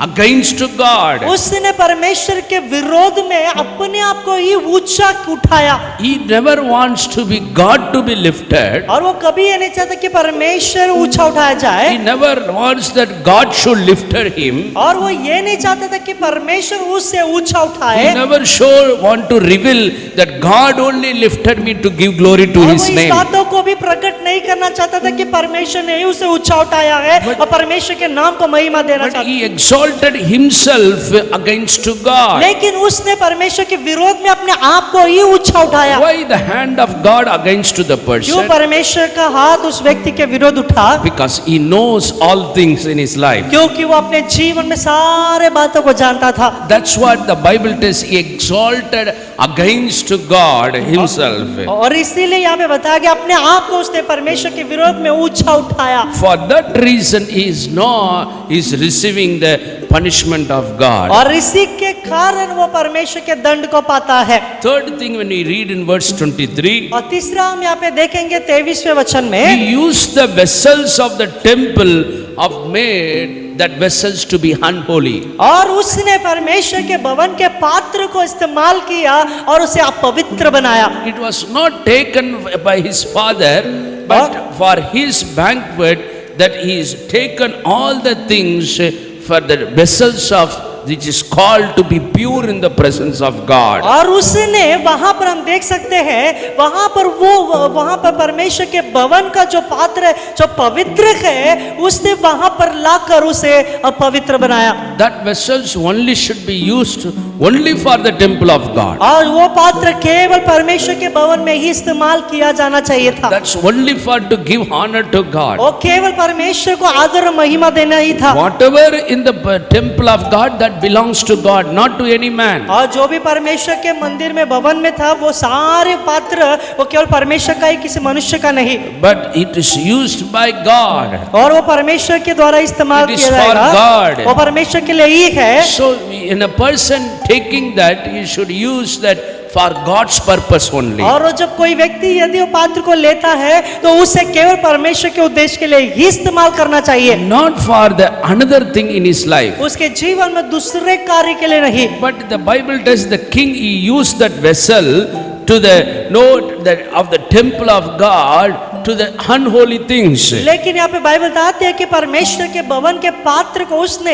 against God. उसने परमेश्वर के विरोध में अपने आप को ही ऊंचा उठाया। He never wants to be God to be lifted. और वो कभी ये नहीं चाहता कि परमेश्वर ऊंचा उठाया जाए। He never wants that God should lift him. और वो ये नहीं चाहता था कि परमेश्वर उससे ऊंचा He उठाए। never sure want to reveal that God only lifted me to give glory to और वो his इस name. बातों को भी प्रकट नहीं करना चाहता था कि परमेश्वर ने ही उसे ऊंचा उठाया है और परमेश्वर के नाम को महिमा देना But चाहता। he exalted himself against God. लेकिन उसने परमेश्वर के विरोध में अपने आप को ही ऊंचा उठाया। Why the hand of God against the क्यों person? परमेश्वर का हाथ उस व्यक्ति के विरोध उठा? Because he knows all things in his life. क्योंकि वो अपने जीवन में सारे बातों को जानता था। That's what the Bible tells. He exalted against God himself. और इसीलिए यहाँ पे बताया गया अपने आप को उसने परमेश्वर के विरोध में ऊंचा उठाया। For that reason, he is receiving the punishment of God. और इसी के कारण वो परमेश्वर के दंड को पाता है। Third thing, when we read in verse 23, और तीसरा हम यहाँ पे देखेंगे 23वें वचन में, he used the vessels of the temple of made that vessels to be unholy. और उसने परमेश्वर के भवन के पात्र को इस्तेमाल किया और उसे अपवित्र बनाया। It was not taken by his father, but for his banquet, that he has taken all the things for the vessels of which is called to be pure in the presence of God. और उसने वहां पर हम देख सकते हैं, वहां पर परमेश्वर के भवन का जो पात्र है जो पवित्र है, उसने वहां पर लाकर उसे अपवित्र बनाया। That vessels only should be used only for the temple of God. और वो पात्र केवल परमेश्वर के भवन में ही इस्तेमाल किया जाना चाहिए था। That's only for to give honor to God. वो केवल परमेश्वर को आदर और महिमा देना ही था। Whatever in the temple of God, that belongs to God, not to any man. और जो भी परमेश्वर के मंदिर में भवन में था, वो सारे पात्र वो केवल परमेश्वर का ही, किसी मनुष्य का नहीं। But it is used by God. और वो परमेश्वर के द्वारा इस्तेमाल It is किया for जाएगा। God. वो परमेश्वर के लिए ही है। So, in a person taking that, he should use that for God's purpose only. और वो जब कोई व्यक्ति यदि वो पात्र को लेता है तो उसे केवल परमेश्वर के उद्देश्य के लिए ही इस्तेमाल करना चाहिए, Not for the another thing in his life. उसके जीवन में दूसरे कार्य के लिए नहीं। But the Bible tells the king, he used that vessel to the note that of the temple of God to the unholy things. लेकिन यहाँ पे बाइबल बताती है कि परमेश्वर के भवन के पात्र को उसने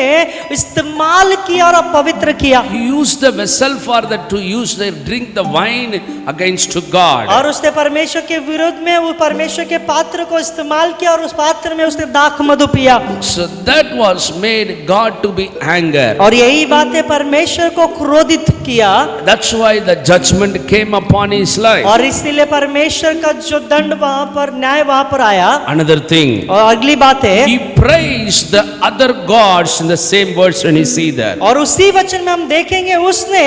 इस्तेमाल किया और अपवित्र किया। He used the vessel for that to use the drink the wine against God. और उसने परमेश्वर के विरोध में वो परमेश्वर के पात्र को इस्तेमाल किया और उस पात्र में उसने दाख मधु पिया। So that was made God to be anger. और यही बातें परमेश्वर को क्रोधित किया। That's why the judgment came upon his life. और इसीलिए परमेश्वर का जो दंड वहां पर, न्याय वहां पर आया। Another thing, और अगली बात है, he praised the other gods in the same verse when you see that. और उसी वचन में हम देखेंगे उसने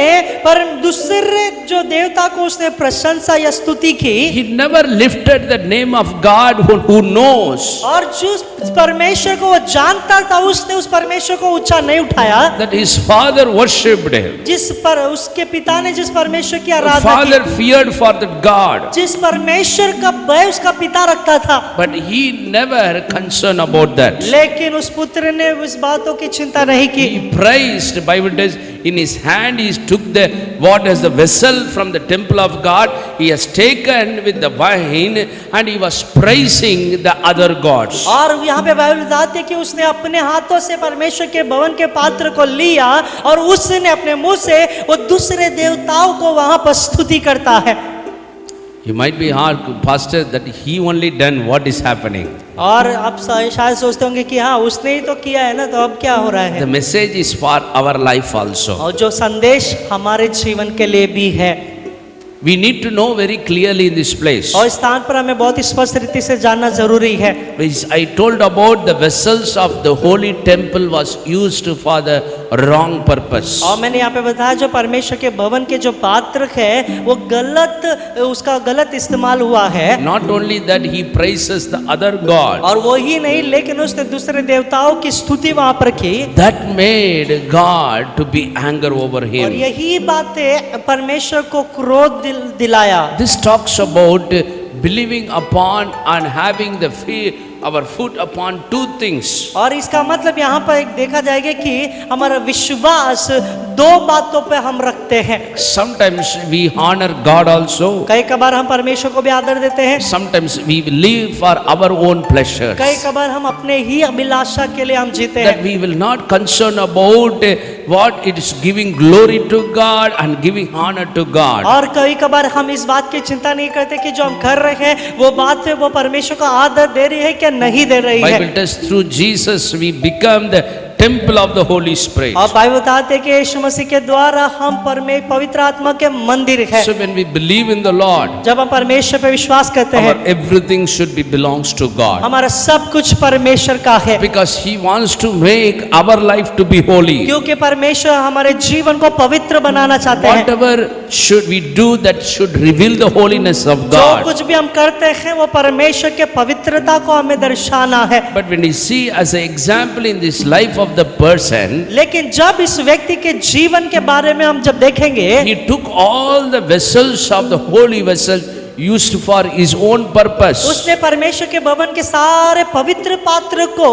पर दूसरे जो देवता को उसने प्रशंसा या स्तुति की। He never lifted the name of God who knows और जिस परमेश्वर को वो जानता था, उसने उस परमेश्वर को ऊंचा नहीं उठाया that his father worshipped him. जिस पर उसके पिता ने जिस परमेश्वर की The आराधना father की, feared for that God, जिस परमेश्वर का भय उसका पिता रखता था, but he never concerned about that. लेकिन उस पुत्र ने उस बातों की चिंता नहीं की। He praised, Bible says, in his hand he took the what as the vessel from the temple of God. He has taken with the wine and he was praising the other gods. और यहाँ पे Bible बताती है कि उसने अपने हाथों से परमेश्वर के भवन के पात्र को लिया और उसने अपने मुंह से वो दूसरे देवताओं को वहां पर स्तुति करता है। You might be hard, pastor, that he only done what is happening. और आप शायद सोचते होंगे कि हाँ उसने ही तो किया है ना, तो अब क्या हो रहा The है। message is for our life also. और जो संदेश हमारे जीवन के लिए भी है। We need to know very clearly in this place. और इस स्थान पर हमें बहुत स्पष्ट रीति से जानना जरूरी है। I told about the vessels of the holy temple was used for the wrong purpose. और मैंने यहाँ पे बताया जो परमेश्वर के भवन के जो पात्र है वो गलत, उसका गलत इस्तेमाल हुआ है। Not only that, he praises the other god. और वो ही नहीं, लेकिन उसने दूसरे देवताओं की स्तुति वहां पर की। That made God to be anger over और him. यही बातें परमेश्वर को क्रोध दिलाया। This talks about believing upon and having the fear, our foot upon two things. और इसका मतलब यहाँ पर एक देखा जाएगा कि हमारा विश्वास दो बातों पे हम रखते हैं। Sometimes we honor God also. कई कबार हम परमेश्वर को भी आदर देते हैं। Sometimes we will live for our own pleasures. कई कबार हम अपने ही अभिलाषा के लिए हम जीते That हैं। we will not concern about what it is giving glory to God and giving honor to God. और कई कबार हम इस बात की चिंता नहीं करते कि जो हम कर रहे हैं वो बात है वो परमेश्वर को आदर दे रही है क्या नहीं दे रही है। Bible tells through Jesus we become the temple of the Holy Spirit. और बाइबल बताते हैं कि यीशु मसीह के द्वारा हम पवित्र आत्मा के मंदिर है। So when we believe in the Lord, जब हम परमेश्वर पे विश्वास करते our हैं everything should be belongs to God. हमारा सब कुछ परमेश्वर का है, Because He wants to make our life to be holy. क्योंकि परमेश्वर हमारे जीवन को पवित्र बनाना चाहते हैं। Whatever should we do that should reveal the holiness of जो God. कुछ भी हम करते हैं वो परमेश्वर के पवित्रता को हमें दर्शाना है। But when we see as an example in this life of the person, लेकिन जब इस व्यक्ति के जीवन के बारे में हम जब देखेंगे, he took all the vessels of the holy vessels used for his own purpose. उसने परमेश्वर के भवन के सारे पवित्र पात्र को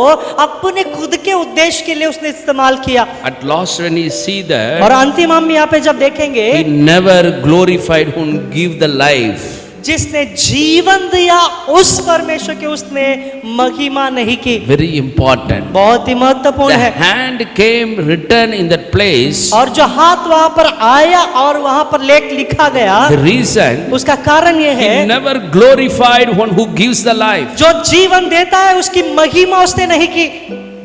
अपने खुद के उद्देश्य के लिए उसने इस्तेमाल किया। At last when you see और that, अंतिम हम यहाँ पे जब देखेंगे, he never glorified who gave the life. जिसने जीवन दिया उस परमेश्वर के उसने महिमा नहीं की। Very important. बहुत ही महत्वपूर्ण The है। hand came written in that place. और जो हाथ वहां पर आया और वहां पर लेख लिखा गया, The reason, उसका कारण ये he है never glorified one who gives the life. जो जीवन देता है उसकी महिमा उसने नहीं की।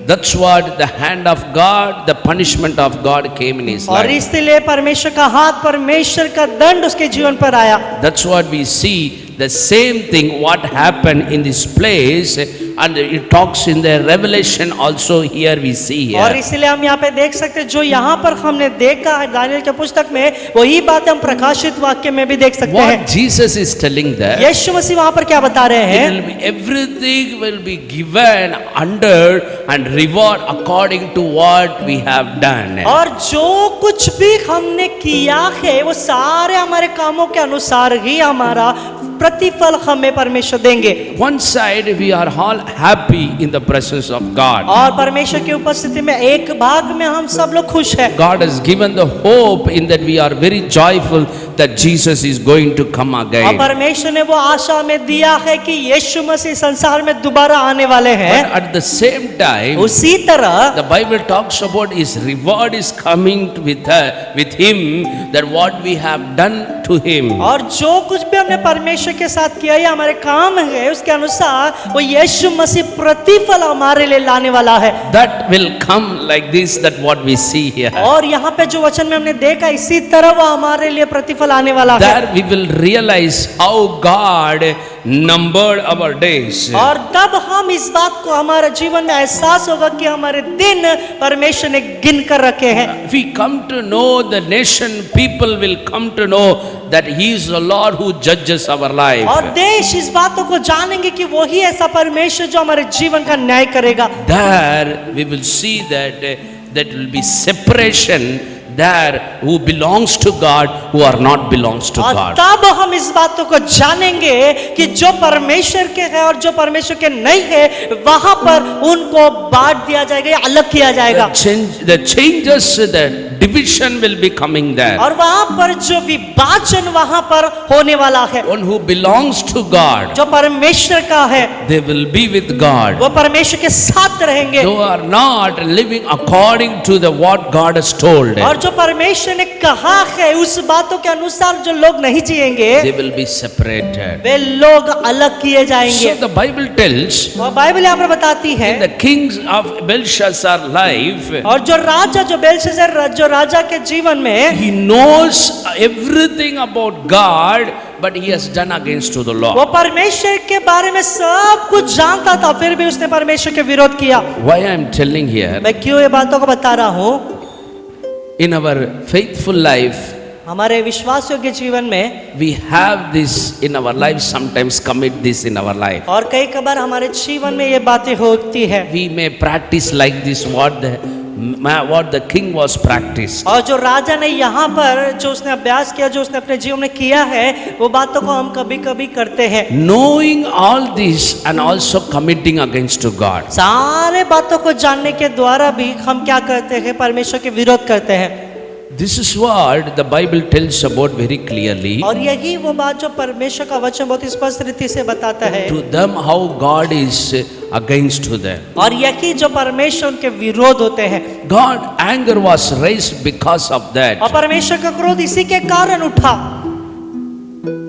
That's what the hand of God, the punishment of God came in his और life. इसलिए परमेश्वर का हाथ, परमेश्वर का दंड उसके जीवन पर आया। That's what we see, the same thing what happened in this place, and it talks in the Revelation also. Here we see और here. इसलिए हम यहाँ पे देख सकते हैं जो यहाँ पर हमने देखा है दानियेल के पुस्तक में, वही बात हम प्रकाशित वाक्य में भी देख सकते हैं। What Jesus is telling there, यीशु मसीह वहां पर क्या बता रहे it हैं? will be, everything will be given under and reward according to what we have done. और जो कुछ भी हमने किया है वो सारे हमारे कामों के अनुसार ही हमारा प्रतिफल हमें परमेश्वर देंगे। One side we are all happy in the presence of God. और परमेश्वर की उपस्थिति में एक भाग में हम सब लोग खुश हैं। God has given the hope in that we are very joyful that Jesus is going to come और again. परमेश्वर ने वो आशा में दिया है कि यीशु मसीह संसार में दोबारा आने वाले हैं। But at the same time, उसी तरह the Bible talks about his reward is coming with him, that what we have done to him. और जो कुछ भी हमने परमेश्वर के साथ किया या हमारे काम है उसके अनुसार वो यीशु मसीह प्रतिफल हमारे लिए लाने वाला है। That will come like this, that what we see here. और यहाँ पे जो वचन में हमने देखा इसी तरह वो हमारे लिए प्रतिफल आने वाला है। There we will realize how God numbered our days. और तब हम इस बात को हमारे जीवन में एहसास होगा कि हमारे दिन परमेश्वर ने गिन कर रखे हैं। If we come to know the nation, people will come to know that he is the Lord who judges our life. और देश इस बातों को जानेंगे कि वही ऐसा परमेश्वर जो हमारे जीवन का न्याय करेगा। There we will see that will be separation there who belongs to God, who are not belongs to और God. तब हम इस बातों को जानेंगे कि जो परमेश्वर के है और जो परमेश्वर के नहीं है वहां पर उनको बांट दिया जाएगा या अलग किया जाएगा। The changes, the division will be coming there. और वहां पर जो विभाजन वहां पर होने वाला है, One who belongs to God, जो परमेश्वर का है they will be with God. वो परमेश्वर के साथ रहेंगे। Who are not living according to the what God has told, और जो परमेश्वर ने कहा है उस बातों के अनुसार जो लोग नहीं जिएंगे they will be separated. वे लोग अलग किए जाएंगे। So the Bible tells, और बाइबल यहाँ पर बताती है in the kings of Belshazzar life, और जो राजा जो बेलशस्सर जो राजा के जीवन में he knows everything about God, but he has done against to the वो law. परमेश्वर के बारे में सब कुछ जानता था फिर भी उसने परमेश्वर के विरोध किया। Why I am telling here, मैं क्यों ये बातों को बता रहा हूँ? In our faithful life, हमारे विश्वास योग्य जीवन में we have this in our life, sometimes commit this in our life. और कई कबार हमारे जीवन में ये बातें होती है। We may practice like this what the king was practiced. और जो राजा ने यहाँ पर जो उसने अभ्यास किया, जो उसने अपने जीवन में किया है, वो बातों को हम कभी कभी करते हैं। Knowing all this and also committing against to God. सारे बातों को जानने के द्वारा भी हम क्या करते हैं, परमेश्वर के विरोध करते हैं। This is what the Bible tells about very clearly. और यही वो बात जो परमेश्वर का वचन बहुत स्पष्ट रीति से बताता है To them how God is against to them. और यही जो परमेश्वर उनके विरोध होते हैं। God anger was raised because of और that. परमेश्वर का क्रोध इसी के कारण उठा।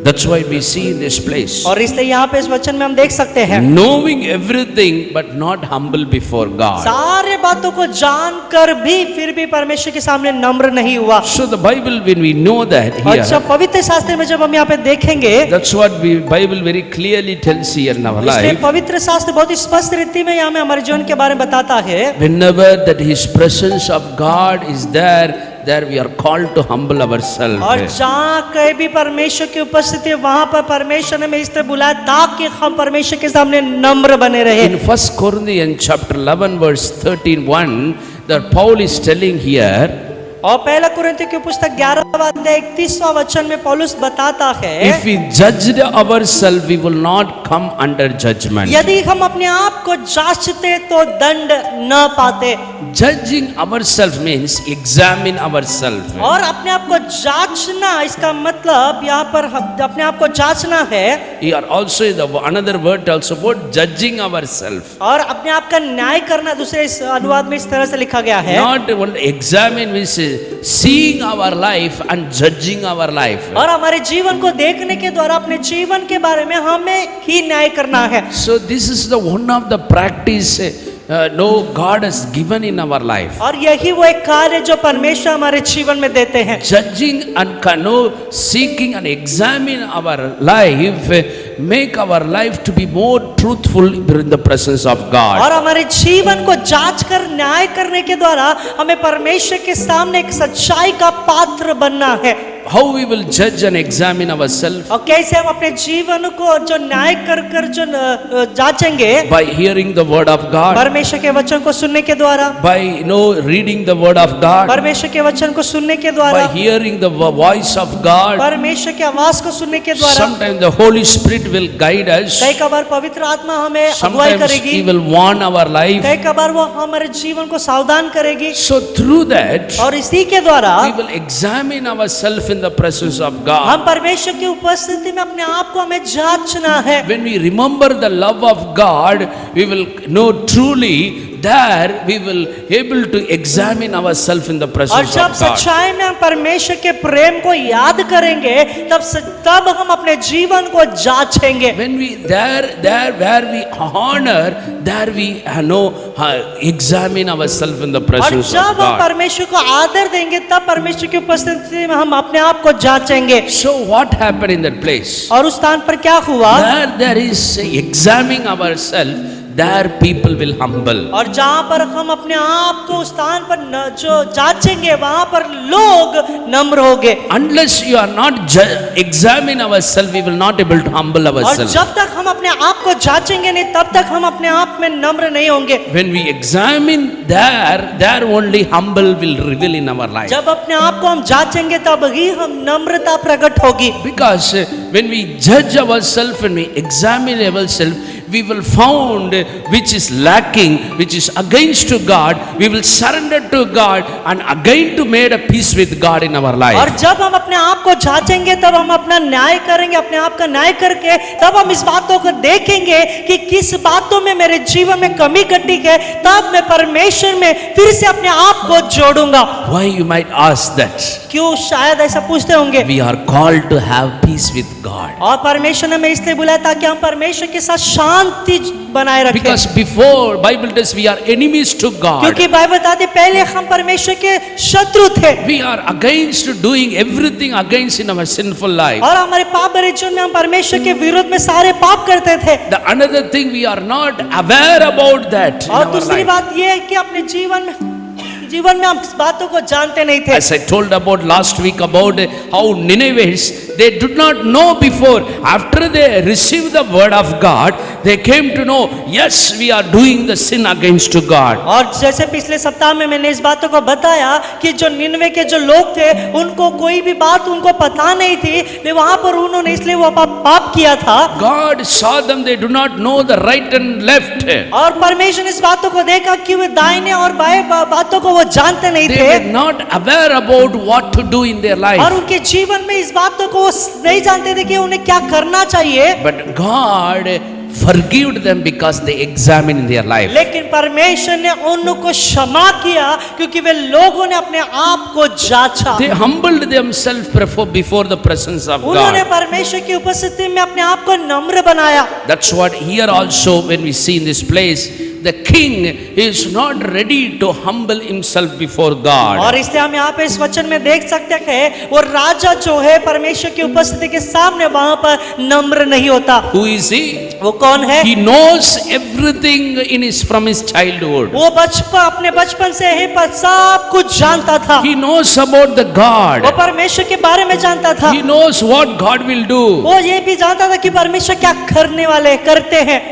That's why we see in this place. और इसलिए यहाँ पे इस वचन में हम देख सकते हैं Knowing everything but not humble before God. सारे बातों को जानकर भी फिर भी परमेश्वर के सामने नम्र नहीं हुआ। So the Bible, when we know that और here, जब पवित्र शास्त्र में जब हम यहाँ पे देखेंगे, that's what we Bible very clearly tells here in our इसलिए life. पवित्र शास्त्र बहुत ही स्पष्ट रीति में यहाँ में हमारे जीवन के बारे में बताता है। Whenever that His presence of God is there we are called to humble और ourselves. जहाँ कहीं भी परमेश्वर की उपस्थिति है, वहाँ पर परमेश्वर ने हमें इस तरह बुलाया ताकि हम परमेश्वर के सामने नम्र बने रहे। In 1 Corinthians chapter 11 verse 13:1, that Paul is telling here, और पहला कुरिन्थियों की पुस्तक 11वां अध्याय 31वां वचन में पौलुस बताता है, if we judged ourselves, we will not come under judgment. यदि हम अपने आप को जांचते तो दंड न पाते। Judging ourselves means examine ourselves. और अपने आप को जांचना, इसका मतलब यहाँ पर अपने आप को जांचना है। Here also the another word also about judging ourselves. और अपने आप का न्याय करना दूसरे इस अनुवाद में इस तरह से लिखा गया है। Not only examine means seeing our life and judging our life. और हमारे जीवन को देखने के द्वारा अपने जीवन के बारे में हमें ही न्याय करना है। So this is the one of the practice no God has given in our life. और यही वो एक कार्य जो परमेश्वर हमारे जीवन में देते हैं। Judging and seeking and examine our life, make our life to be more truthful in the presence of God. और हमारे जीवन को जांच कर न्याय करने के द्वारा हमें परमेश्वर के सामने एक सच्चाई का पात्र बनना है। How we will judge and examine ourselves? और कैसे हम अपने जीवन को जो न्याय कर कर जो जांचेंगे, By hearing the word of God, परमेश्वर के वचन को सुनने के द्वारा, by reading the word of God, परमेश्वर के वचन को सुनने के द्वारा, by hearing the voice of God. परमेश्वर की आवाज को सुनने के द्वारा। Sometimes the Holy Spirit will guide us. कई कबार पवित्र आत्मा हमें अगुवाई Sometimes करेगी, He will warn our life. कई कबार वो हमारे जीवन को सावधान करेगी। So through that, और इसी के द्वारा we will examine ourselves in the presence of God. हम परमेश्वर की उपस्थिति में अपने आप को हमें जांचना है। When we remember the love of God, we will know truly there we will able to examine ourselves in the और presence जब of God. सच्चाई में हम परमेश्वर के प्रेम को याद करेंगे, तब हम अपने जीवन को जांचेंगे। When we there where we honor, there we examine ourselves in the और presence जब of हम God. परमेश्वर को आदर देंगे, तब परमेश्वर की उपस्थिति में हम अपने आप को जांचेंगे। So what happened in that place? और उस स्थान पर क्या हुआ? There is examining ourselves. There people will humble. और जहाँ पर हम अपने आप को उस स्थान पर जो जांचेंगे, वहाँ पर लोग नम्र होंगे। Unless you are not examine ourselves, we will not able to humble और ourselves. जब तक हम अपने आप को जांचेंगे नहीं, तब तक हम अपने आप में नम्र नहीं होंगे। When we examine there only humble will reveal in our life. जब अपने आप को हम जांचेंगे, तब ही हम नम्रता प्रकट होगी। Because when we judge ourselves, when we examine ourselves, we will found which is lacking, which is against to God. We will surrender to God and again to made a peace with God in our और life. जब हम अपने आप को जांचेंगे, तब हम अपना न्याय करेंगे। अपने आप का न्याय करके तब हम इस बातों को देखेंगे कि किस बातों में मेरे जीवन में कमी घटी है, तब मैं परमेश्वर में फिर से अपने आप को जोड़ूंगा। Why you might ask that? क्यों शायद ऐसा पूछते होंगे? We are called to have peace with God. और परमेश्वर ने हमें इसलिए बुलाया ताकि हम परमेश्वर के साथ शांति बनाए रखें। Because before Bible tells we are enemies to God. क्योंकि बाइबल बताती पहले हम परमेश्वर के शत्रु थे। We are against doing everything against in our sinful life. और हमारे पाप भरे जीवन में हम परमेश्वर के विरोध में सारे पाप करते थे। The another thing we are not aware about that. in और our दूसरी life. बात यह है कि अपने जीवन में जीवन में हम इस बातों को जानते नहीं थे। As I told about last week about how Ninevites, they did not know before. After they received the word of God, they came to know, yes, we are doing the sin against to God. और जैसे पिछले सप्ताह में मैंने इस बातों को बताया कि जो निनवे के जो लोग थे उनको कोई भी बात उनको पता नहीं थी, वे वहां पर उन्होंने इसलिए वो पाप किया था। God saw them, they do not know the right and left. और परमेश्वर ने इस बातों को देखा कि वे दाहिने और बाएं बातों को वो जानते नहीं They थे were not aware about what to do in their और life. उनके जीवन में इस बातों को वो नहीं जानते थे कि उन्हें क्या करना चाहिए। But God forgave them because they examined their life. लेकिन परमेश्वर ने उनको क्षमा किया क्योंकि वे लोगों ने अपने आप को जांचा। They humbled themselves before the presence of उन्होंने God. परमेश्वर की उपस्थिति में अपने आप को नम्र बनाया। That's what here also when we see in this place, the king is not ready to humble himself before God. और इसलिए हम यहाँ पे इस वचन में देख सकते हैं वो राजा जो है परमेश्वर की उपस्थिति के सामने वहां पर नम्र नहीं होता। Who is he? वो कौन है? He knows everything from his childhood. वो अपने बचपन से ही पर सब कुछ जानता था। He knows about the God. वो परमेश्वर के बारे में जानता था। He knows what God will do. वो ये भी जानता था कि परमेश्वर क्या करने वाले करते हैं।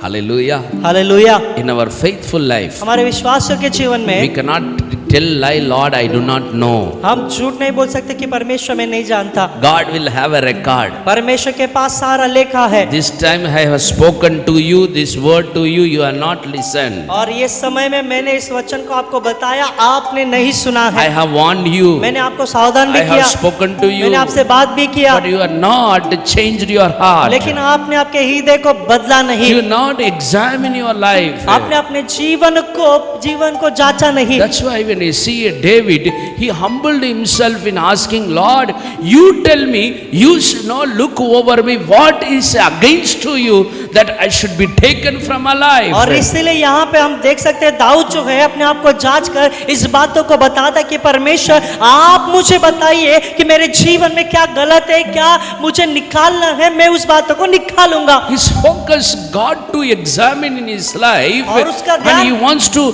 Hallelujah. Hallelujah. In our faithful life, हमारे विश्वासियों के जीवन we में cannot tell lie, Lord, I do not know. हम झूठ नहीं बोल सकते कि परमेश्वर में नहीं जानता। God will have a record. परमेश्वर के पास सारा लेखा है। This time I have spoken to you this word to you, you are not listened. और ये समय में मैंने इस वचन को आपको बताया, आपने नहीं सुना I है। have warned you. मैंने आपको सावधान भी I have किया, spoken to you. मैंने आपसे बात भी किया, But you are not changed your heart. लेकिन आपने आपके हृदय को बदला नहीं। You not examine your life. आपने अपने जीवन को जांचा नहीं। That's why when you see David, he humbled himself in asking, Lord, you tell me, you should not look over me. What is against to you that I should be taken from alive? और इसीलिए यहाँ पे हम देख सकते हैं दाऊद जो है अपने आप को जांच कर इस बातों को बताता कि परमेश्वर आप मुझे बताइए कि मेरे जीवन में क्या गलत है, क्या मुझे निकालना है, मैं उस बातों को निकालूंगा। His focus God to examine in his life, और उसका and he wants to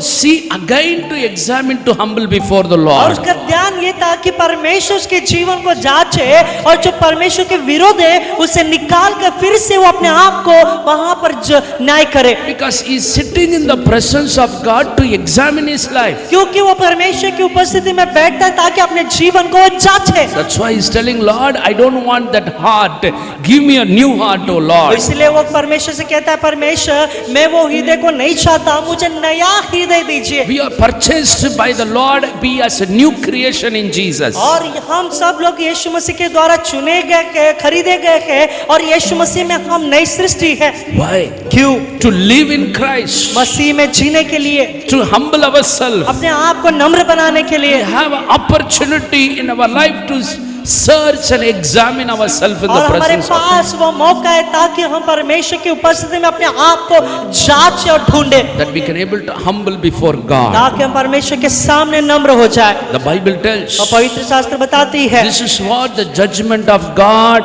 see again to examine, to humble before the और Lord. उसका ध्यान ये था कि परमेश्वर उसके जीवन को जांचे और जो परमेश्वर के विरोध है उसे निकाल कर फिर से वो अपने आप को वहां पर न्याय करे। Because he is sitting in the presence of God to examine his life. क्योंकि वो परमेश्वर की उपस्थिति में बैठता है ताकि अपने जीवन को जांचे। That's why he is telling, Lord, I don't want that heart. Give me a new heart, O Lord. इसलिए वो परमेश्वर से कहता है, परमेश्वर मैं वो हृदय को नहीं चाहता, मुझे नया हृदय दीजिए। We are purchased by the Lord, be as a new creation in Jesus. और हम सब लोग यीशु मसीह के द्वारा चुने गए, खरीदे गए हैं और यीशु मसीह में हम नई सृष्टि है। Why? क्यों? To live in Christ. मसीह में जीने के लिए, To humble ourselves. अपने आप को नम्र बनाने के We लिए। have an opportunity in our life to search and examine ourselves in और the हमारे presence of पास वो मौका है ताकि हम परमेश्वर की उपस्थिति में अपने आप को जांचे और ढूंढे, that we can able to humble before God. ताकि हम परमेश्वर के सामने नम्र हो जाए। The Bible tells, और पवित्र शास्त्र बताती है this is what the judgment of God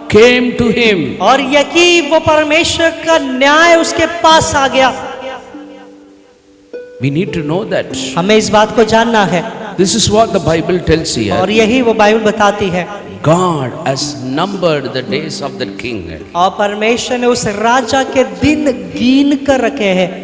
came to him. और यही वो परमेश्वर का न्याय उसके पास आ गया। We need to know that. हमें इस बात को जानना है This is what the Bible tells here. और यही वो बाइबल बताती है। God has numbered the days of the king. और परमेश्वर ने उस राजा के दिन गिन कर रखे हैं।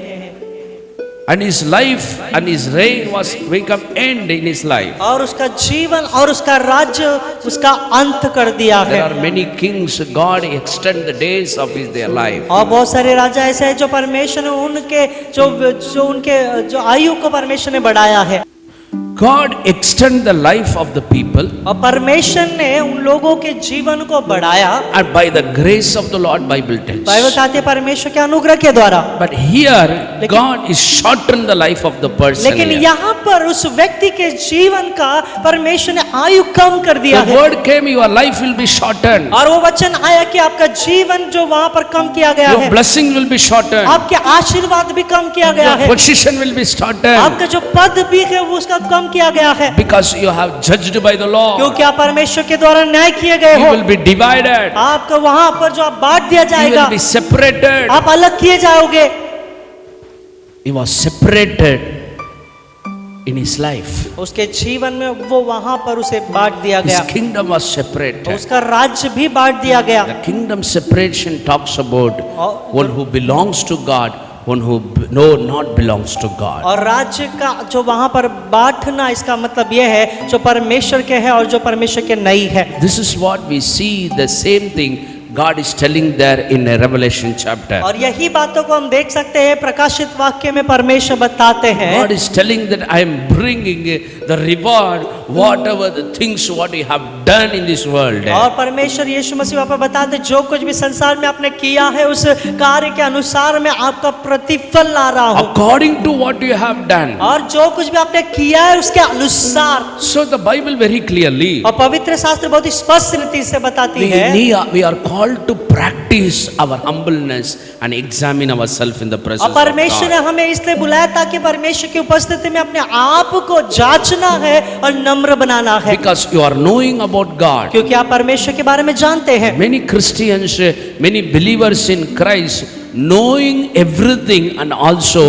And his life and his reign was become end in his life. और उसका जीवन और उसका राज्य उसका अंत कर दिया There है। are many kings, God extend the days of their life. और बहुत सारे राजा ऐसे हैं जो परमेश्वर ने उनके जो आयु को परमेश्वर ने बढ़ाया है। God extend the life of the people, और परमेश्वर ने उन लोगों के जीवन को बढ़ाया। and by the grace of the Lord, Bible tells. Bible बताती है परमेश्वर के अनुग्रह के द्वारा। But here God is shortened the life of the person. लेकिन here. यहाँ पर उस व्यक्ति के जीवन का परमेश्वर ने आयु कम कर दिया The है। word came, your life will be shortened. और वो वचन आया कि आपका जीवन जो वहां पर कम किया गया Your है, blessing will be shortened. आपके आशीर्वाद भी कम किया गया Your है, position will be shortened. आपका जो पद भी है वो उसका कम किया गया है, Because you have judged by the law. क्योंकि आप परमेश्वर के द्वारा न्याय किए गए You हो। will be divided. आपका वहां पर जो आप बांट दिया You जाएगा, will be separated. आप अलग किए जाओगे। He was separated in his life. उसके जीवन में वो वहां पर उसे बांट दिया His गया, kingdom was separated. उसका राज्य भी बांट दिया गया। The kingdom separation talks about और- one who belongs to God, one who not belongs to God. और राज्य का जो वहां पर बांटना, इसका मतलब यह है जो परमेश्वर के है और जो परमेश्वर के नहीं है। This is what we see, the same thing God is telling there in a Revelation chapter. और यही बातों को हम देख सकते हैं प्रकाशित वाक्य में परमेश्वर बताते हैं। God is telling that I am bringing the reward, whatever the things what you have done in this world. और परमेश्वर यीशु मसीह वहाँ पर बताते हैं, जो कुछ भी संसार में आपने किया है उस कार्य के अनुसार मैं आपका प्रतिफल ला रहा हूँ, According to what you have done. और जो कुछ भी आपने किया है उसके अनुसार। So the Bible very clearly, और पवित्र शास्त्र बहुत ही स्पष्ट रीति से बताती है we are called to practice our humbleness and examine ourselves in the और presence of परमेश्वर ने God. हमें इसलिए बुलाया ताकि परमेश्वर की उपस्थिति में अपने आप को जांचना है और नम्र बनाना है, Because you are knowing about God. क्योंकि आप परमेश्वर के बारे में जानते हैं। Many Christians, many believers in Christ, knowing everything and also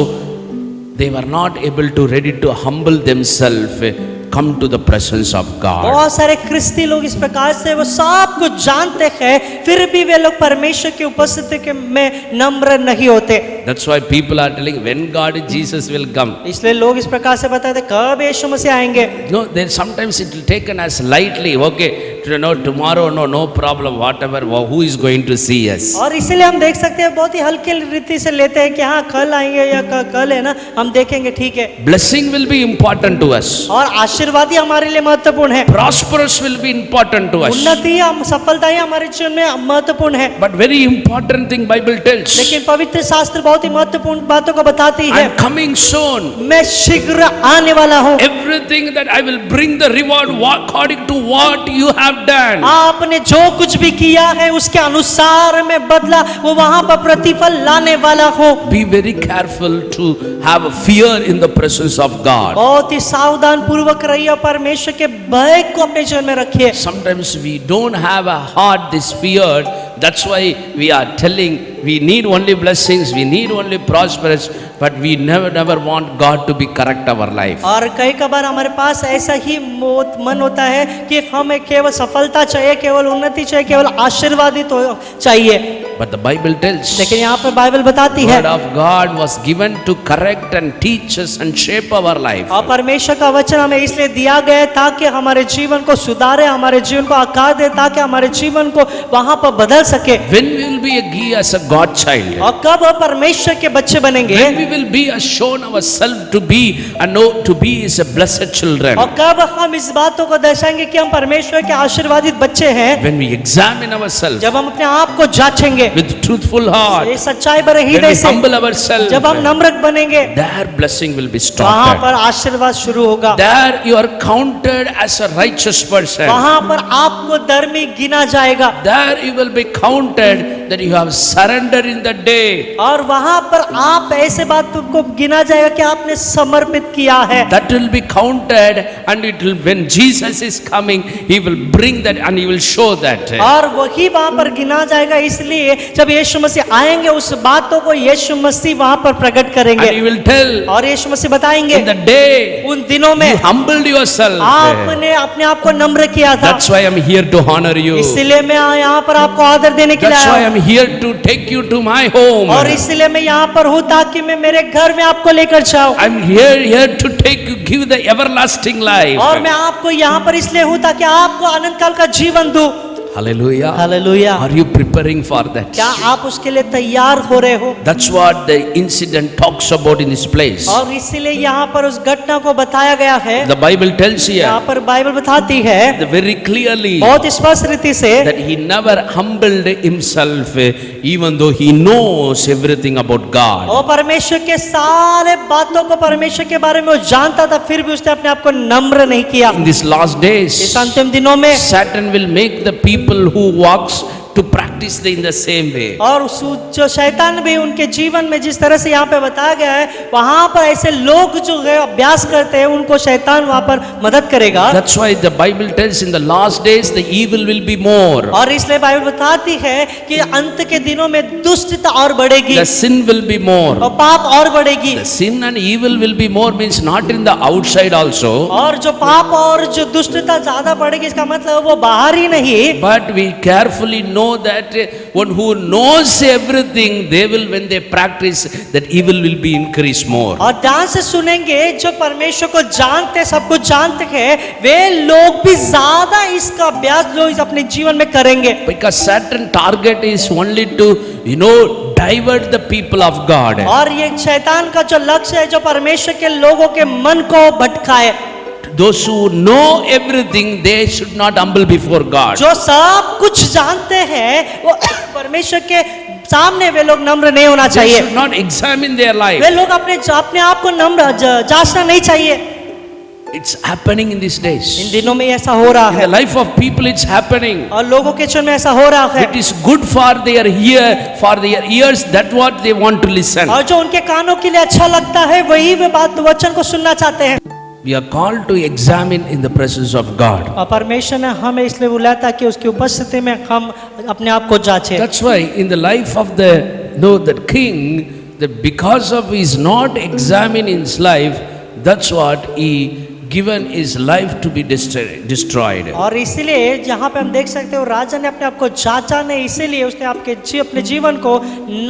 they were not able to ready to humble themselves, come to the presence of God. बहुत सारे ख्रिस्ती लोग इस प्रकार से वो सब कुछ जानते हैं, फिर भी वे लोग परमेश्वर की उपस्थिति के में नम्र नहीं होते। That's why people are telling when God Jesus will come. इसलिए लोग इस प्रकार से बताते हैं, कब यीशु मसीह आएंगे। No, then sometimes it will taken as lightly. Okay, tomorrow, no problem. Whatever, who is going to see us? और इसीलिए हम देख सकते हैं बहुत ही हल्के रीति से लेते हैं कि हाँ कल आएंगे या कल है ना, हम देखेंगे, ठीक है। Blessing will be important to us. और आशीर्वाद ही हमारे लिए महत्वपूर्ण है, Prosperous will be important to us. उन्नति सफलता ही हमारे जीवन में महत्वपूर्ण है। But very important thing Bible tells. लेकिन पवित्र शास्त्र बहुत ही महत्वपूर्ण बातों को बताती है, I'm coming soon. मैं शीघ्र आने वाला हूँ। Everything that I will bring the reward according to what you have done. आपने जो कुछ भी किया है उसके अनुसार मैं बदला वो वहां पर प्रतिफल लाने वाला हूँ। Be very careful to have a fear in the presence of God. बहुत ही सावधान पूर्वक रहिए और परमेश्वर के भय को अपने जीवन में रखिए। Sometimes we don't have a heart this fear. That's why we are telling we need only blessings, we need only prosperous, but we never want God to be correct our life. और कई कबार हमारे पास ऐसा ही मन होता है कि हमें केवल सफलता चाहिए, केवल उन्नति चाहिए, केवल आशीर्वादित हो चाहिए। But the Bible tells लेकिन यहाँ पर बाइबल बताती है word of God was given to correct and teach us and shape our life. और परमेश्वर का वचन हमें इसलिए दिया गया है ताकि हमारे जीवन को सुधारे, हमारे जीवन को आकार दे, ताकि हमारे जीवन को वहां पर बदल सके। When we will be as a God child, और कब हम परमेश्वर के बच्चे बनेंगे, when we will be shown ourselves to be and know to be is a blessed children, और कब हम इस बातों को दर्शाएंगे कि हम परमेश्वर के आशीर्वादित बच्चे हैं, when we examine ourselves जब हम अपने आप को जांचेंगे with truthful heart, ये सच्चाई भरे when हृदय we से, humble ourselves, जब हम नम्रक बनेंगे, their blessing will be वहां started. पर आशीर्वाद शुरू होगा। There you are counted as a righteous person. वहां पर आपको धर्मी गिना जाएगा, There you will be counted that you have surrendered in the day. और वहां पर आप ऐसे बात को गिना जाएगा कि आपने समर्पित किया है। That will be counted, and it will, when Jesus is coming, he will bring that and he will show that. और वही वहां पर गिना जाएगा, इसलिए जब यीशु मसीह आएंगे उस बातों को यीशु मसीह वहां पर प्रकट And करेंगे he will tell, और यीशु मसीह बताएंगे in the day उन दिनों में you humbled yourself. आपने अपने आप को नम्र किया था, That's why I'm here to honor you. इसलिए मैं यहाँ पर आपको आदर देने के लिए That's why आया I'm here to take you to my home. और इसलिए मैं यहाँ पर हूँ ताकि मैं मेरे घर में आपको लेकर जाऊँ, I'm here to take you, give the everlasting life. और मैं आपको यहाँ पर इसलिए हूँ ताकि आपको अनंत काल का जीवन दूँ। Hallelujah. Hallelujah. Are you preparing for that? क्या आप उसके लिए तैयार हो रहे हो? That's what the incident talks about in this place. और इसीलिए यहाँ पर उस घटना को बताया गया है। The Bible tells यहाँ here पर बाइबल बताती है very clearly बहुत स्पष्ट रीति से that he never humbled himself even though he knows everything about God. और परमेश्वर के सारे बातों को परमेश्वर के बारे में वो जानता था, फिर भी उसने अपने आप को नम्र नहीं किया। In these last इस days, अंतिम दिनों में Satan will make the people who walks to practice practice in the same way. और जो शैतान भी उनके जीवन में जिस तरह से यहाँ पे बताया गया है, वहाँ पर ऐसे लोग जो है अभ्यास करते हैं, उनको शैतान वहाँ पर मदद करेगा। That's why the Bible tells in the last days the evil will be more. और इसलिए बाइबल बताती है कि अंत के दिनों में दुष्टता और बढ़ेगी, The sin will be more. और पाप और बढ़ेगी। The sin and evil will be more means not in the outside also, और जो पाप और जो दुष्टता ज्यादा बढ़ेगी, इसका मतलब वो बाहर ही नहीं, but we carefully know that one who knows everything, they will, when they practice, that evil will be increased more. और ध्यान से सुनेंगे, जो परमेश्वर को जानते, सब कुछ जानते हैं, वे लोग भी ज्यादा इसका अभ्यास जो इस अपने जीवन में करेंगे। Because Satan target is only to, divert the people of God. और ये शैतान का जो लक्ष्य है, जो परमेश्वर के लोगों के मन को भटकाए। Those who know everything, they should not humble before God. जो सब कुछ जानते हैं, वो परमेश्वर के सामने वे लोग नम्र नहीं होना They चाहिए। should not examine their life. वे लोग अपने आप को नम्र जांचना नहीं चाहिए। It's happening in these days. इन दिनों में ऐसा हो रहा In है, the life of people, it's happening. और लोगों के जीवन में ऐसा हो रहा है। It is good for their ears, that what they want to listen. और जो उनके कानों के लिए अच्छा लगता है, वही वे बात वचन को सुनना चाहते हैं। We are called to examine in the presence of God. और परमेश्वर ने हमें इसलिए बुलाया था कि उसकी उपस्थिति में हम अपने आप को जांचें। That's why in the life of the king, that because of his not examining his life, that's what he given his life to be destroyed. और इसीलिए जहाँ पे हम देख सकते हो, राजा ने अपने आप को जांचा नहीं, इसीलिए उसने अपने जीवन को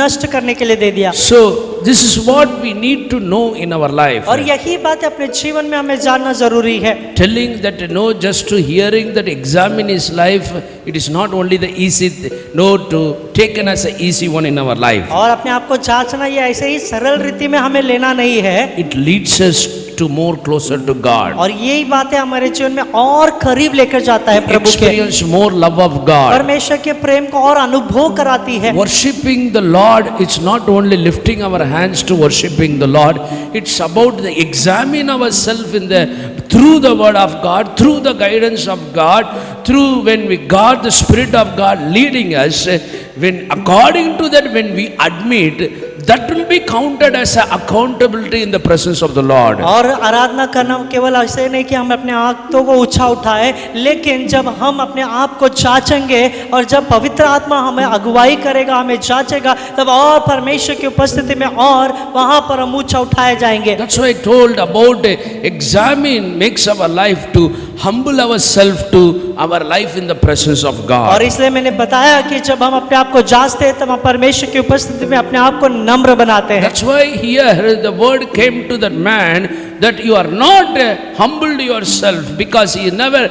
नष्ट करने के लिए दे दिया। So this is what we need to know in our life. और यही बात अपने जीवन में हमें जानना जरूरी है। Telling that just to hearing that examine his life, it is not only the easy, to taken as an easy one in our life. और अपने आप को जांचना ये ऐसे ही सरल रीति में हमें लेना नहीं है। It leads us to more closer to God. और यही बातें हमारे जीवन में और करीब लेकर जाता है प्रभु के। Experience more love of God. परमेश्वर के प्रेम को और अनुभव कराती है। Worshipping the Lord, it's not only lifting our hands to worshiping the Lord, it's about the examine ourselves through the word of God, through the guidance of God, through when we God, the Spirit of God leading us, when according to that, when we admit, that will be counted as a accountability in the presence of the Lord. और आराधना करना केवल ऐसे नहीं कि हम अपने हाथों को ऊंचा उठाए, लेकिन जब हम अपने आप को जांचेंगे और जब पवित्र आत्मा हमें अगुवाई करेगा, हमें जांचेगा, तब और परमेश्वर की उपस्थिति में और वहां पर हम ऊंचा उठाए जाएंगे। That's why I told about examine makes our life to humble ourselves to our life in the presence of God. और इसलिए मैंने बताया कि जब हम अपने आप को जांचते हैं, तब हम परमेश्वर की उपस्थिति में अपने आप को नम्र बनाते हैं। That's why here the word came to that man that you are not humbled yourself because he never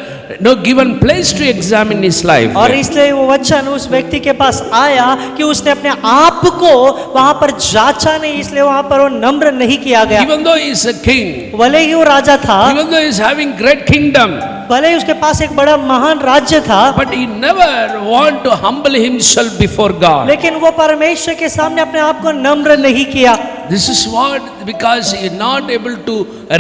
given place to examine his life. और इसलिए वो वचन उस व्यक्ति के पास आया कि उसने अपने आप को वहां पर जांचा नहीं, इसलिए वहां पर वो नम्र नहीं किया गया। Even though he is a king, भले ही वो राजा था, even though he is having great kingdom, भले ही उसके पास एक बड़ा महान राज्य था, but he never want to humble himself before God. लेकिन वो परमेश्वर के सामने अपने आप को नम्र नहीं किया। This is what, because he is not able to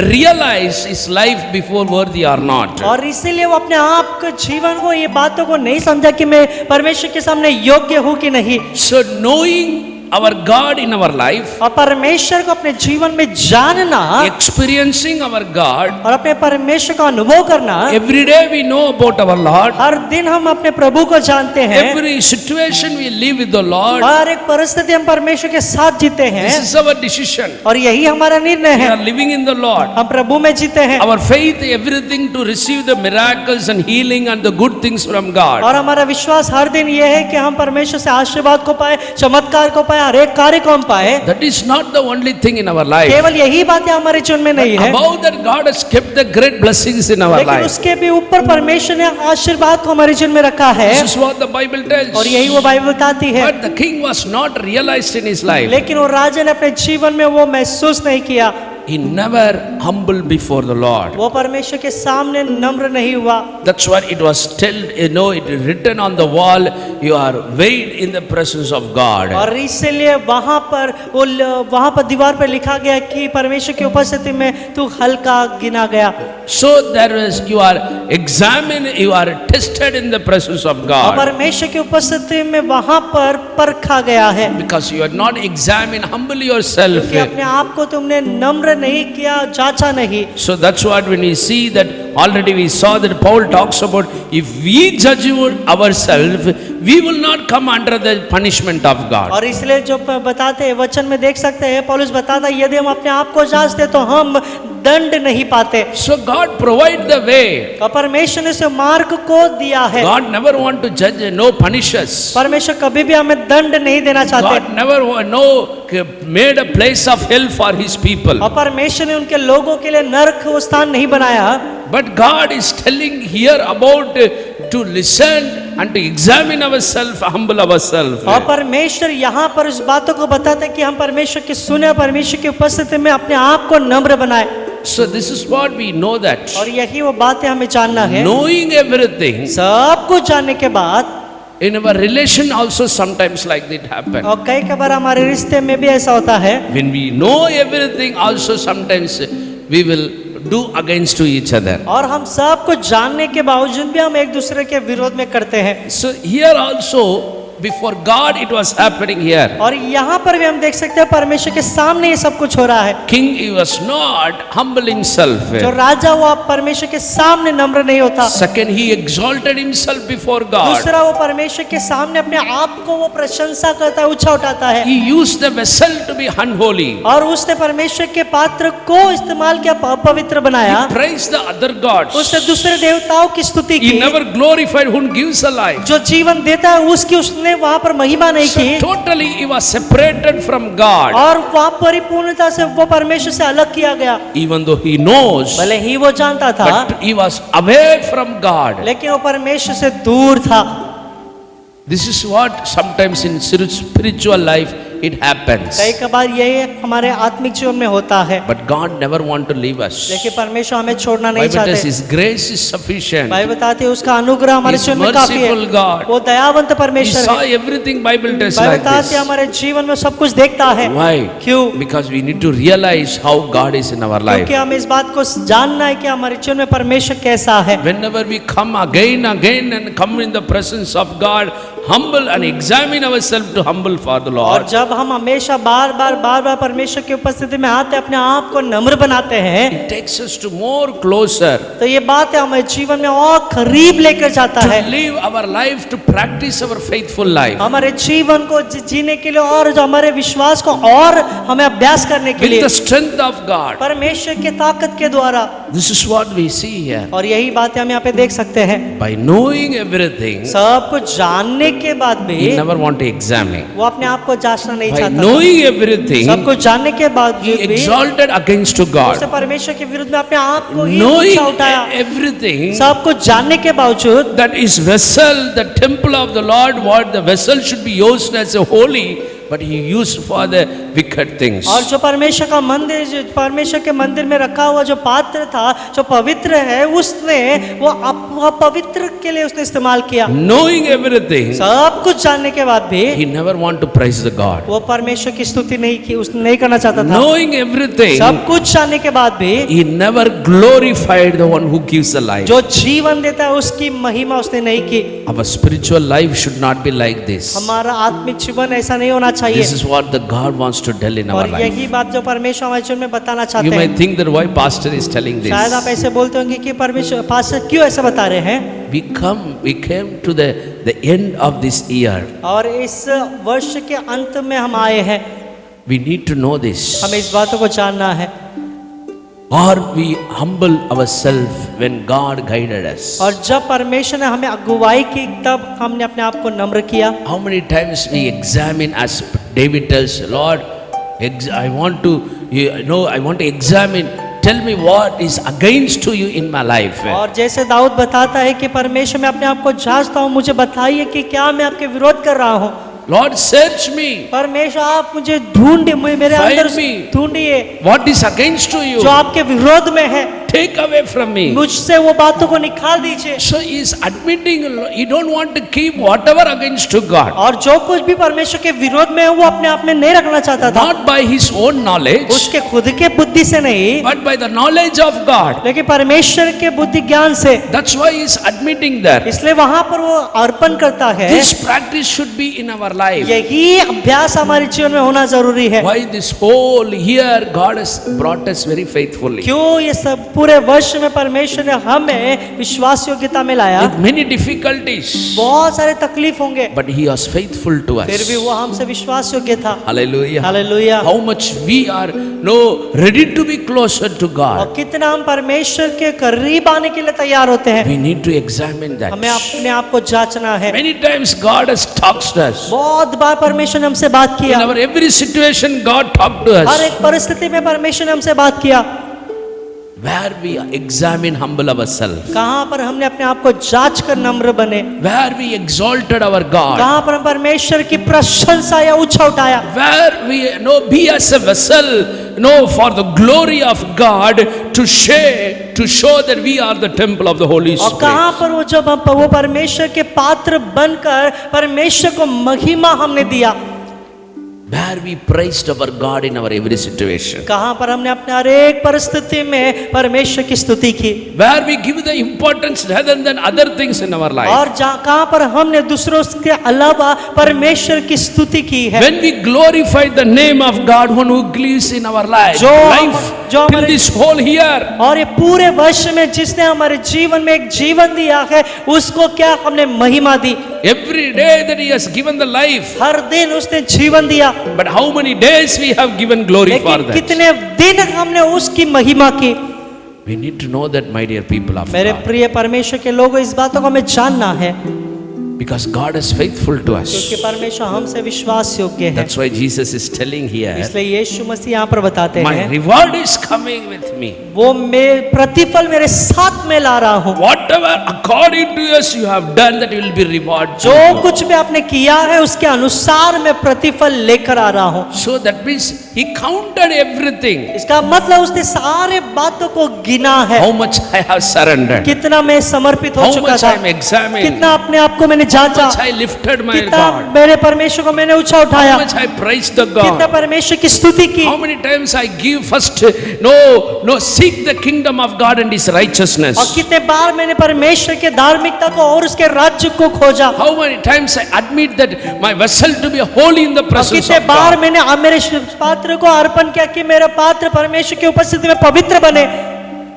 realize his life before worthy or not. और इसीलिए वो अपने आप के जीवन को, ये बातों को नहीं समझा कि मैं परमेश्वर के सामने योग्य हूँ कि नहीं। So knowing our God in our life, और परमेश्वर को अपने जीवन में जानना, experiencing our God, और अपने परमेश्वर का अनुभव करना, every day we know about our Lord, हर दिन हम अपने प्रभु को जानते हैं, every situation we live with the Lord. हर एक परिस्थिति हम परमेश्वर के साथ जीते हैं, This is our decision. और यही हमारा निर्णय We है। are living in the Lord. हम प्रभु में जीते हैं, Our faith, everything to receive the miracles and healing and the good things from God. और हमारा विश्वास हर दिन ये है कि हम परमेश्वर से आशीर्वाद को पाए, चमत्कार को पाए, हर एक कार्य को हम पाए। That is not the only thing in our life. केवल यही बातें हमारे जीवन में नहीं है, Above that, God has kept the great blessings in our लेकिन life. उसके भी ऊपर परमेश्वर ने आशीर्वाद को हमारे जीवन में रखा है, This is what the Bible tells. और यही वो बाइबल बताती है। But the king was not realized in his life. लेकिन वो राजा ने अपने जीवन में वो महसूस नहीं किया। he never humbled before the Lord. वो परमेश्वर के सामने नम्र नहीं हुआ। That's why it was it is written on the wall, you are weighed in the presence of God. और इसीलिए वहाँ पर दीवार पर लिखा गया कि परमेश्वर की उपस्थिति में तू हल्का गिना गया। So there is, you are examined, you are tested in the presence of और God. परमेश्वर की उपस्थिति में वहाँ पर परखा गया है, Because you are not examined, humble yourself. कि अपने आप को तुमने नम्र नहीं किया, जांचा नहीं। So that's what when we see that, already we saw that Paul talks about, if we judge ourselves, we will not come under the punishment of God. और इसलिए जो बताते हैं वचन में देख सकते हैं, पौलुस बताता है यदि हम अपने आप को जांचते तो हम दंड नहीं पाते। So God provide the way. और परमेश्वर ने इस मार्ग को दिया है। God never want to judge, no punish us. परमेश्वर कभी भी हमें दंड नहीं देना चाहते। God never made a place of hell for his people. और परमेश्वर ने उनके लोगों के लिए नरक वो स्थान नहीं बनाया। But God is telling here about to listen and to examine ourselves, humble ourselves. और परमेश्वर यहाँ पर इस बातों को बताते हैं कि हम परमेश्वर की सुने, परमेश्वर की उपस्थिति में अपने आप को नम्र बनाए। So this is what we know that. और यही वो बातें हमें जानना है। Knowing everything, सब कुछ जानने के बाद in our relation also sometimes like that happen. और कई बार हमारे रिश्ते में भी ऐसा होता है। When we know everything also sometimes we will do against to each other. और हम सब कुछ जानने के बावजूद भी हम एक दूसरे के विरोध में करते हैं। So here also before God it was happening here. और यहाँ पर भी हम देख सकते हैं परमेश्वर के सामने ये सब कुछ हो रहा है। King he was not humble himself. जो राजा वो परमेश्वर के सामने नम्र नहीं होता। Second, he exalted himself before God. दूसरा वो परमेश्वर के सामने अपने आप को वो प्रशंसा करता है, ऊंचा उठाता है। He used the vessel to be unholy. और उसने परमेश्वर के पात्र को इस्तेमाल किया, पवित्र बनाया। He praised the other gods. उसने दूसरे देवताओं की स्तुति He की। never glorified who gives a life. जो जीवन देता है उसकी उसने वहां पर महिमा नहीं So की। totally he was separated from God. और वहां परिपूर्णता से वो परमेश्वर से अलग किया गया। Even though he knows, भले ही वो जानता था, but he was away from God. लेकिन वो परमेश्वर से दूर था। This is what sometimes in spiritual life it happens. कई बार यही हमारे आत्मिक जीवन में होता है। But God never want to leave us. लेकिन परमेश्वर हमें छोड़ना नहीं Bible says चाहते। His grace is sufficient. भाई बताते हैं उसका अनुग्रह हमारे He's जीवन में काफी है। merciful God. वो दयावंत He परमेश्वर saw है। everything. Bible tells भाई like बताते this. हैं हमारे जीवन में सब कुछ देखता है। Why? क्यों? Because we need to realize how God is in our life. क्योंकि हमें इस बात को जानना है कि हमारे जीवन में परमेश्वर कैसा है। Whenever we come again and come in the presence of God, humble and examine ourselves to humble for the और Lord. जब हम हमेशा बार बार परमेश्वर की उपस्थिति में आते अपने आप को नम्र बनाते हैं, It takes us to more closer तो ये बात है हमारे जीवन में और करीब लेकर जाता है। to live our life, to practice our faithful life. हमारे जीवन को जीने के लिए और जो हमारे विश्वास को और हमें अभ्यास करने के With लिए the strength of God. परमेश्वर की ताकत के द्वारा। This is what we see here. और यही बातें हम यहाँ पे देख सकते हैं। By knowing everything, सब कुछ जानने के बाद भी he never want to examine. वो अपने आप को जांचना नहीं By चाहता। knowing everything, सब कुछ जानने के बाद he भी exalted against to उसने God. परमेश्वर के विरुद्ध में अपने आप को ही Knowing ऊंचा उठाया। everything, सब कुछ जानने के बावजूद that is vessel, the temple of the Lord, what the vessel should be used as a holy, but he used for the wicked things. और जो परमेश्वर का मंदिर, जो परमेश्वर के मंदिर में रखा हुआ जो पात्र था जो पवित्र है, उसने वो पवित्र के लिए उसने इस्तेमाल किया। Knowing everything, सब कुछ जानने के बाद भी he never want to praise the God. वो परमेश्वर की स्तुति नहीं की, उसने नहीं करना चाहता था। Knowing everything, सब कुछ जानने के बाद भी he never glorified the one who gives the life. जो जीवन देता है उसकी महिमा उसने नहीं की। Our spiritual life should not be like this. हमारा आत्मिक जीवन ऐसा नहीं होना चाहिए। This is what the God wants to tell in our और life. यही बात जो परमेश्वर हमारे जीवन में बताना चाहते You हैं। might think that why pastor is telling शायद आप this. ऐसे बोलते होंगे कि परमेश्वर पास्टर क्यों ऐसा बता रहे हैं। We came to the end of this year. और इस वर्ष के अंत में हम आए हैं। We need to know this. हमें इस बातों को जानना है। Or we humble ourselves when God guided us. और जब परमेश्वर ने हमें अगुवाई की तब हमने अपने आप को नम्र किया। How many times we examine, as David tells, Lord, I want to examine. Tell me what is against to you in my life. और जैसे दाऊद बताता है कि परमेश्वर मैं अपने आप को जांचता हूँ, मुझे बताइए कि क्या मैं आपके विरोध कर रहा हूँ। Lord, search me. परमेश्वर आप मुझे ढूंढिए, मेरे Find अंदर me. ढूंढिए What is against to you? जो आपके विरोध में है, Take away from me. मुझसे वो बातों को निकाल दीजिए। So he is admitting he don't want to keep whatever against to God. और जो कुछ भी परमेश्वर के विरोध में है वो अपने आप में नहीं रखना चाहता था, Not by his own knowledge, उसके खुद के बुद्धि से नहीं, but by the knowledge of God. लेकिन परमेश्वर के बुद्धि ज्ञान से। That's why he is admitting that. इसलिए वहां पर वो अर्पण करता है। This practice should be in our life. यही अभ्यास हमारे जीवन में होना जरूरी है। Why this whole year God has brought us very faithfully. क्यों ये सब पूरे वर्ष में परमेश्वर ने हमें विश्वास योग्यता में लाया। With many difficulties, बहुत सारे तकलीफ होंगे, but he was faithful to फिर भी us. वो हमसे विश्वास योग्य था। Hallelujah. Hallelujah. How much we are ready to be closer to और God. कितना हम परमेश्वर के करीब आने के लिए तैयार होते हैं, We need to examine that. हमें अपने आप को जांचना है। Many times God has talked to us. बहुत बार परमेश्वर ने हमसे बात In किया, our every situation, God talked to her us. एक परिस्थिति में परमेश्वर ने हमसे बात किया। Where we examine, humble ourselves. कहाँ पर हमने अपने आप को जांच कर नम्र बने, Where we exalted our God. कहाँ पर हम परमेश्वर की प्रशंसा या ऊंचा उठाया, Where we be as a vessel, for the glory of God to show that we are the temple of the Holy और Spirit. कहाँ पर वो जब हम वो परमेश्वर के पात्र बनकर परमेश्वर को महिमा हमने दिया, Where we praised our God in our every situation. कहाँ पर हमने अपने हर एक परिस्थिति में परमेश्वर की स्तुति की, Where we give the importance rather than other things in our life. और कहाँ पर हमने दूसरों के अलावा परमेश्वर की स्तुति की है। When we glorify the name of God, one who lives in our life, जो till हमारे this whole year, और ये पूरे वर्ष में जिसने हमारे जीवन में एक जीवन दिया है, उसको क्या हमने महिमा दी। every day that He has given the life, हर दिन उसने जीवन दिया, but how many days we have given glory for लेकिन that? कितने दिन हमने उसकी महिमा की। We need to know that, my dear people of मेरे God, प्रिय परमेश्वर के लोगों, इस बातों को हमें जानना है, because God is faithful to us. क्योंकि परमेश्वर हमसे विश्वास योग्य है। That's why Jesus is telling here, इसलिए यीशु मसीह यहाँ पर बताते my हैं, reward is coming with me. वो मैं प्रतिफल मेरे साथ में ला रहा हूँ। Whatever according to us you have done, that will be reward to जो you. कुछ भी आपने किया है उसके अनुसार मैं प्रतिफल लेकर आ रहा हूँ। So that means He counted everything. इसका मतलब उसने सारे बातों को गिना है, How much I have surrendered. कितना मैं समर्पित हो How चुका much था, I am examined. कितना अपने आप को मैंने How जांचा, much I lifted my कितना God. मेरे परमेश्वर को मैंने ऊंचा उठाया, How much I praised the कितना God. परमेश्वर की स्तुति की, How many times I give first, seek the kingdom of God and His righteousness. और कितने बार मैंने परमेश्वर के धार्मिकता को और उसके राज्य को खोजा, How many times I admit that my vessel to be holy in the और presence कितने of बार God. मैंने मेरे पात्र को अर्पण किया कि मेरा पात्र परमेश्वर की उपस्थिति में पवित्र बने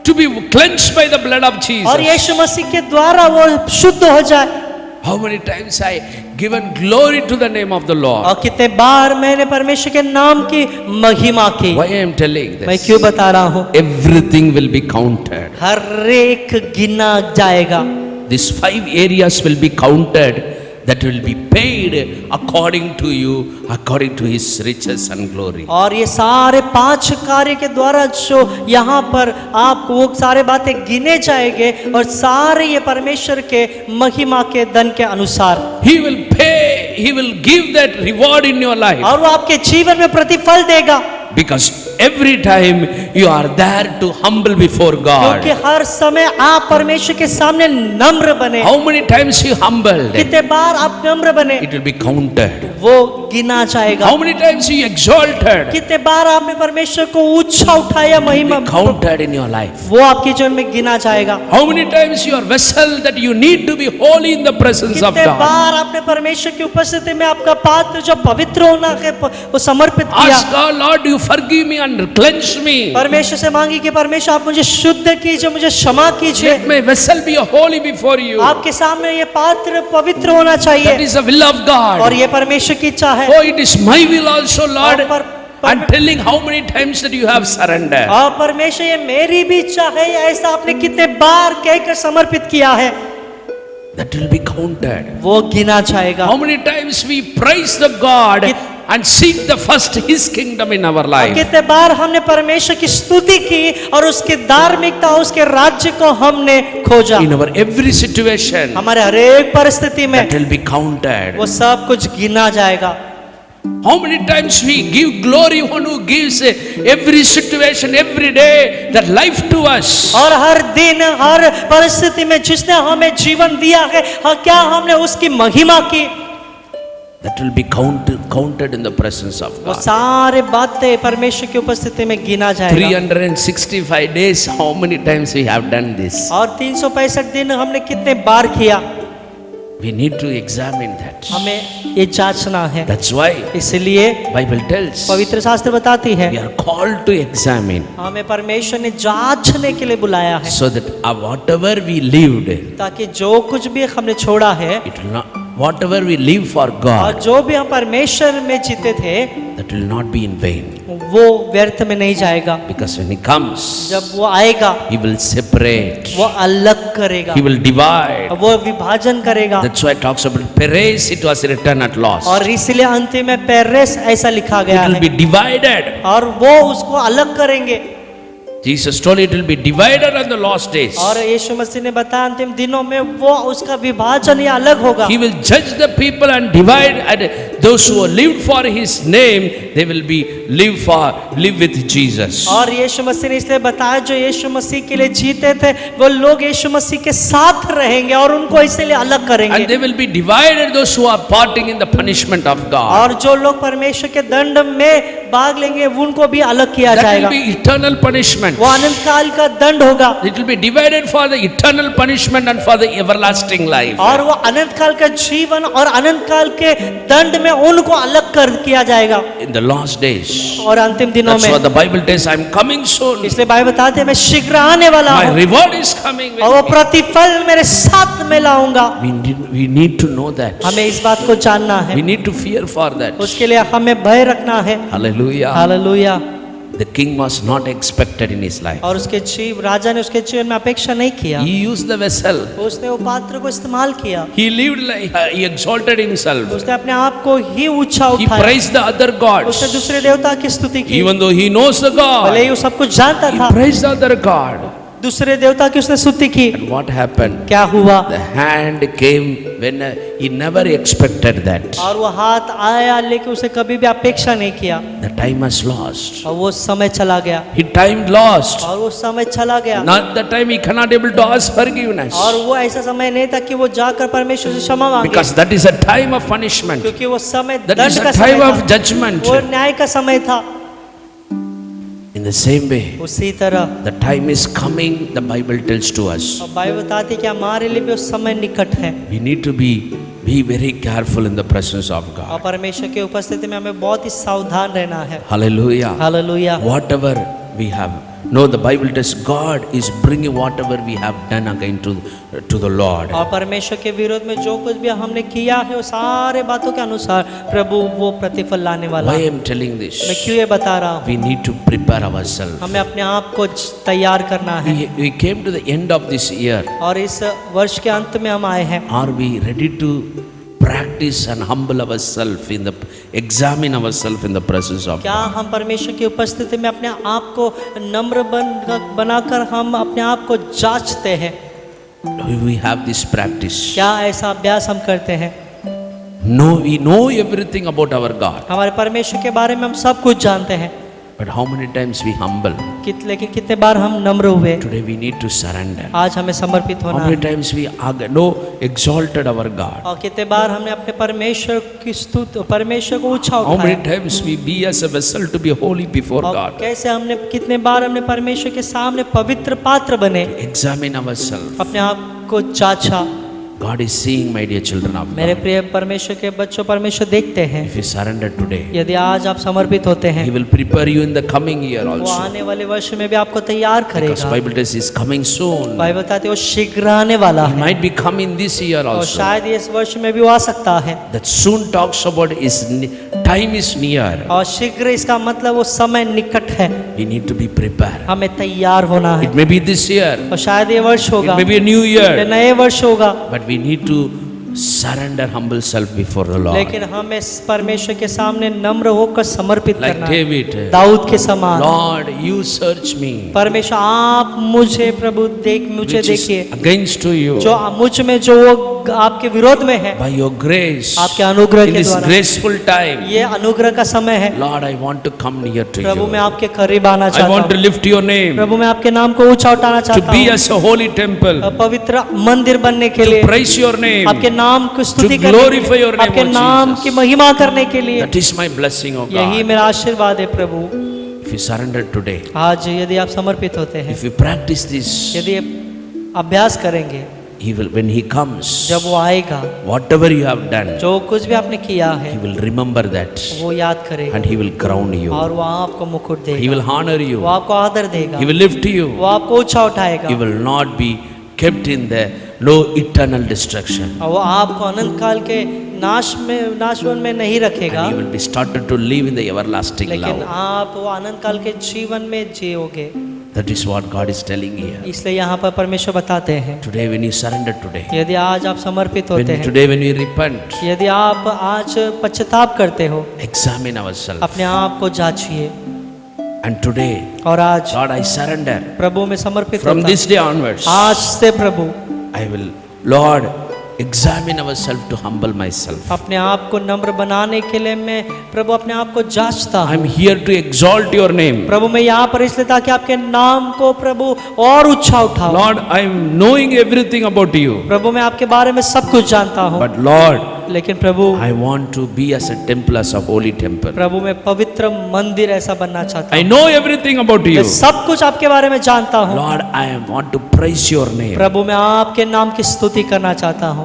To be cleansed by the blood of और Jesus. यीशु मसीह के द्वारा वो शुद्ध हो जाए। How many times I given glory to the name of the Lord. और कितने बार मैंने परमेश्वर के नाम की महिमा की। Why I am telling मैं this? क्यों बता रहा हूँ, Everything will be counted. हर एक गिना जाएगा। These 5 areas will be counted, that will be paid according to you, according to His riches and glory. और ये सारे 5 कार्य के द्वारा जो यहाँ पर आप वो सारे बातें गिने जाएंगे और सारे ये परमेश्वर के महिमा के धन के अनुसार, He will pay, He will give that reward in your life. और वो आपके जीवन में प्रतिफल देगा। Because every time you are there to humble before क्योंकि God. हर समय आप परमेश्वर के सामने नम्र बने। How many times you humbled? कितने बार आप नम्र बने, It will be counted. वो गिना जाएगा। How many times you exalted? कितने बार आपने परमेश्वर को ऊंचा उठाया, महिमा, Counted in your life. वो आपके जीवन में गिना जाएगा। How many times your vessel that you need to be holy in the presence of कितने God? बार आपने परमेश्वर की उपस्थिति में आपका पात्र जो पवित्र होना है वो समर्पित किया। Ask God, Lord, you forgive me and cleanse me. परमेश्वर से मांगी कि परमेश्वर आप मुझे शुद्ध कीजिए, मुझे क्षमा कीजिए। Let my vessel be holy before you. आपके सामने ये पात्र पवित्र होना That चाहिए is the will of और God. ये परमेश्वर की इच्छा है। Oh, it is my will also, Lord. और I'm telling how many times that you have surrendered. और परमेश्वर ये मेरी भी इच्छा है, ऐसा आपने कितने बार कहकर समर्पित किया है, That will be counted. वो गिना जाएगा। How many times we praise the God and seek the first His kingdom in our life. कितने बार हमने परमेश्वर की स्तुति की और उसकी धार्मिकता, उसके राज्य को हमने खोजा। In our every situation, हमारे हर एक परिस्थिति में that will be counted. वो सब कुछ गिना जाएगा। How many times we give glory one who gives every situation, every day, that life to us. और हर दिन हर परिस्थिति में जिसने हमें जीवन दिया है, क्या हमने उसकी महिमा की? That will be counted in the presence of वो God. सारे बातें परमेश्वर की उपस्थिति में गिना जाएगा। 365 days, how many times we have done this? और 365 दिन हमने कितने बार किया? We need to examine that. हमें ये जांचना है। That's why इसलिए Bible tells पवित्र शास्त्र बताती है we are called to examine, हमें परमेश्वर ने जांचने के लिए बुलाया है, so that whatever we lived, ताकि जो कुछ भी हमने छोड़ा है it will not, whatever we live for और God, जो भी हम परमेश्वर में जीते थे that will not be in vain. वो व्यर्थ में नहीं जाएगा। Because when He comes, जब वो आएगा He will separate, वो अलग करेगा, He will divide. वो विभाजन करेगा। That's why it talks about Perez, it was written at lost. और इसलिए अंतिम में पेरेस ऐसा लिखा गया It will है be divided. और वो उसको अलग करेंगे। Jesus told it will be divided on the last days. और यीशु मसीह ने बताया अंतिम दिनों में वो उसका विभाजन या अलग होगा। He will judge the people and divide, and those who lived for His name, they will be live with Jesus. और यीशु मसीह ने इसलिए बताया जो यीशु मसीह के लिए जीते थे वो लोग यीशु मसीह के साथ रहेंगे और उनको इसलिए अलग And करेंगे। they will be divided, those who are parting in the punishment of God. और जो लोग परमेश्वर के दंड में भाग लेंगे उनको भी अलग किया That जाएगा। will be eternal punishment. वो अनंत काल का दंड होगा It will be divided for the eternal punishment and for the everlasting life. और वो अनंत काल का जीवन और अनंत काल के दंड में उनको अलग कर किया जाएगा। In the last days. और अंतिम दिनों That's what में the Bible says, I am coming soon. इसलिए बाइबल बताते हैं मैं शीघ्र आने वाला My हूँ reward is coming. और वो प्रतिफल मेरे साथ में लाऊंगा। We need to know that. हमें इस बात को जानना है, We need to fear for that. उसके लिए हमें भय रखना है। Hallelujah. Hallelujah. The king was not expected in his life. और उसके राजा ने उसके जीवन में अपेक्षा नहीं किया, He used the vessel. उसने वो पात्र को इस्तेमाल किया, He lived like he exalted himself. उसने अपने आप को ही ऊंचा He उठाया, praised the other उसने gods. दूसरे देवता की स्तुति की। Even though he knows the भले ही God, वो सब कुछ जानता he था, praised the other God. दूसरे देवता की उसने स्तुति की। And what happened? क्या हुआ? The hand came when he never expected that. और वो हाथ आया लेकिन उसे कभी भी अपेक्षा नहीं किया The time was lost. और वो समय चला गया He time lost. और वो समय चला गया Not the time he cannot able to ask forgiveness. और वो ऐसा समय नहीं था कि वो जाकर परमेश्वर से क्षमा मांगे, Because that is a time of punishment. क्योंकि वो समय That is दंड a का time समय of था, judgment. वो न्याय का समय था। In the same way, उसी तरह the time is coming, the Bible tells to us. और बाइबल बताती है कि हमारे लिए भी वो समय निकट है We need to be very careful in the presence of और God. परमेश्वर की उपस्थिति में हमें बहुत ही सावधान रहना है। Hallelujah. Hallelujah. Whatever we have. No, the Bible tells God is bringing whatever we have done again to the Lord. और परमेश्वर के विरोध में जो कुछ भी हमने किया है वो सारे बातों के अनुसार प्रभु वो प्रतिफल लाने वाला Why I है। am telling मैं this? क्यों ये बता रहा हूँ? We need to prepare ourselves. हमें अपने आप को तैयार करना है We came to the end of this year. और इस वर्ष के अंत में हम आए हैं। Are we ready to practice and humble ourselves examine ourselves in the presence of क्या God? हम परमेश्वर की उपस्थिति में अपने आप को नम्र बनाकर हम अपने आप को जांचते हैं? Do we have this practice? क्या ऐसा अभ्यास हम करते हैं? No, we know everything about our God. हमारे परमेश्वर के बारे में हम सब कुछ जानते हैं, But how many times we humble? लेकिन कितने बार हम नम्र हुए? Today we need to surrender. आज हमें समर्पित How होना many है। times we exalted our God? और कितने बार हमने अपने परमेश्वर की स्तुति, परमेश्वर को ऊंचा How many उठाया? times we be as a vessel to be holy before और God? कैसे हमने कितने बार हमने परमेश्वर के सामने पवित्र पात्र बने, Examine ourselves. अपने आप को जांचा। God is seeing, my dear children of मेरे God. प्रिय परमेश्वर के बच्चों, परमेश्वर देखते हैं। If you surrender today, यदि आज आप समर्पित होते हैं He will prepare you in the coming year वो also. आने वाले वर्ष में भी आपको तैयार Because करेगा। Bible says He is coming soon. भाई बताते वो शीघ्र आने वाला He है might be coming this year और also. शायद ये इस वर्ष में भी वो आ सकता है। That soon talks about is time is near. और शीघ्र इसका मतलब वो समय निकट है, We need to be prepared. हमें तैयार होना है। It may be this year. और शायद ये वर्ष It होगा, may be a new ये year. नए वर्ष होगा, But we need to surrender humble self before the Lord. लेकिन हमें परमेश्वर के सामने नम्र होकर समर्पित Like करना है, David, दाऊद के समान। Lord, you search me, परमेश्वर आप मुझे प्रभु मुझे which is देखिए, against to you. जो मुझ में जो वो आपके विरोध में है, By your grace, आपके अनुग्रह in के this द्वारा, graceful time, ये अनुग्रह का समय है। Lord, I want to come near to प्रभु मैं you. आपके करीब आना I चाहता want to हूँ, lift your name, प्रभु मैं आपके नाम को ऊंचा उठाना to चाहता be हूँ, as a holy temple, पवित्र मंदिर बनने के to लिए, praise your name. आपके नाम को स्तुति To करने के glorify your लिए, name, आपके O नाम Jesus. की महिमा करने के लिए। That is my blessing, O यही God. मेरा आशीर्वाद है प्रभु। If you surrender today, आज यदि आप समर्पित होते हैं, if you practice this, यदि अभ्यास करेंगे, He will, when He comes, जब वो आएगा, whatever you have done, जो कुछ भी आपने किया है He will remember that वो याद करेगा and He will crown और you. वो आपको मुकुट He देगा, will honor वो you. आपको आदर देगा, He will lift वो you. आपको ऊंचा उठाएगा He will not be kept in the low eternal destruction. और वो आपको अनंत काल के नाशवन में नहीं रखेगा, And you will be started to live in the everlasting लेकिन love. आप वो अनंत काल के जीवन में जियोगे। That is what God is telling here. इसलिए यहाँ पर परमेश्वर बताते हैं, Today when you surrender today, यदि आज आप समर्पित होते हैं, today when you repent, यदि आप आज पश्चाताप करते हो, examine ourselves. अपने आप को जांचिए। And today, और आज Lord, I surrender. प्रभु में समर्पित From होता this day onwards, आज से प्रभु I will, Lord, examine ourselves to humble myself. अपने आप को नम्र बनाने के लिए मैं प्रभु अपने आप को जांचता हूँ। I'm here to exalt your name. प्रभु मैं यहाँ पर इसलिए ताकि आपके नाम को प्रभु और ऊंचा उठाऊं। Lord, I'm knowing everything about you. प्रभु मैं आपके बारे में सब कुछ जानता हूँ, But Lord, लेकिन प्रभु I want to be as a temple, as a holy temple. प्रभु मैं पवित्र मंदिर ऐसा बनना चाहता I हूँ। know everything about you. मैं सब कुछ आपके बारे में जानता हूँ। Lord, I want to praise your name. प्रभु मैं आपके नाम की स्तुति करना चाहता हूँ।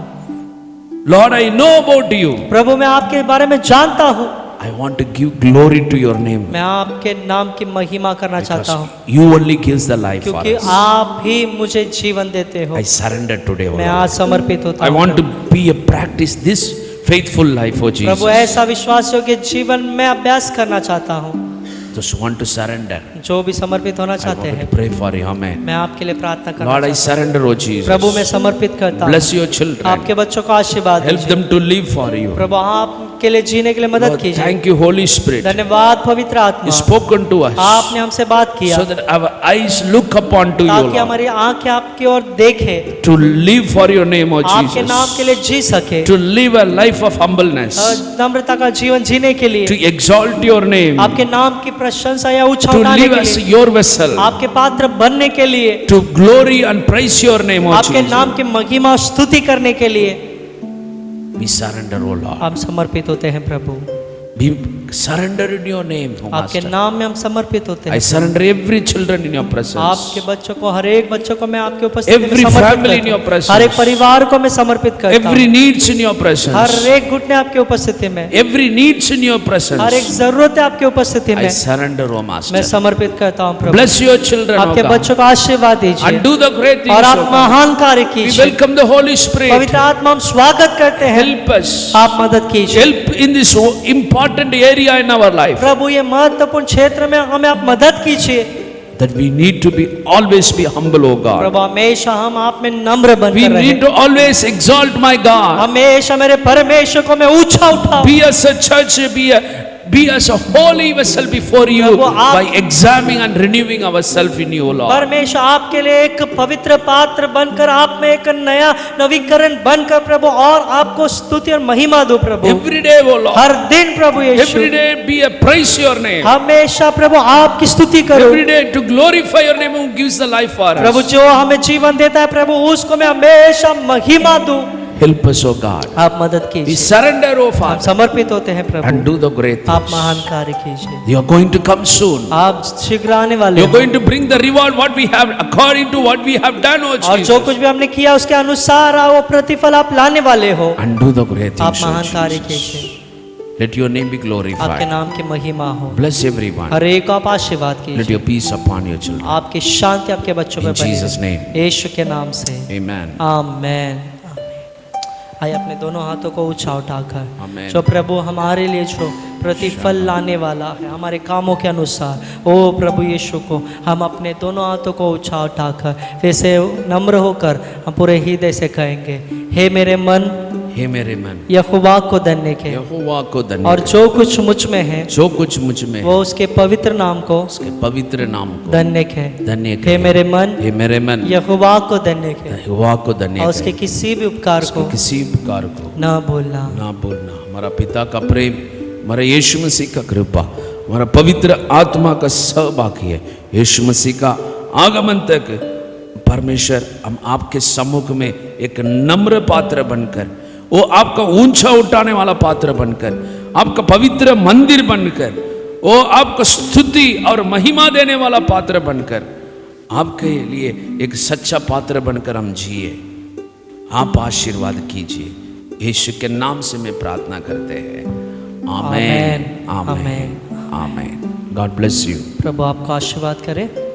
Lord, I know about you. प्रभु मैं आपके बारे में जानता हूँ। I want to give glory to your name. मैं आपके नाम की महिमा करना चाहता हूँ, Because you only gives the life for क्योंकि us. आप ही मुझे जीवन देते हो। I surrender today, O मैं Lord. आज समर्पित होता I हूँ want to be a practice this faithful life, O Jesus. प्रभु ऐसा विश्वास योग्य जीवन में अभ्यास करना चाहता हूँ। Those who want to surrender, जो भी समर्पित होना I चाहते want हैं, to pray for you. Amen. मैं आपके लिए प्रार्थना करना Lord, I चाहता surrender, O हूँ। Jesus. प्रभु मैं समर्पित करता हूँ। Bless your children. आपके बच्चों को आशीर्वाद Help दीजिए। them to live for you. प्रभु आपके लिए जीने के लिए मदद Lord, कीजिए। thank you, Holy Spirit. धन्यवाद पवित्र You आत्मा, spoken to us आपने हमसे बात किया so that our eyes look upon to you, ताकि Lord, हमारी आंखें आपकी ओर देखे, to live for your name, O आपके नाम के Jesus, लिए जी सके, to live a life of humbleness, नम्रता का जीवन जीने के लिए, to exalt your name, आपके नाम की प्रशंसा या ऊंचा to उठाने live के as लिए, your vessel, आपके पात्र बनने के लिए, to glory and praise your name, O आपके Jesus. नाम की महिमा स्तुति करने के लिए We surrender, O Lord. हम समर्पित होते हैं प्रभु। Be surrender in your name, O आपके Master. नाम में हम समर्पित होते I हैं। surrender every children in your presence. आपके बच्चों को, हर एक बच्चों को मैं आपके उपस्थिति में Every समर्पित family in करता your हूँ। presence. हर एक परिवार को मैं समर्पित करता Every हूँ। needs in your presence. हर एक घुटने आपके उपस्थिति में, Every needs in your हर एक presence. जरूरत है आपके उपस्थिति I में, surrender, O मैं Master. समर्पित करता हूँ प्रभु। Bless your children, O आपके God. बच्चों को आशीर्वाद And दीजिए do the great things, और O आप God. महान कार्य We कीजिए। welcome the Holy Spirit. पवित्र आत्मा हम स्वागत करते हैं, Help us. आप मदद कीजिए। Help in this important area in our life. प्रभु ये महत्वपूर्ण क्षेत्र में हमें आप मदद कीजिए। That we need to be always be humble, O God. प्रभु हमेशा हम आप में नम्र We बनकर रहे। need to always exalt my God. हमेशा मेरे परमेश्वर को मैं ऊंचा उठाऊं। Be as a church, be as a holy vessel before you प्रभु, आप- by examining and renewing ourselves in you, O Lord. परमेश्वर आपके लिए एक पवित्र पात्र बनकर, आप में एक नया नवीकरण बनकर प्रभु, और आपको स्तुति और महिमा दो प्रभु। Every day, O Lord. हर दिन प्रभु यीशु, Every day be a praise your name. हमेशा प्रभु आपकी स्तुति करो। Every day to glorify your name who gives the life for Prabhu us. जो हमें जीवन देता है प्रभु, उसको मैं हमेशा महिमा दूं। Help us, O God. आप मदद We कीजिए। surrender, O आप Father, समर्पित होते हैं and Prabhu, do the great आप things. महान कार्य कीजिए। You are going to come soon. आप शीघ्र आने वाले You are हैं, going to bring the reward what we have according to what we have done, O और जो Jesus. कुछ भी हमने किया उसके अनुसार वो प्रतिफल आप लाने वाले हो। And do the great आप things, O महान कार्य Jesus. कीजिए, Let your name be आपके glorified. नाम की महिमा हो। Bless everyone. हर एक को आप आशीर्वाद Let कीजिए, your peace upon your children. आपकी शांति आपके बच्चों पे In Jesus' बने name. यीशु के नाम से, Amen. आमेन। आइए अपने दोनों हाथों को ऊंचा उठाकर, Amen. जो प्रभु हमारे लिए जो प्रतिफल लाने वाला है हमारे कामों के अनुसार, ओ प्रभु यीशु को हम अपने दोनों हाथों को ऊंचा उठाकर फिर से नम्र होकर हम पूरे हृदय से कहेंगे, हे मेरे मन, हे मेरे मन यहोवा को धन्य कह, यहोवा को धन्य और कह। जो कुछ मुझ में है जो कुछ मुझ में वो है उसके पवित्र नाम को उसके पवित्र नाम को धन्य कह। धन्य हे कहे। मेरे मन हे मेरे मन यहोवा को धन्य कह, यहोवा को धन्य और उसके कहे। किसी भी उपकार उसके को किसी उपकार को न भूलना। ना भूलना। हमारा पिता का प्रेम, हमारा यीशु मसीह का कृपा, हमारा पवित्र आत्मा का सहभागी है, यीशु मसीह का आगमन तक परमेश्वर हम आपके सम्मुख में एक नम्र पात्र बनकर, वो आपका ऊंचा उठाने वाला पात्र बनकर, आपका पवित्र मंदिर बनकर, वो आपको स्तुति और महिमा देने वाला पात्र बनकर, आपके लिए एक सच्चा पात्र बनकर हम जिए। आप आशीर्वाद कीजिए, यीशु के नाम से मैं प्रार्थना करते हैं। Amen, amen, amen. God bless you. प्रभु आपको आशीर्वाद करे।